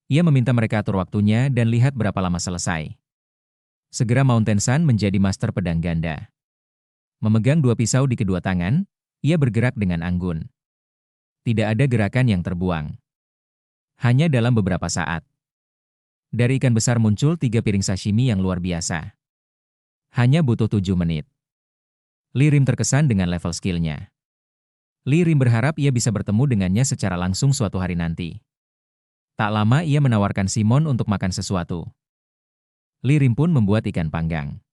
Ia meminta mereka atur waktunya dan lihat berapa lama selesai. Segera Mountain Sun menjadi master pedang ganda. Memegang 2 pisau di kedua tangan, ia bergerak dengan anggun. Tidak ada gerakan yang terbuang. Hanya dalam beberapa saat. Dari ikan besar muncul 3 piring sashimi yang luar biasa. Hanya butuh 7 menit. Lirim terkesan dengan level skillnya. Lirim berharap ia bisa bertemu dengannya secara langsung suatu hari nanti. Tak lama ia menawarkan Simon untuk makan sesuatu. Lirim pun membuat ikan panggang.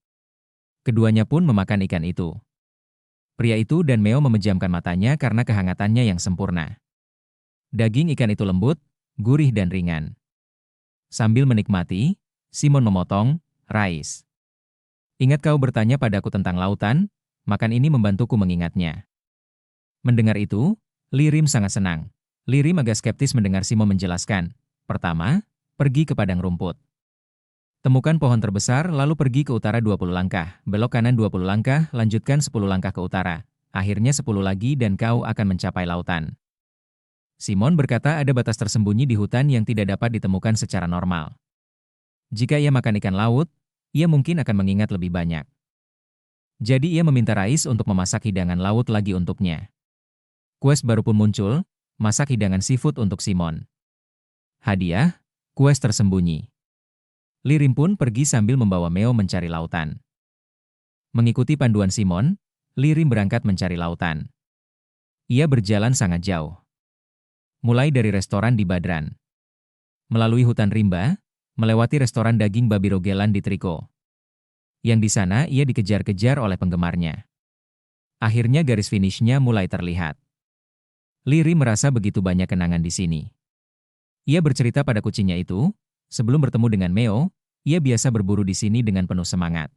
Keduanya pun memakan ikan itu. Pria itu dan Meo memejamkan matanya karena kehangatannya yang sempurna. Daging ikan itu lembut, gurih dan ringan. Sambil menikmati, Simon memotong, Rise. Ingat kau bertanya padaku tentang lautan, makan ini membantuku mengingatnya. Mendengar itu, Lirim sangat senang. Lirim agak skeptis mendengar Simon menjelaskan. Pertama, pergi ke padang rumput. Temukan pohon terbesar lalu pergi ke utara 20 langkah, belok kanan 20 langkah, lanjutkan 10 langkah ke utara. Akhirnya 10 lagi dan kau akan mencapai lautan. Simon berkata ada batas tersembunyi di hutan yang tidak dapat ditemukan secara normal. Jika ia makan ikan laut, ia mungkin akan mengingat lebih banyak. Jadi ia meminta Rais untuk memasak hidangan laut lagi untuknya. Quest baru pun muncul, masak hidangan seafood untuk Simon. Hadiah, quest tersembunyi. Lirim pun pergi sambil membawa Meo mencari lautan. Mengikuti panduan Simon, Lirim berangkat mencari lautan. Ia berjalan sangat jauh. Mulai dari restoran di Badran. Melalui hutan rimba, melewati restoran daging babi rogelan di Triko. Yang di sana ia dikejar-kejar oleh penggemarnya. Akhirnya garis finishnya mulai terlihat. Lirim merasa begitu banyak kenangan di sini. Ia bercerita pada kucingnya itu, sebelum bertemu dengan Meo, ia biasa berburu di sini dengan penuh semangat.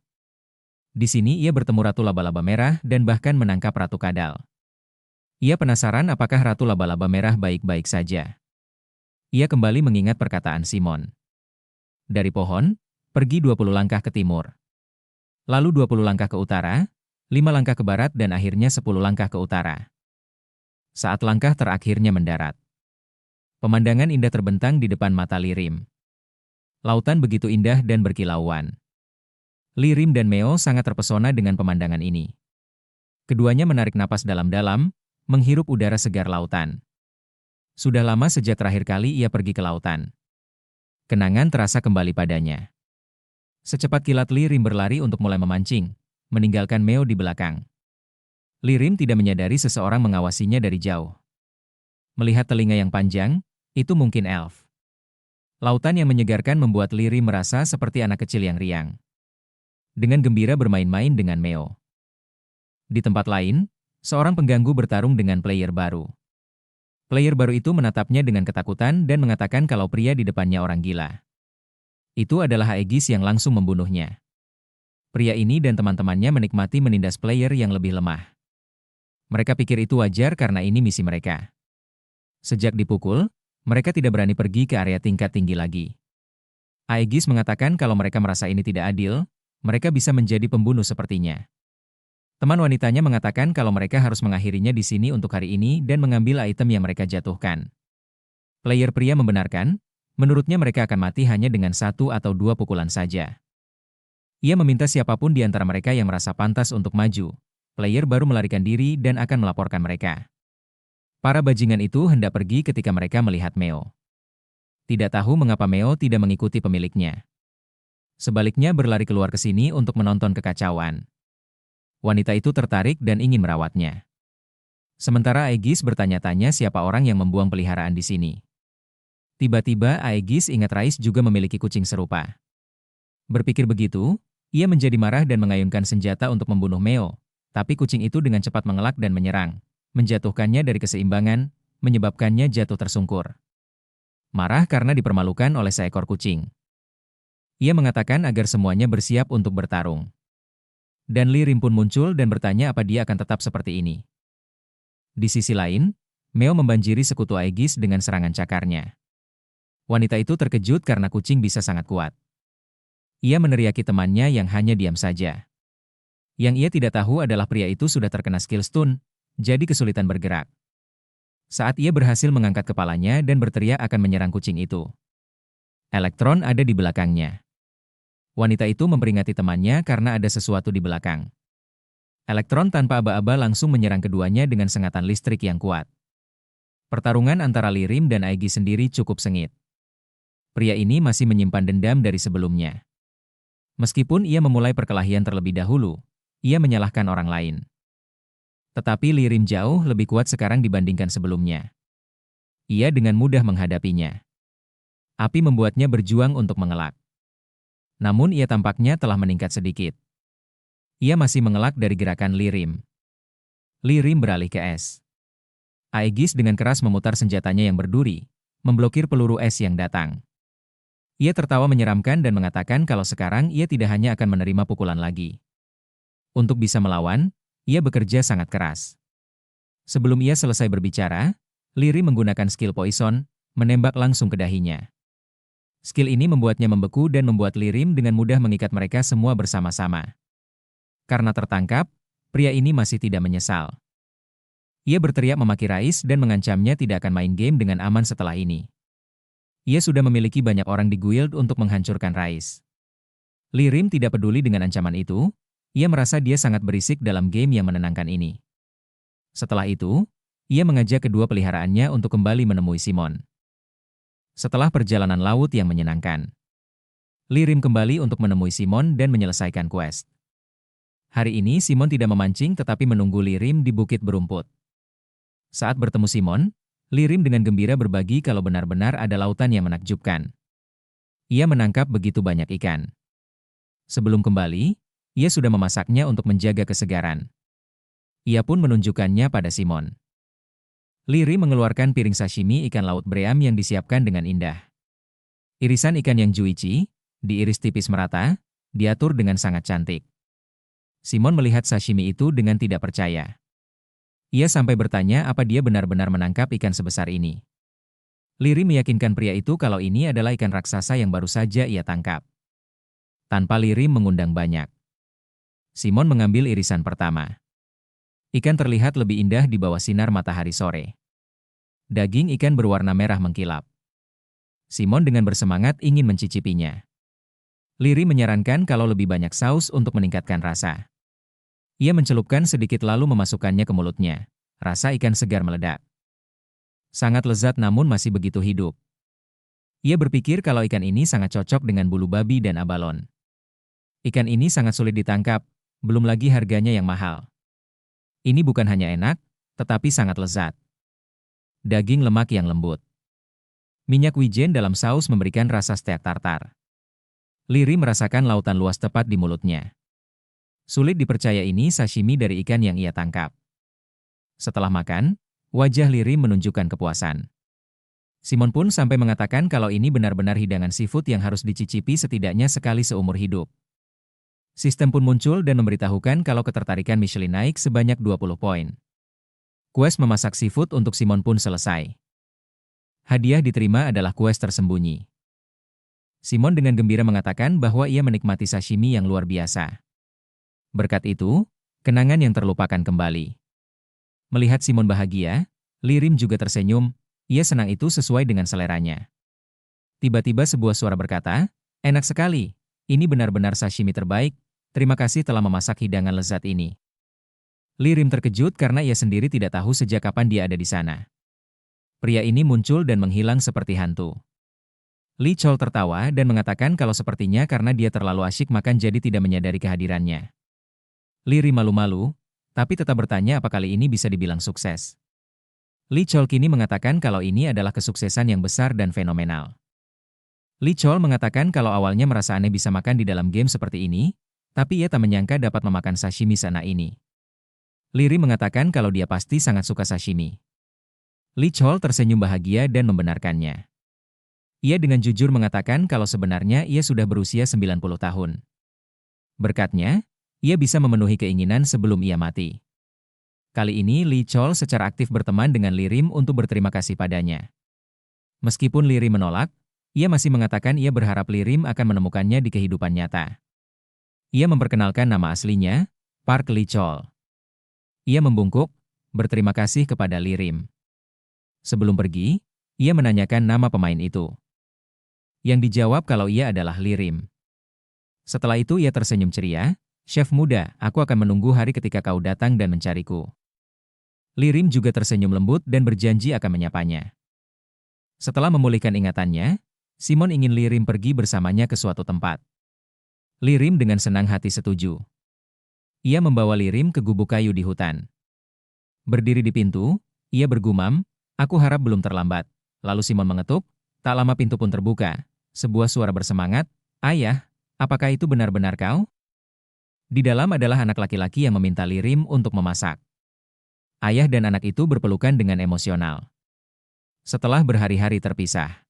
Di sini ia bertemu Ratu Laba-Laba Merah dan bahkan menangkap Ratu Kadal. Ia penasaran apakah Ratu Laba-Laba Merah baik-baik saja. Ia kembali mengingat perkataan Simon. Dari pohon, pergi 20 langkah ke timur. Lalu 20 langkah ke utara, 5 langkah ke barat dan akhirnya 10 langkah ke utara. Saat langkah terakhirnya mendarat. Pemandangan indah terbentang di depan mata Lirim. Lautan begitu indah dan berkilauan. Lirim dan Meo sangat terpesona dengan pemandangan ini. Keduanya menarik napas dalam-dalam, menghirup udara segar lautan. Sudah lama sejak terakhir kali ia pergi ke lautan. Kenangan terasa kembali padanya. Secepat kilat Lirim berlari untuk mulai memancing, meninggalkan Meo di belakang. Lirim tidak menyadari seseorang mengawasinya dari jauh. Melihat telinga yang panjang, itu mungkin elf. Lautan yang menyegarkan membuat Lirim merasa seperti anak kecil yang riang. Dengan gembira bermain-main dengan Meo. Di tempat lain, seorang pengganggu bertarung dengan player baru. Player baru itu menatapnya dengan ketakutan dan mengatakan kalau pria di depannya orang gila. Itu adalah Aegis yang langsung membunuhnya. Pria ini dan teman-temannya menikmati menindas player yang lebih lemah. Mereka pikir itu wajar karena ini misi mereka. Sejak dipukul, mereka tidak berani pergi ke area tingkat tinggi lagi. Aegis mengatakan kalau mereka merasa ini tidak adil, mereka bisa menjadi pembunuh sepertinya. Teman wanitanya mengatakan kalau mereka harus mengakhirinya di sini untuk hari ini dan mengambil item yang mereka jatuhkan. Player pria membenarkan, menurutnya mereka akan mati hanya dengan 1 atau 2 pukulan saja. Ia meminta siapapun di antara mereka yang merasa pantas untuk maju. Player baru melarikan diri dan akan melaporkan mereka. Para bajingan itu hendak pergi ketika mereka melihat Meo. Tidak tahu mengapa Meo tidak mengikuti pemiliknya. Sebaliknya berlari keluar ke sini untuk menonton kekacauan. Wanita itu tertarik dan ingin merawatnya. Sementara Aegis bertanya-tanya siapa orang yang membuang peliharaan di sini. Tiba-tiba Aegis ingat Rais juga memiliki kucing serupa. Berpikir begitu, ia menjadi marah dan mengayunkan senjata untuk membunuh Meo, tapi kucing itu dengan cepat mengelak dan menyerang, menjatuhkannya dari keseimbangan, menyebabkannya jatuh tersungkur. Marah karena dipermalukan oleh seekor kucing. Ia mengatakan agar semuanya bersiap untuk bertarung. Dan Li Rim pun muncul dan bertanya apa dia akan tetap seperti ini. Di sisi lain, Meo membanjiri sekutu Aegis dengan serangan cakarnya. Wanita itu terkejut karena kucing bisa sangat kuat. Ia meneriaki temannya yang hanya diam saja. Yang ia tidak tahu adalah pria itu sudah terkena skill stun, jadi kesulitan bergerak. Saat ia berhasil mengangkat kepalanya dan berteriak akan menyerang kucing itu. Elektron ada di belakangnya. Wanita itu memperingati temannya karena ada sesuatu di belakang. Elektron tanpa aba-aba langsung menyerang keduanya dengan sengatan listrik yang kuat. Pertarungan antara Li Rim dan Aegis sendiri cukup sengit. Pria ini masih menyimpan dendam dari sebelumnya. Meskipun ia memulai perkelahian terlebih dahulu, ia menyalahkan orang lain. Tetapi Li Rim jauh lebih kuat sekarang dibandingkan sebelumnya. Ia dengan mudah menghadapinya. Api membuatnya berjuang untuk mengelak. Namun ia tampaknya telah meningkat sedikit. Ia masih mengelak dari gerakan Li Rim. Li Rim beralih ke es. Aegis dengan keras memutar senjatanya yang berduri, memblokir peluru es yang datang. Ia tertawa menyeramkan dan mengatakan kalau sekarang ia tidak hanya akan menerima pukulan lagi. Untuk bisa melawan, ia bekerja sangat keras. Sebelum ia selesai berbicara, Li Rim menggunakan skill Poison, menembak langsung ke dahinya. Skill ini membuatnya membeku dan membuat Li Rim dengan mudah mengikat mereka semua bersama-sama. Karena tertangkap, pria ini masih tidak menyesal. Ia berteriak memaki Rais dan mengancamnya tidak akan main game dengan aman setelah ini. Ia sudah memiliki banyak orang di guild untuk menghancurkan Rais. Li Rim tidak peduli dengan ancaman itu, ia merasa dia sangat berisik dalam game yang menenangkan ini. Setelah itu, ia mengajak kedua peliharaannya untuk kembali menemui Simon. Setelah perjalanan laut yang menyenangkan, Li Rim kembali untuk menemui Simon dan menyelesaikan quest. Hari ini Simon tidak memancing tetapi menunggu Li Rim di bukit berumput. Saat bertemu Simon, Li Rim dengan gembira berbagi kalau benar-benar ada lautan yang menakjubkan. Ia menangkap begitu banyak ikan. Sebelum kembali, ia sudah memasaknya untuk menjaga kesegaran. Ia pun menunjukkannya pada Simon. Li Rim mengeluarkan piring sashimi ikan laut bream yang disiapkan dengan indah. Irisan ikan yang juicy, diiris tipis merata, diatur dengan sangat cantik. Simon melihat sashimi itu dengan tidak percaya. Ia sampai bertanya apa dia benar-benar menangkap ikan sebesar ini. Li Rim meyakinkan pria itu kalau ini adalah ikan raksasa yang baru saja ia tangkap. Tanpa Li Rim mengundang banyak. Simon mengambil irisan pertama. Ikan terlihat lebih indah di bawah sinar matahari sore. Daging ikan berwarna merah mengkilap. Simon dengan bersemangat ingin mencicipinya. Li Rim menyarankan kalau lebih banyak saus untuk meningkatkan rasa. Ia mencelupkan sedikit lalu memasukkannya ke mulutnya. Rasa ikan segar meledak. Sangat lezat namun masih begitu hidup. Ia berpikir kalau ikan ini sangat cocok dengan bulu babi dan abalon. Ikan ini sangat sulit ditangkap, belum lagi harganya yang mahal. Ini bukan hanya enak, tetapi sangat lezat. Daging lemak yang lembut. Minyak wijen dalam saus memberikan rasa steak tartar. Li Rim merasakan lautan luas tepat di mulutnya. Sulit dipercaya ini sashimi dari ikan yang ia tangkap. Setelah makan, wajah Li Rim menunjukkan kepuasan. Simon pun sampai mengatakan kalau ini benar-benar hidangan seafood yang harus dicicipi setidaknya sekali seumur hidup. Sistem pun muncul dan memberitahukan kalau ketertarikan Michelin naik sebanyak 20 poin. Quest memasak seafood untuk Simon pun selesai. Hadiah diterima adalah quest tersembunyi. Simon dengan gembira mengatakan bahwa ia menikmati sashimi yang luar biasa. Berkat itu, kenangan yang terlupakan kembali. Melihat Simon bahagia, Li Rim juga tersenyum, ia senang itu sesuai dengan seleranya. Tiba-tiba sebuah suara berkata, "Enak sekali, ini benar-benar sashimi terbaik. Terima kasih telah memasak hidangan lezat ini." Li Rim terkejut karena ia sendiri tidak tahu sejak kapan dia ada di sana. Pria ini muncul dan menghilang seperti hantu. Li Chol tertawa dan mengatakan kalau sepertinya karena dia terlalu asyik makan jadi tidak menyadari kehadirannya. Li Ri malu-malu, tapi tetap bertanya apa kali ini bisa dibilang sukses. Li Chol kini mengatakan kalau ini adalah kesuksesan yang besar dan fenomenal. Li Chol mengatakan kalau awalnya merasa aneh bisa makan di dalam game seperti ini, tapi ia tak menyangka dapat memakan sashimi seenak ini. Li Ri mengatakan kalau dia pasti sangat suka sashimi. Li Chol tersenyum bahagia dan membenarkannya. Ia dengan jujur mengatakan kalau sebenarnya ia sudah berusia 90 tahun. Berkatnya, ia bisa memenuhi keinginan sebelum ia mati. Kali ini Li Chol secara aktif berteman dengan Li Rim untuk berterima kasih padanya. Meskipun Li Rim menolak, ia masih mengatakan ia berharap Li Rim akan menemukannya di kehidupan nyata. Ia memperkenalkan nama aslinya, Park Li Chol. Ia membungkuk, berterima kasih kepada Li Rim. Sebelum pergi, ia menanyakan nama pemain itu. Yang dijawab kalau ia adalah Li Rim. Setelah itu ia tersenyum ceria, "Chef muda, aku akan menunggu hari ketika kau datang dan mencariku." Li Rim juga tersenyum lembut dan berjanji akan menyapanya. Setelah memulihkan ingatannya, Simon ingin Li Rim pergi bersamanya ke suatu tempat. Li Rim dengan senang hati setuju. Ia membawa Li Rim ke gubuk kayu di hutan. Berdiri di pintu, ia bergumam, "Aku harap belum terlambat." Lalu Simon mengetuk, tak lama pintu pun terbuka. Sebuah suara bersemangat, "Ayah, apakah itu benar-benar kau?" Di dalam adalah anak laki-laki yang meminta Li Rim untuk memasak. Ayah dan anak itu berpelukan dengan emosional. Setelah berhari-hari terpisah,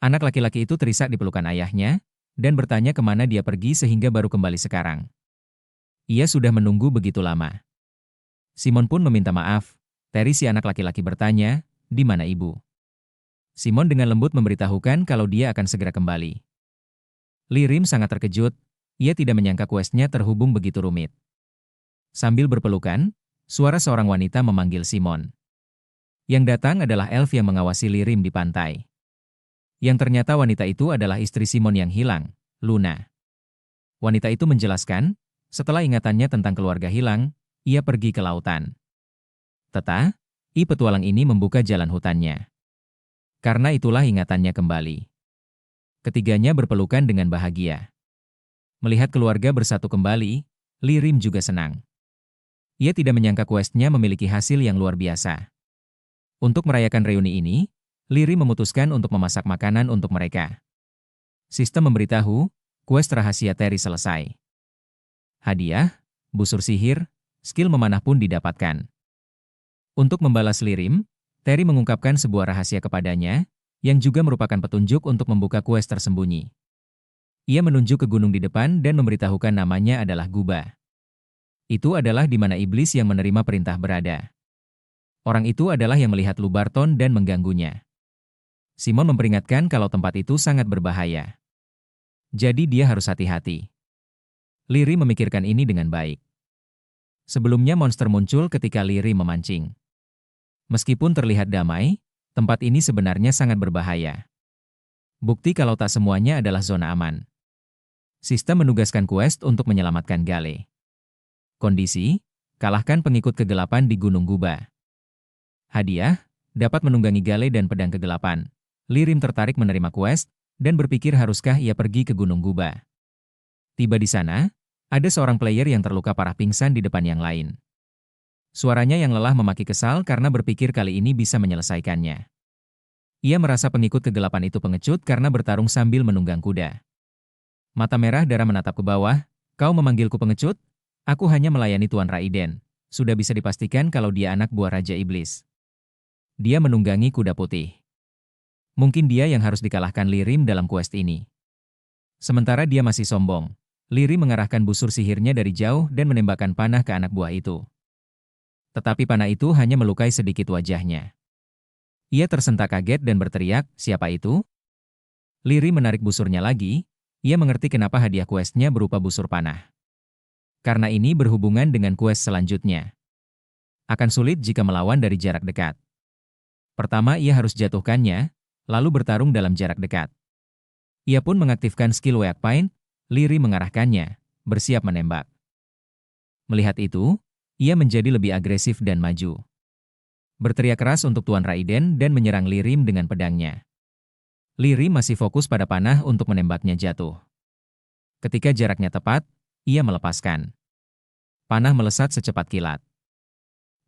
anak laki-laki itu terisak di pelukan ayahnya, dan bertanya kemana dia pergi sehingga baru kembali sekarang. Ia sudah menunggu begitu lama. Simon pun meminta maaf. Terry si anak laki-laki bertanya, "Di mana ibu?" Simon dengan lembut memberitahukan kalau dia akan segera kembali. Li Rim sangat terkejut, ia tidak menyangka kuesnya terhubung begitu rumit. Sambil berpelukan, suara seorang wanita memanggil Simon. Yang datang adalah elf yang mengawasi Li Rim di pantai. Yang ternyata wanita itu adalah istri Simon yang hilang, Luna. Wanita itu menjelaskan, setelah ingatannya tentang keluarga hilang, ia pergi ke lautan. Petualang ini membuka jalan hutannya. Karena itulah ingatannya kembali. Ketiganya berpelukan dengan bahagia. Melihat keluarga bersatu kembali, Li Rim juga senang. Ia tidak menyangka questnya memiliki hasil yang luar biasa. Untuk merayakan reuni ini, Li Rim memutuskan untuk memasak makanan untuk mereka. Sistem memberitahu, quest rahasia Terry selesai. Hadiah, busur sihir, skill memanah pun didapatkan. Untuk membalas Li Rim, Terry mengungkapkan sebuah rahasia kepadanya, yang juga merupakan petunjuk untuk membuka quest tersembunyi. Ia menunjuk ke gunung di depan dan memberitahukan namanya adalah Guba. Itu adalah di mana iblis yang menerima perintah berada. Orang itu adalah yang melihat Lubarton dan mengganggunya. Simon memperingatkan kalau tempat itu sangat berbahaya. Jadi dia harus hati-hati. Li Rim memikirkan ini dengan baik. Sebelumnya monster muncul ketika Li Rim memancing. Meskipun terlihat damai, tempat ini sebenarnya sangat berbahaya. Bukti kalau tak semuanya adalah zona aman. Sistem menugaskan quest untuk menyelamatkan Gale. Kondisi, kalahkan pengikut kegelapan di Gunung Guba. Hadiah, dapat menunggangi Gale dan pedang kegelapan. Li Rim tertarik menerima quest, dan berpikir haruskah ia pergi ke Gunung Guba. Tiba di sana, ada seorang player yang terluka parah pingsan di depan yang lain. Suaranya yang lelah memaki kesal karena berpikir kali ini bisa menyelesaikannya. Ia merasa pengikut kegelapan itu pengecut karena bertarung sambil menunggang kuda. Mata merah darah menatap ke bawah, "Kau memanggilku pengecut? Aku hanya melayani Tuan Raiden. Sudah bisa dipastikan kalau dia anak buah Raja Iblis." Dia menunggangi kuda putih. Mungkin dia yang harus dikalahkan Li Rim dalam quest ini. Sementara dia masih sombong, Li Rim mengarahkan busur sihirnya dari jauh dan menembakkan panah ke anak buah itu. Tetapi panah itu hanya melukai sedikit wajahnya. Ia tersentak kaget dan berteriak, "Siapa itu?" Li Rim menarik busurnya lagi, ia mengerti kenapa hadiah questnya berupa busur panah. Karena ini berhubungan dengan quest selanjutnya. Akan sulit jika melawan dari jarak dekat. Pertama ia harus jatuhkannya, lalu bertarung dalam jarak dekat. Ia pun mengaktifkan skill Weak Pain, Li Rim mengarahkannya, bersiap menembak. Melihat itu, ia menjadi lebih agresif dan maju. Berteriak keras untuk Tuan Raiden dan menyerang Li Rim dengan pedangnya. Lirim masih fokus pada panah untuk menembaknya jatuh. Ketika jaraknya tepat, ia melepaskan. Panah melesat secepat kilat.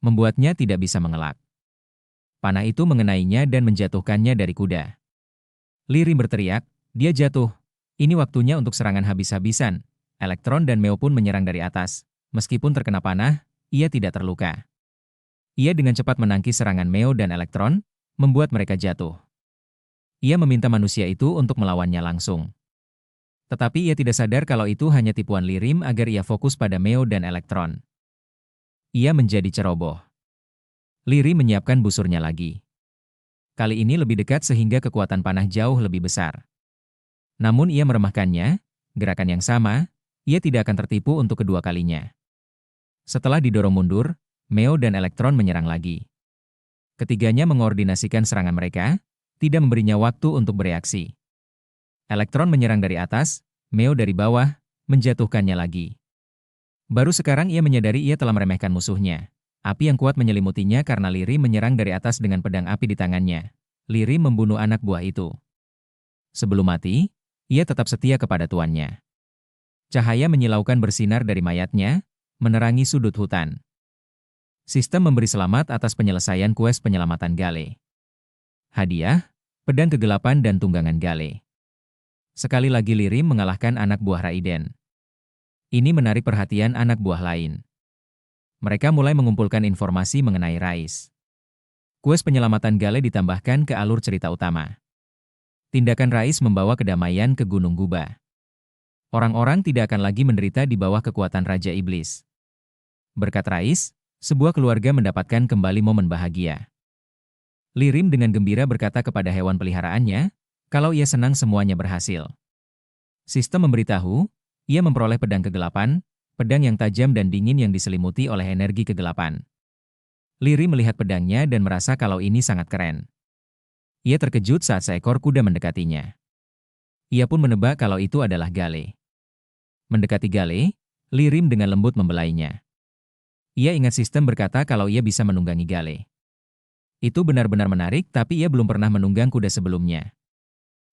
Membuatnya tidak bisa mengelak. Panah itu mengenainya dan menjatuhkannya dari kuda. Lirim berteriak, dia jatuh. Ini waktunya untuk serangan habis-habisan. Elektron dan Meo pun menyerang dari atas. Meskipun terkena panah, ia tidak terluka. Ia dengan cepat menangkis serangan Meo dan Elektron, membuat mereka jatuh. Ia meminta manusia itu untuk melawannya langsung. Tetapi ia tidak sadar kalau itu hanya tipuan Lirim agar ia fokus pada Meo dan Elektron. Ia menjadi ceroboh. Lirim menyiapkan busurnya lagi. Kali ini lebih dekat sehingga kekuatan panah jauh lebih besar. Namun ia meremahkannya, gerakan yang sama, ia tidak akan tertipu untuk kedua kalinya. Setelah didorong mundur, Meo dan Elektron menyerang lagi. Ketiganya mengordinasikan serangan mereka, tidak memberinya waktu untuk bereaksi. Elektron menyerang dari atas, Meo dari bawah, menjatuhkannya lagi. Baru sekarang ia menyadari ia telah meremehkan musuhnya. Api yang kuat menyelimutinya karena Lirim menyerang dari atas dengan pedang api di tangannya. Lirim membunuh anak buah itu. Sebelum mati, ia tetap setia kepada tuannya. Cahaya menyilaukan bersinar dari mayatnya, menerangi sudut hutan. Sistem memberi selamat atas penyelesaian kues penyelamatan Gale. Hadiah, pedang kegelapan dan tunggangan Gale. Sekali lagi Lirim mengalahkan anak buah Raiden. Ini menarik perhatian anak buah lain. Mereka mulai mengumpulkan informasi mengenai Rais. Kues penyelamatan Gale ditambahkan ke alur cerita utama. Tindakan Rais membawa kedamaian ke Gunung Guba. Orang-orang tidak akan lagi menderita di bawah kekuatan Raja Iblis. Berkat Rais, sebuah keluarga mendapatkan kembali momen bahagia. Lirim dengan gembira berkata kepada hewan peliharaannya, kalau ia senang semuanya berhasil. Sistem memberitahu, ia memperoleh pedang kegelapan, pedang yang tajam dan dingin yang diselimuti oleh energi kegelapan. Lirim melihat pedangnya dan merasa kalau ini sangat keren. Ia terkejut saat seekor kuda mendekatinya. Ia pun menebak kalau itu adalah Gale. Mendekati Gale, Lirim dengan lembut membelainya. Ia ingat sistem berkata kalau ia bisa menunggangi Gale. Itu benar-benar menarik, tapi ia belum pernah menunggang kuda sebelumnya.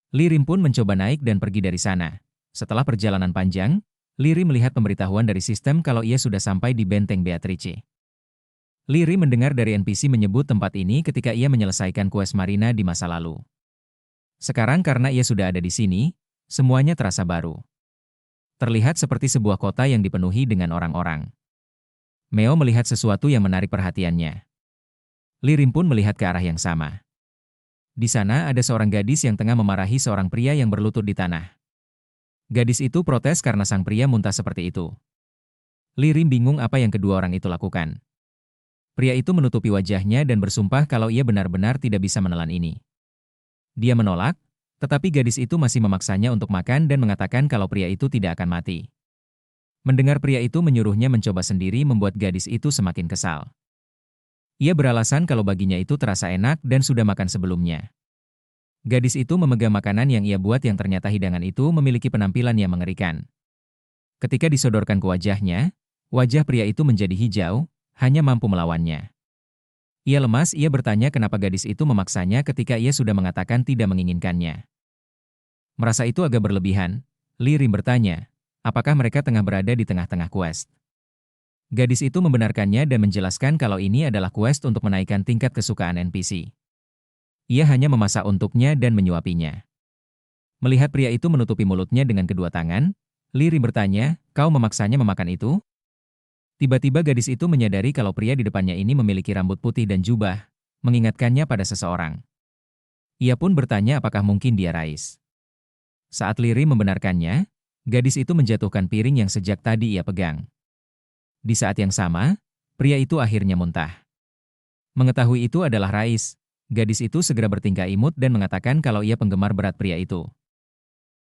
Lirim pun mencoba naik dan pergi dari sana. Setelah perjalanan panjang, Lirim melihat pemberitahuan dari sistem kalau ia sudah sampai di Benteng Beatrice. Lirim mendengar dari NPC menyebut tempat ini ketika ia menyelesaikan kues Marina di masa lalu. Sekarang karena ia sudah ada di sini, semuanya terasa baru. Terlihat seperti sebuah kota yang dipenuhi dengan orang-orang. Meo melihat sesuatu yang menarik perhatiannya. Lirim pun melihat ke arah yang sama. Di sana ada seorang gadis yang tengah memarahi seorang pria yang berlutut di tanah. Gadis itu protes karena sang pria muntah seperti itu. Lirim bingung apa yang kedua orang itu lakukan. Pria itu menutupi wajahnya dan bersumpah kalau ia benar-benar tidak bisa menelan ini. Dia menolak, tetapi gadis itu masih memaksanya untuk makan dan mengatakan kalau pria itu tidak akan mati. Mendengar pria itu menyuruhnya mencoba sendiri membuat gadis itu semakin kesal. Ia beralasan kalau baginya itu terasa enak dan sudah makan sebelumnya. Gadis itu memegang makanan yang ia buat yang ternyata hidangan itu memiliki penampilan yang mengerikan. Ketika disodorkan ke wajahnya, wajah pria itu menjadi hijau, hanya mampu melawannya. Ia lemas, ia bertanya kenapa gadis itu memaksanya ketika ia sudah mengatakan tidak menginginkannya. Merasa itu agak berlebihan, Lirim bertanya, apakah mereka tengah berada di tengah-tengah quest. Gadis itu membenarkannya dan menjelaskan kalau ini adalah quest untuk menaikkan tingkat kesukaan NPC. Ia hanya memasak untuknya dan menyuapinya. Melihat pria itu menutupi mulutnya dengan kedua tangan, Lirim bertanya, kau memaksanya memakan itu? Tiba-tiba gadis itu menyadari kalau pria di depannya ini memiliki rambut putih dan jubah, mengingatkannya pada seseorang. Ia pun bertanya apakah mungkin dia Rais. Saat Lirim membenarkannya, gadis itu menjatuhkan piring yang sejak tadi ia pegang. Di saat yang sama, pria itu akhirnya muntah. Mengetahui itu adalah Rais, gadis itu segera bertingkah imut dan mengatakan kalau ia penggemar berat pria itu.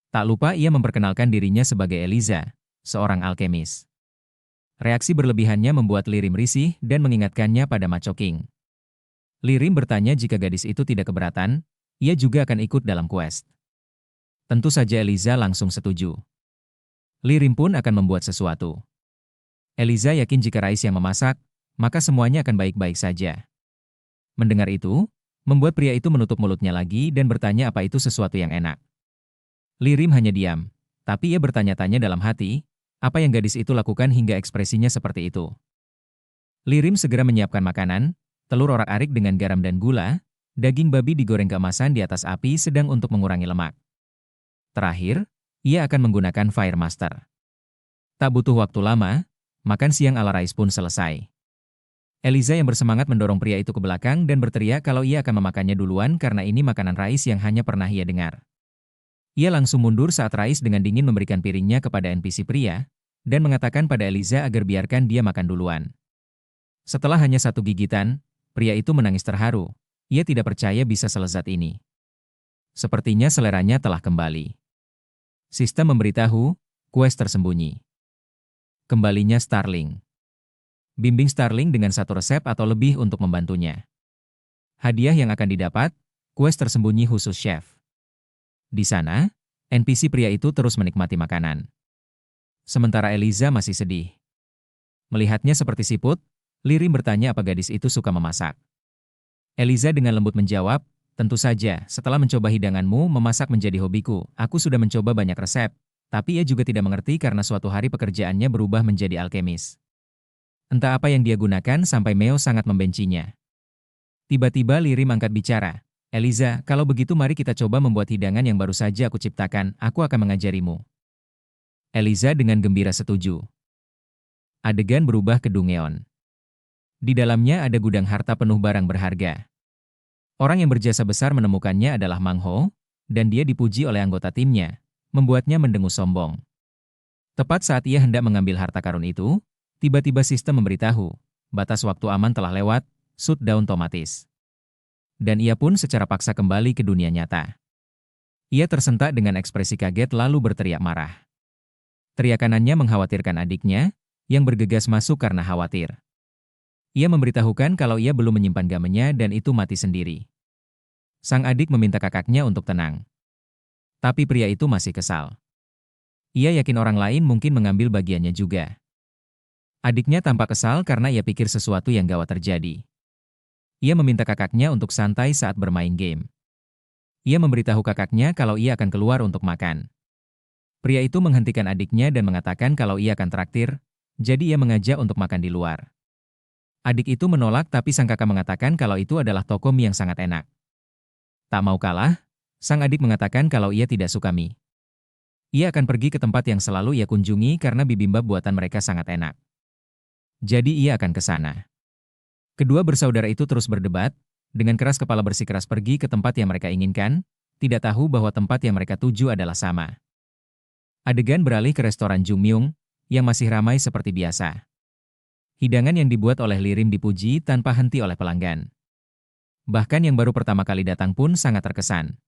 Tak lupa ia memperkenalkan dirinya sebagai Eliza, seorang alkemis. Reaksi berlebihannya membuat Lirim risih dan mengingatkannya pada Macho King. Lirim bertanya jika gadis itu tidak keberatan, ia juga akan ikut dalam quest. Tentu saja Eliza langsung setuju. Lirim pun akan membuat sesuatu. Eliza yakin jika Rais yang memasak, maka semuanya akan baik-baik saja. Mendengar itu, membuat pria itu menutup mulutnya lagi dan bertanya apa itu sesuatu yang enak. Lirim hanya diam, tapi ia bertanya-tanya dalam hati, apa yang gadis itu lakukan hingga ekspresinya seperti itu. Lirim segera menyiapkan makanan, telur orak-arik dengan garam dan gula, daging babi digoreng keemasan di atas api sedang untuk mengurangi lemak. Terakhir, ia akan menggunakan Fire Master. Tak butuh waktu lama, makan siang ala Rais pun selesai. Eliza yang bersemangat mendorong pria itu ke belakang dan berteriak kalau ia akan memakannya duluan karena ini makanan Rais yang hanya pernah ia dengar. Ia langsung mundur saat Rais dengan dingin memberikan piringnya kepada NPC pria, dan mengatakan pada Eliza agar biarkan dia makan duluan. Setelah hanya satu gigitan, pria itu menangis terharu. Ia tidak percaya bisa selezat ini. Sepertinya seleranya telah kembali. Sistem memberitahu, quest tersembunyi. Kembalinya Starling. Bimbing Starling dengan satu resep atau lebih untuk membantunya. Hadiah yang akan didapat, quest tersembunyi khusus chef. Di sana, NPC pria itu terus menikmati makanan. Sementara Eliza masih sedih. Melihatnya seperti siput, Lirim bertanya apa gadis itu suka memasak. Eliza dengan lembut menjawab, tentu saja, setelah mencoba hidanganmu, memasak menjadi hobiku. Aku sudah mencoba banyak resep, tapi ia juga tidak mengerti karena suatu hari pekerjaannya berubah menjadi alkemis. Entah apa yang dia gunakan sampai Meo sangat membencinya. Tiba-tiba Lirim angkat bicara. Eliza, kalau begitu mari kita coba membuat hidangan yang baru saja aku ciptakan, aku akan mengajarimu. Eliza dengan gembira setuju. Adegan berubah ke Dungeon. Di dalamnya ada gudang harta penuh barang berharga. Orang yang berjasa besar menemukannya adalah Mang Ho, dan dia dipuji oleh anggota timnya, membuatnya mendengus sombong. Tepat saat ia hendak mengambil harta karun itu, tiba-tiba sistem memberitahu, batas waktu aman telah lewat, shutdown otomatis. Dan ia pun secara paksa kembali ke dunia nyata. Ia tersentak dengan ekspresi kaget lalu berteriak marah. Teriakanannya mengkhawatirkan adiknya, yang bergegas masuk karena khawatir. Ia memberitahukan kalau ia belum menyimpan gamenya dan itu mati sendiri. Sang adik meminta kakaknya untuk tenang. Tapi pria itu masih kesal. Ia yakin orang lain mungkin mengambil bagiannya juga. Adiknya tampak kesal karena ia pikir sesuatu yang gawat terjadi. Ia meminta kakaknya untuk santai saat bermain game. Ia memberitahu kakaknya kalau ia akan keluar untuk makan. Pria itu menghentikan adiknya dan mengatakan kalau ia akan traktir, jadi ia mengajak untuk makan di luar. Adik itu menolak tapi sang kakak mengatakan kalau itu adalah toko mie yang sangat enak. Tak mau kalah, sang adik mengatakan kalau ia tidak suka mie. Ia akan pergi ke tempat yang selalu ia kunjungi karena bibimbap buatan mereka sangat enak. Jadi ia akan ke sana. Kedua bersaudara itu terus berdebat, dengan keras kepala bersikeras pergi ke tempat yang mereka inginkan, tidak tahu bahwa tempat yang mereka tuju adalah sama. Adegan beralih ke restoran Jungmyung, yang masih ramai seperti biasa. Hidangan yang dibuat oleh Lirim dipuji tanpa henti oleh pelanggan. Bahkan yang baru pertama kali datang pun sangat terkesan.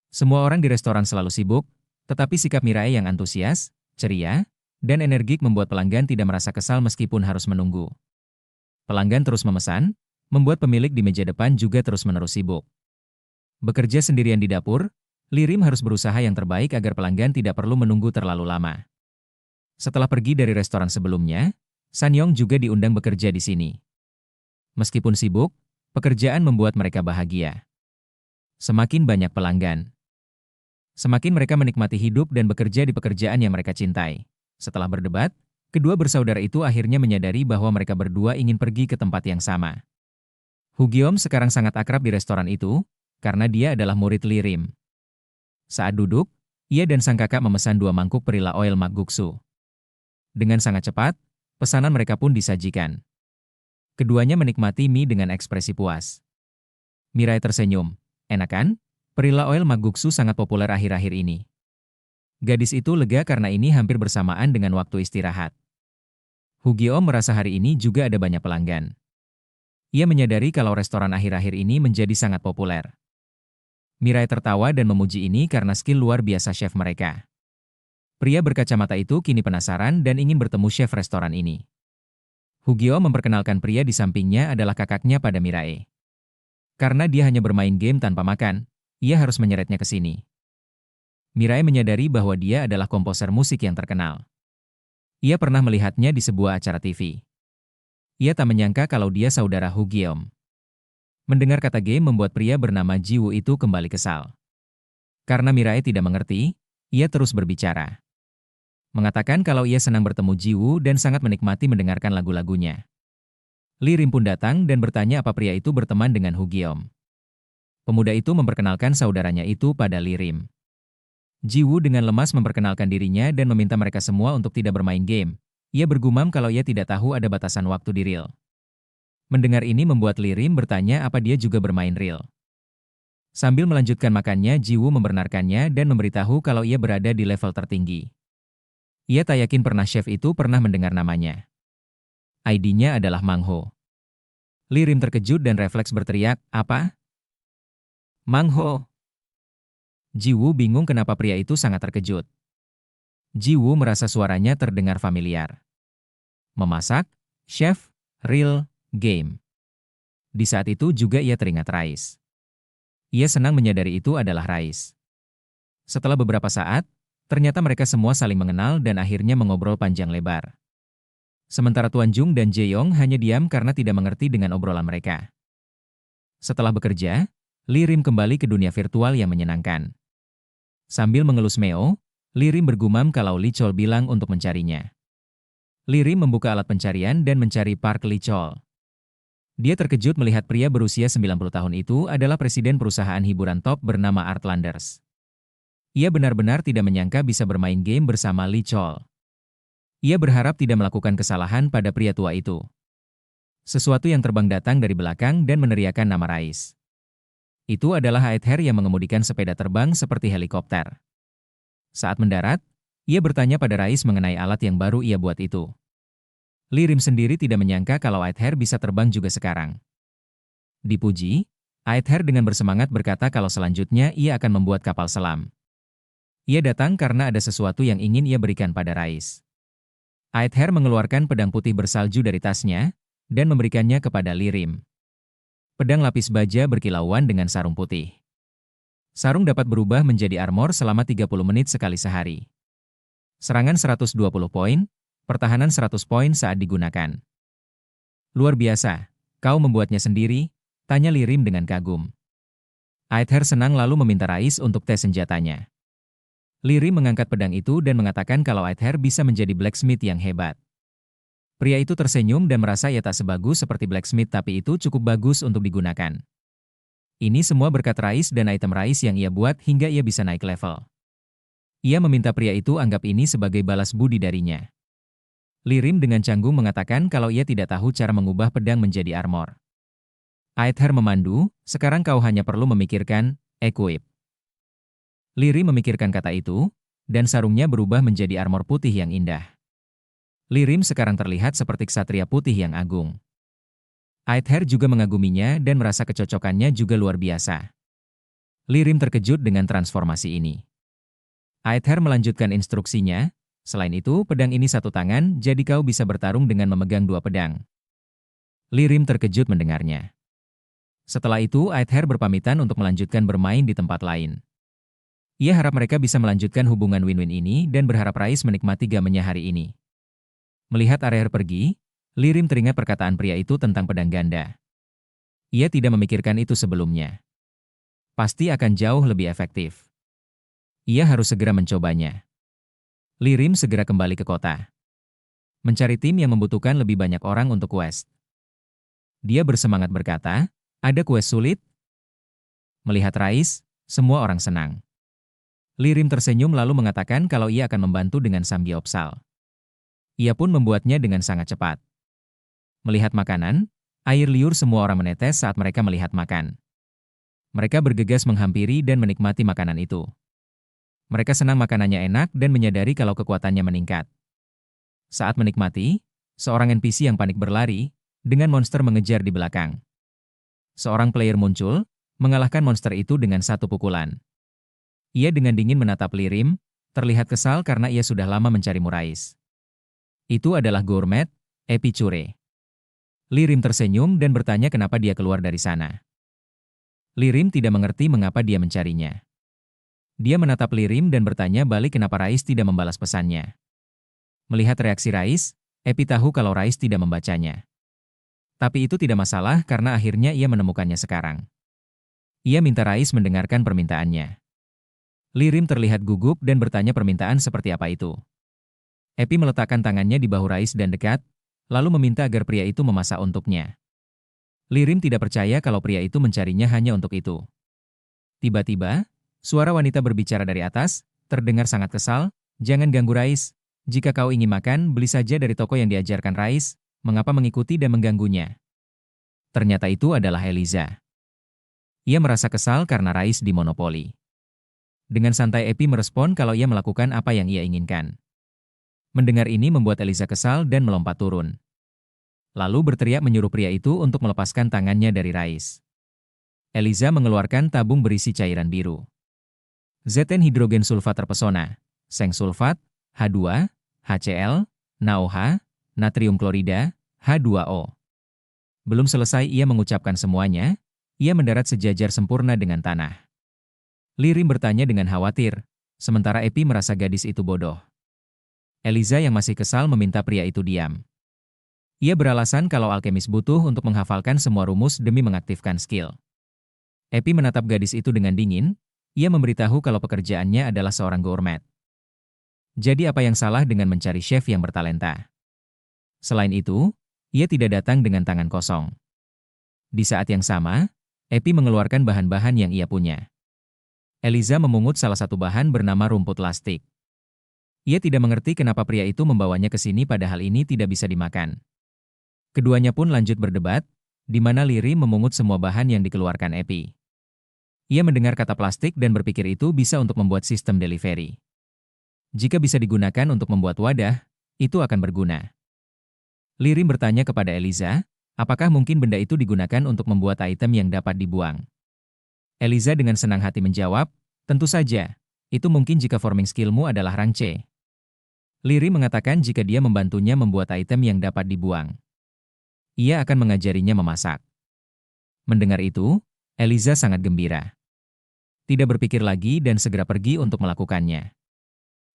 Semua orang di restoran selalu sibuk, tetapi sikap Mirai yang antusias, ceria, dan energik membuat pelanggan tidak merasa kesal meskipun harus menunggu. Pelanggan terus memesan, membuat pemilik di meja depan juga terus-menerus sibuk. Bekerja sendirian di dapur, Lirim harus berusaha yang terbaik agar pelanggan tidak perlu menunggu terlalu lama. Setelah pergi dari restoran sebelumnya, Sanyong juga diundang bekerja di sini. Meskipun sibuk, pekerjaan membuat mereka bahagia. Semakin banyak pelanggan, semakin mereka menikmati hidup dan bekerja di pekerjaan yang mereka cintai. Setelah berdebat, kedua bersaudara itu akhirnya menyadari bahwa mereka berdua ingin pergi ke tempat yang sama. Hugiom sekarang sangat akrab di restoran itu, karena dia adalah murid Lirim. Saat duduk, ia dan sang kakak memesan 2 mangkuk perila oil makguksu. Dengan sangat cepat, pesanan mereka pun disajikan. Keduanya menikmati mie dengan ekspresi puas. Mirai tersenyum. Enak kan? Perila oil makguksu sangat populer akhir-akhir ini. Gadis itu lega karena ini hampir bersamaan dengan waktu istirahat. Hugio merasa hari ini juga ada banyak pelanggan. Ia menyadari kalau restoran akhir-akhir ini menjadi sangat populer. Mirai tertawa dan memuji ini karena skill luar biasa chef mereka. Pria berkacamata itu kini penasaran dan ingin bertemu chef restoran ini. Hugio memperkenalkan pria di sampingnya adalah kakaknya pada Mirai. Karena dia hanya bermain game tanpa makan, ia harus menyeretnya ke sini. Mirai menyadari bahwa dia adalah komposer musik yang terkenal. Ia pernah melihatnya di sebuah acara TV. Ia tak menyangka kalau dia saudara Hugiom. Mendengar kata game membuat pria bernama Jiwoo itu kembali kesal. Karena Mirae tidak mengerti, ia terus berbicara. Mengatakan kalau ia senang bertemu Jiwoo dan sangat menikmati mendengarkan lagu-lagunya. Lirim pun datang dan bertanya apa pria itu berteman dengan Hugiom. Pemuda itu memperkenalkan saudaranya itu pada Lirim. Jiwoo dengan lemas memperkenalkan dirinya dan meminta mereka semua untuk tidak bermain game. Ia bergumam kalau ia tidak tahu ada batasan waktu di real. Mendengar ini membuat Lirim bertanya apa dia juga bermain real. Sambil melanjutkan makannya, Jiwoo membenarkannya dan memberitahu kalau ia berada di level tertinggi. Ia tak yakin pernah chef itu pernah mendengar namanya. ID-nya adalah Mang Ho. Lirim terkejut dan refleks berteriak, "Apa? Mang Ho?" Jiwoo bingung kenapa pria itu sangat terkejut. Jiwoo merasa suaranya terdengar familiar. Memasak, chef, real, game. Di saat itu juga ia teringat Rais. Ia senang menyadari itu adalah Rais. Setelah beberapa saat, ternyata mereka semua saling mengenal dan akhirnya mengobrol panjang lebar. Sementara Tuan Jung dan Jae-yong hanya diam karena tidak mengerti dengan obrolan mereka. Setelah bekerja, Lirim kembali ke dunia virtual yang menyenangkan. Sambil mengelus Meo, Lirim bergumam kalau Lee Chol bilang untuk mencarinya. Lirim membuka alat pencarian dan mencari Park Lee Chol. Dia terkejut melihat pria berusia 90 tahun itu adalah presiden perusahaan hiburan top bernama Artlanders. Ia benar-benar tidak menyangka bisa bermain game bersama Lee Chol. Ia berharap tidak melakukan kesalahan pada pria tua itu. Sesuatu yang terbang datang dari belakang dan meneriakkan nama Rais. Itu adalah Aether yang mengemudikan sepeda terbang seperti helikopter. Saat mendarat, ia bertanya pada Rais mengenai alat yang baru ia buat itu. Lirim sendiri tidak menyangka kalau Aether bisa terbang juga sekarang. Dipuji, Aether dengan bersemangat berkata kalau selanjutnya ia akan membuat kapal selam. Ia datang karena ada sesuatu yang ingin ia berikan pada Rais. Aether mengeluarkan pedang putih bersalju dari tasnya dan memberikannya kepada Lirim. Pedang lapis baja berkilauan dengan sarung putih. Sarung dapat berubah menjadi armor selama 30 menit sekali sehari. Serangan 120 poin, pertahanan 100 poin saat digunakan. Luar biasa, kau membuatnya sendiri? Tanya Lirim dengan kagum. Aether senang lalu meminta Rais untuk tes senjatanya. Lirim mengangkat pedang itu dan mengatakan kalau Aether bisa menjadi blacksmith yang hebat. Pria itu tersenyum dan merasa ia tak sebagus seperti blacksmith tapi itu cukup bagus untuk digunakan. Ini semua berkat Rais dan item Rais yang ia buat hingga ia bisa naik level. Ia meminta pria itu anggap ini sebagai balas budi darinya. Lirim dengan canggung mengatakan kalau ia tidak tahu cara mengubah pedang menjadi armor. Aether memandu, sekarang kau hanya perlu memikirkan, equip. Lirim memikirkan kata itu, dan sarungnya berubah menjadi armor putih yang indah. Lirim sekarang terlihat seperti ksatria putih yang agung. Aether juga mengaguminya dan merasa kecocokannya juga luar biasa. Lirim terkejut dengan transformasi ini. Aether melanjutkan instruksinya, selain itu pedang ini satu tangan jadi kau bisa bertarung dengan memegang dua pedang. Lirim terkejut mendengarnya. Setelah itu Aether berpamitan untuk melanjutkan bermain di tempat lain. Ia harap mereka bisa melanjutkan hubungan win-win ini dan berharap Rais menikmati gamenya hari ini. Melihat Aether pergi, Lirim teringat perkataan pria itu tentang pedang ganda. Ia tidak memikirkan itu sebelumnya. Pasti akan jauh lebih efektif. Ia harus segera mencobanya. Lirim segera kembali ke kota. Mencari tim yang membutuhkan lebih banyak orang untuk quest. Dia bersemangat berkata, ada quest sulit? Melihat Rais, semua orang senang. Lirim tersenyum lalu mengatakan kalau ia akan membantu dengan samgyeopsal. Ia pun membuatnya dengan sangat cepat. Melihat makanan, air liur semua orang menetes saat mereka melihat makan. Mereka bergegas menghampiri dan menikmati makanan itu. Mereka senang makanannya enak dan menyadari kalau kekuatannya meningkat. Saat menikmati, seorang NPC yang panik berlari, dengan monster mengejar di belakang. Seorang player muncul, mengalahkan monster itu dengan satu pukulan. Ia dengan dingin menatap Lirim, terlihat kesal karena ia sudah lama mencari Rais. Itu adalah Gourmet, Epicure. Lirim tersenyum dan bertanya kenapa dia keluar dari sana. Lirim tidak mengerti mengapa dia mencarinya. Dia menatap Lirim dan bertanya balik kenapa Rais tidak membalas pesannya. Melihat reaksi Rais, Epi tahu kalau Rais tidak membacanya. Tapi itu tidak masalah karena akhirnya ia menemukannya sekarang. Ia minta Rais mendengarkan permintaannya. Lirim terlihat gugup dan bertanya permintaan seperti apa itu. Epi meletakkan tangannya di bahu Rais dan dekat, lalu meminta agar pria itu memasak untuknya. Lirim tidak percaya kalau pria itu mencarinya hanya untuk itu. Tiba-tiba, suara wanita berbicara dari atas, terdengar sangat kesal, "Jangan ganggu Rais. Jika kau ingin makan, beli saja dari toko yang diajarkan Rais, mengapa mengikuti dan mengganggunya?" Ternyata itu adalah Eliza. Ia merasa kesal karena Rais dimonopoli. Dengan santai Epi merespon kalau ia melakukan apa yang ia inginkan. Mendengar ini membuat Eliza kesal dan melompat turun. Lalu berteriak menyuruh pria itu untuk melepaskan tangannya dari Rais. Eliza mengeluarkan tabung berisi cairan biru. Zn hidrogen sulfat terpesona, seng sulfat, H2, HCl, NaOH, natrium klorida, H2O. Belum selesai ia mengucapkan semuanya, ia mendarat sejajar sempurna dengan tanah. Lirim bertanya dengan khawatir, sementara Epi merasa gadis itu bodoh. Eliza yang masih kesal meminta pria itu diam. Ia beralasan kalau alkemis butuh untuk menghafalkan semua rumus demi mengaktifkan skill. Epi menatap gadis itu dengan dingin, ia memberitahu kalau pekerjaannya adalah seorang gourmet. Jadi apa yang salah dengan mencari chef yang bertalenta? Selain itu, ia tidak datang dengan tangan kosong. Di saat yang sama, Epi mengeluarkan bahan-bahan yang ia punya. Eliza memungut salah satu bahan bernama rumput lastik. Ia tidak mengerti kenapa pria itu membawanya ke sini padahal ini tidak bisa dimakan. Keduanya pun lanjut berdebat, di mana Lirim memungut semua bahan yang dikeluarkan Epi. Ia mendengar kata plastik dan berpikir itu bisa untuk membuat sistem delivery. Jika bisa digunakan untuk membuat wadah, itu akan berguna. Lirim bertanya kepada Eliza, apakah mungkin benda itu digunakan untuk membuat item yang dapat dibuang. Eliza dengan senang hati menjawab, tentu saja, itu mungkin jika forming skillmu adalah rang C. Lirim mengatakan jika dia membantunya membuat item yang dapat dibuang. Ia akan mengajarinya memasak. Mendengar itu, Eliza sangat gembira. Tidak berpikir lagi dan segera pergi untuk melakukannya.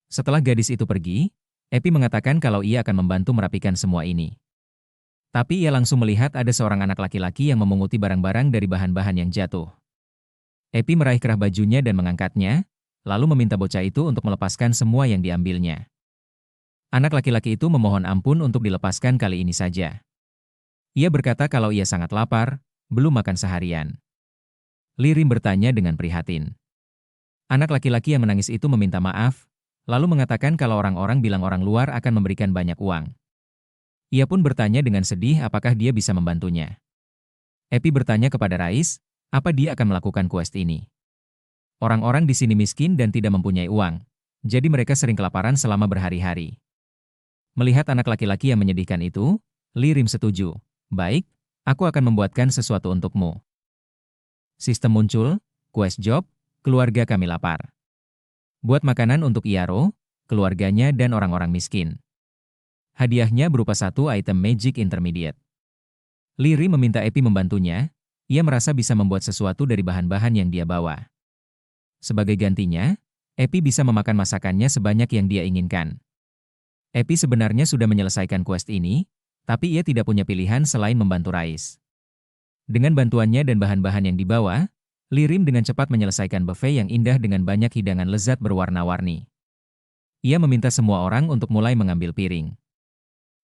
Setelah gadis itu pergi, Epi mengatakan kalau ia akan membantu merapikan semua ini. Tapi ia langsung melihat ada seorang anak laki-laki yang memunguti barang-barang dari bahan-bahan yang jatuh. Epi meraih kerah bajunya dan mengangkatnya, lalu meminta bocah itu untuk melepaskan semua yang diambilnya. Anak laki-laki itu memohon ampun untuk dilepaskan kali ini saja. Ia berkata kalau ia sangat lapar, belum makan seharian. Lirim bertanya dengan prihatin. Anak laki-laki yang menangis itu meminta maaf, lalu mengatakan kalau orang-orang bilang orang luar akan memberikan banyak uang. Ia pun bertanya dengan sedih apakah dia bisa membantunya. Epi bertanya kepada Rais, apa dia akan melakukan quest ini. Orang-orang di sini miskin dan tidak mempunyai uang, jadi mereka sering kelaparan selama berhari-hari. Melihat anak laki-laki yang menyedihkan itu, Lirim setuju. Baik, aku akan membuatkan sesuatu untukmu. Sistem muncul, quest job, keluarga kami lapar. Buat makanan untuk Iaro, keluarganya dan orang-orang miskin. Hadiahnya berupa satu item magic intermediate. Lirim meminta Epi membantunya, ia merasa bisa membuat sesuatu dari bahan-bahan yang dia bawa. Sebagai gantinya, Epi bisa memakan masakannya sebanyak yang dia inginkan. Epi sebenarnya sudah menyelesaikan quest ini, tapi ia tidak punya pilihan selain membantu Rais. Dengan bantuannya dan bahan-bahan yang dibawa, Lirim dengan cepat menyelesaikan buffet yang indah dengan banyak hidangan lezat berwarna-warni. Ia meminta semua orang untuk mulai mengambil piring.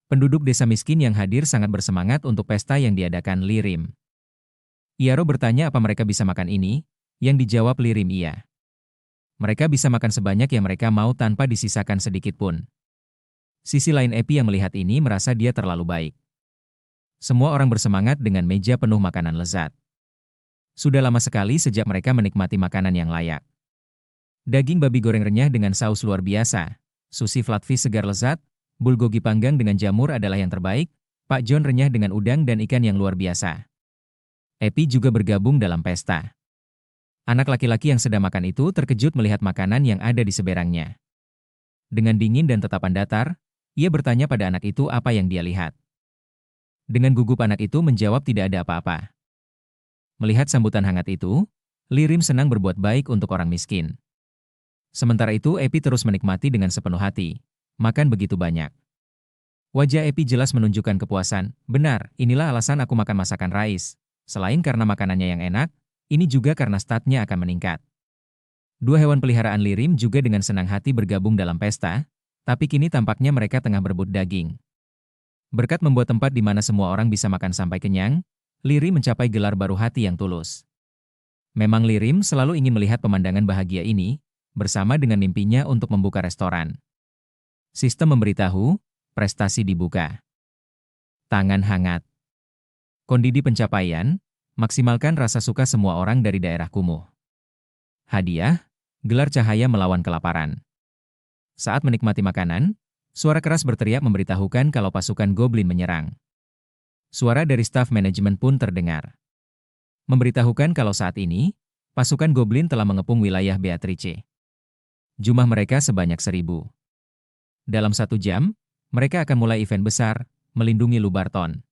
Penduduk desa miskin yang hadir sangat bersemangat untuk pesta yang diadakan Lirim. Iaro bertanya apa mereka bisa makan ini, yang dijawab Lirim iya. Mereka bisa makan sebanyak yang mereka mau tanpa disisakan sedikit pun. Sisi lain Epi yang melihat ini merasa dia terlalu baik. Semua orang bersemangat dengan meja penuh makanan lezat. Sudah lama sekali sejak mereka menikmati makanan yang layak. Daging babi goreng renyah dengan saus luar biasa, sushi flatfish segar lezat, bulgogi panggang dengan jamur adalah yang terbaik, Pak John renyah dengan udang dan ikan yang luar biasa. Epi juga bergabung dalam pesta. Anak laki-laki yang sedang makan itu terkejut melihat makanan yang ada di seberangnya. Dengan dingin dan tatapan datar, ia bertanya pada anak itu apa yang dia lihat. Dengan gugup anak itu menjawab tidak ada apa-apa. Melihat sambutan hangat itu, Lirim senang berbuat baik untuk orang miskin. Sementara itu Epi terus menikmati dengan sepenuh hati, makan begitu banyak. Wajah Epi jelas menunjukkan kepuasan. Benar, inilah alasan aku makan masakan Rais. Selain karena makanannya yang enak, ini juga karena statnya akan meningkat. Dua hewan peliharaan Lirim juga dengan senang hati bergabung dalam pesta, tapi kini tampaknya mereka tengah berebut daging. Berkat membuat tempat di mana semua orang bisa makan sampai kenyang, Lirim mencapai gelar baru hati yang tulus. Memang Lirim selalu ingin melihat pemandangan bahagia ini, bersama dengan mimpinya untuk membuka restoran. Sistem memberitahu, prestasi dibuka. Tangan hangat. Kondisi pencapaian, maksimalkan rasa suka semua orang dari daerah kumuh. Hadiah, gelar cahaya melawan kelaparan. Saat menikmati makanan, suara keras berteriak memberitahukan kalau pasukan goblin menyerang. Suara dari staf manajemen pun terdengar. Memberitahukan kalau saat ini, pasukan goblin telah mengepung wilayah Beatrice. Jumlah mereka sebanyak 1.000. Dalam 1 jam, mereka akan mulai event besar, melindungi Lubarton.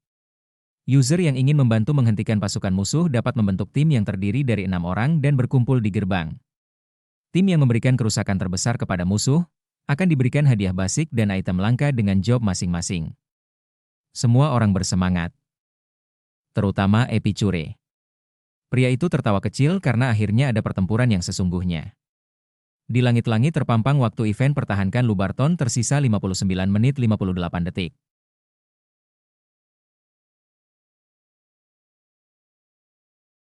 User yang ingin membantu menghentikan pasukan musuh dapat membentuk tim yang terdiri dari 6 orang dan berkumpul di gerbang. Tim yang memberikan kerusakan terbesar kepada musuh akan diberikan hadiah basic dan item langka dengan job masing-masing. Semua orang bersemangat. Terutama Epicure. Pria itu tertawa kecil karena akhirnya ada pertempuran yang sesungguhnya. Di langit-langit terpampang waktu event pertahankan Lubarton tersisa 59 menit 58 detik.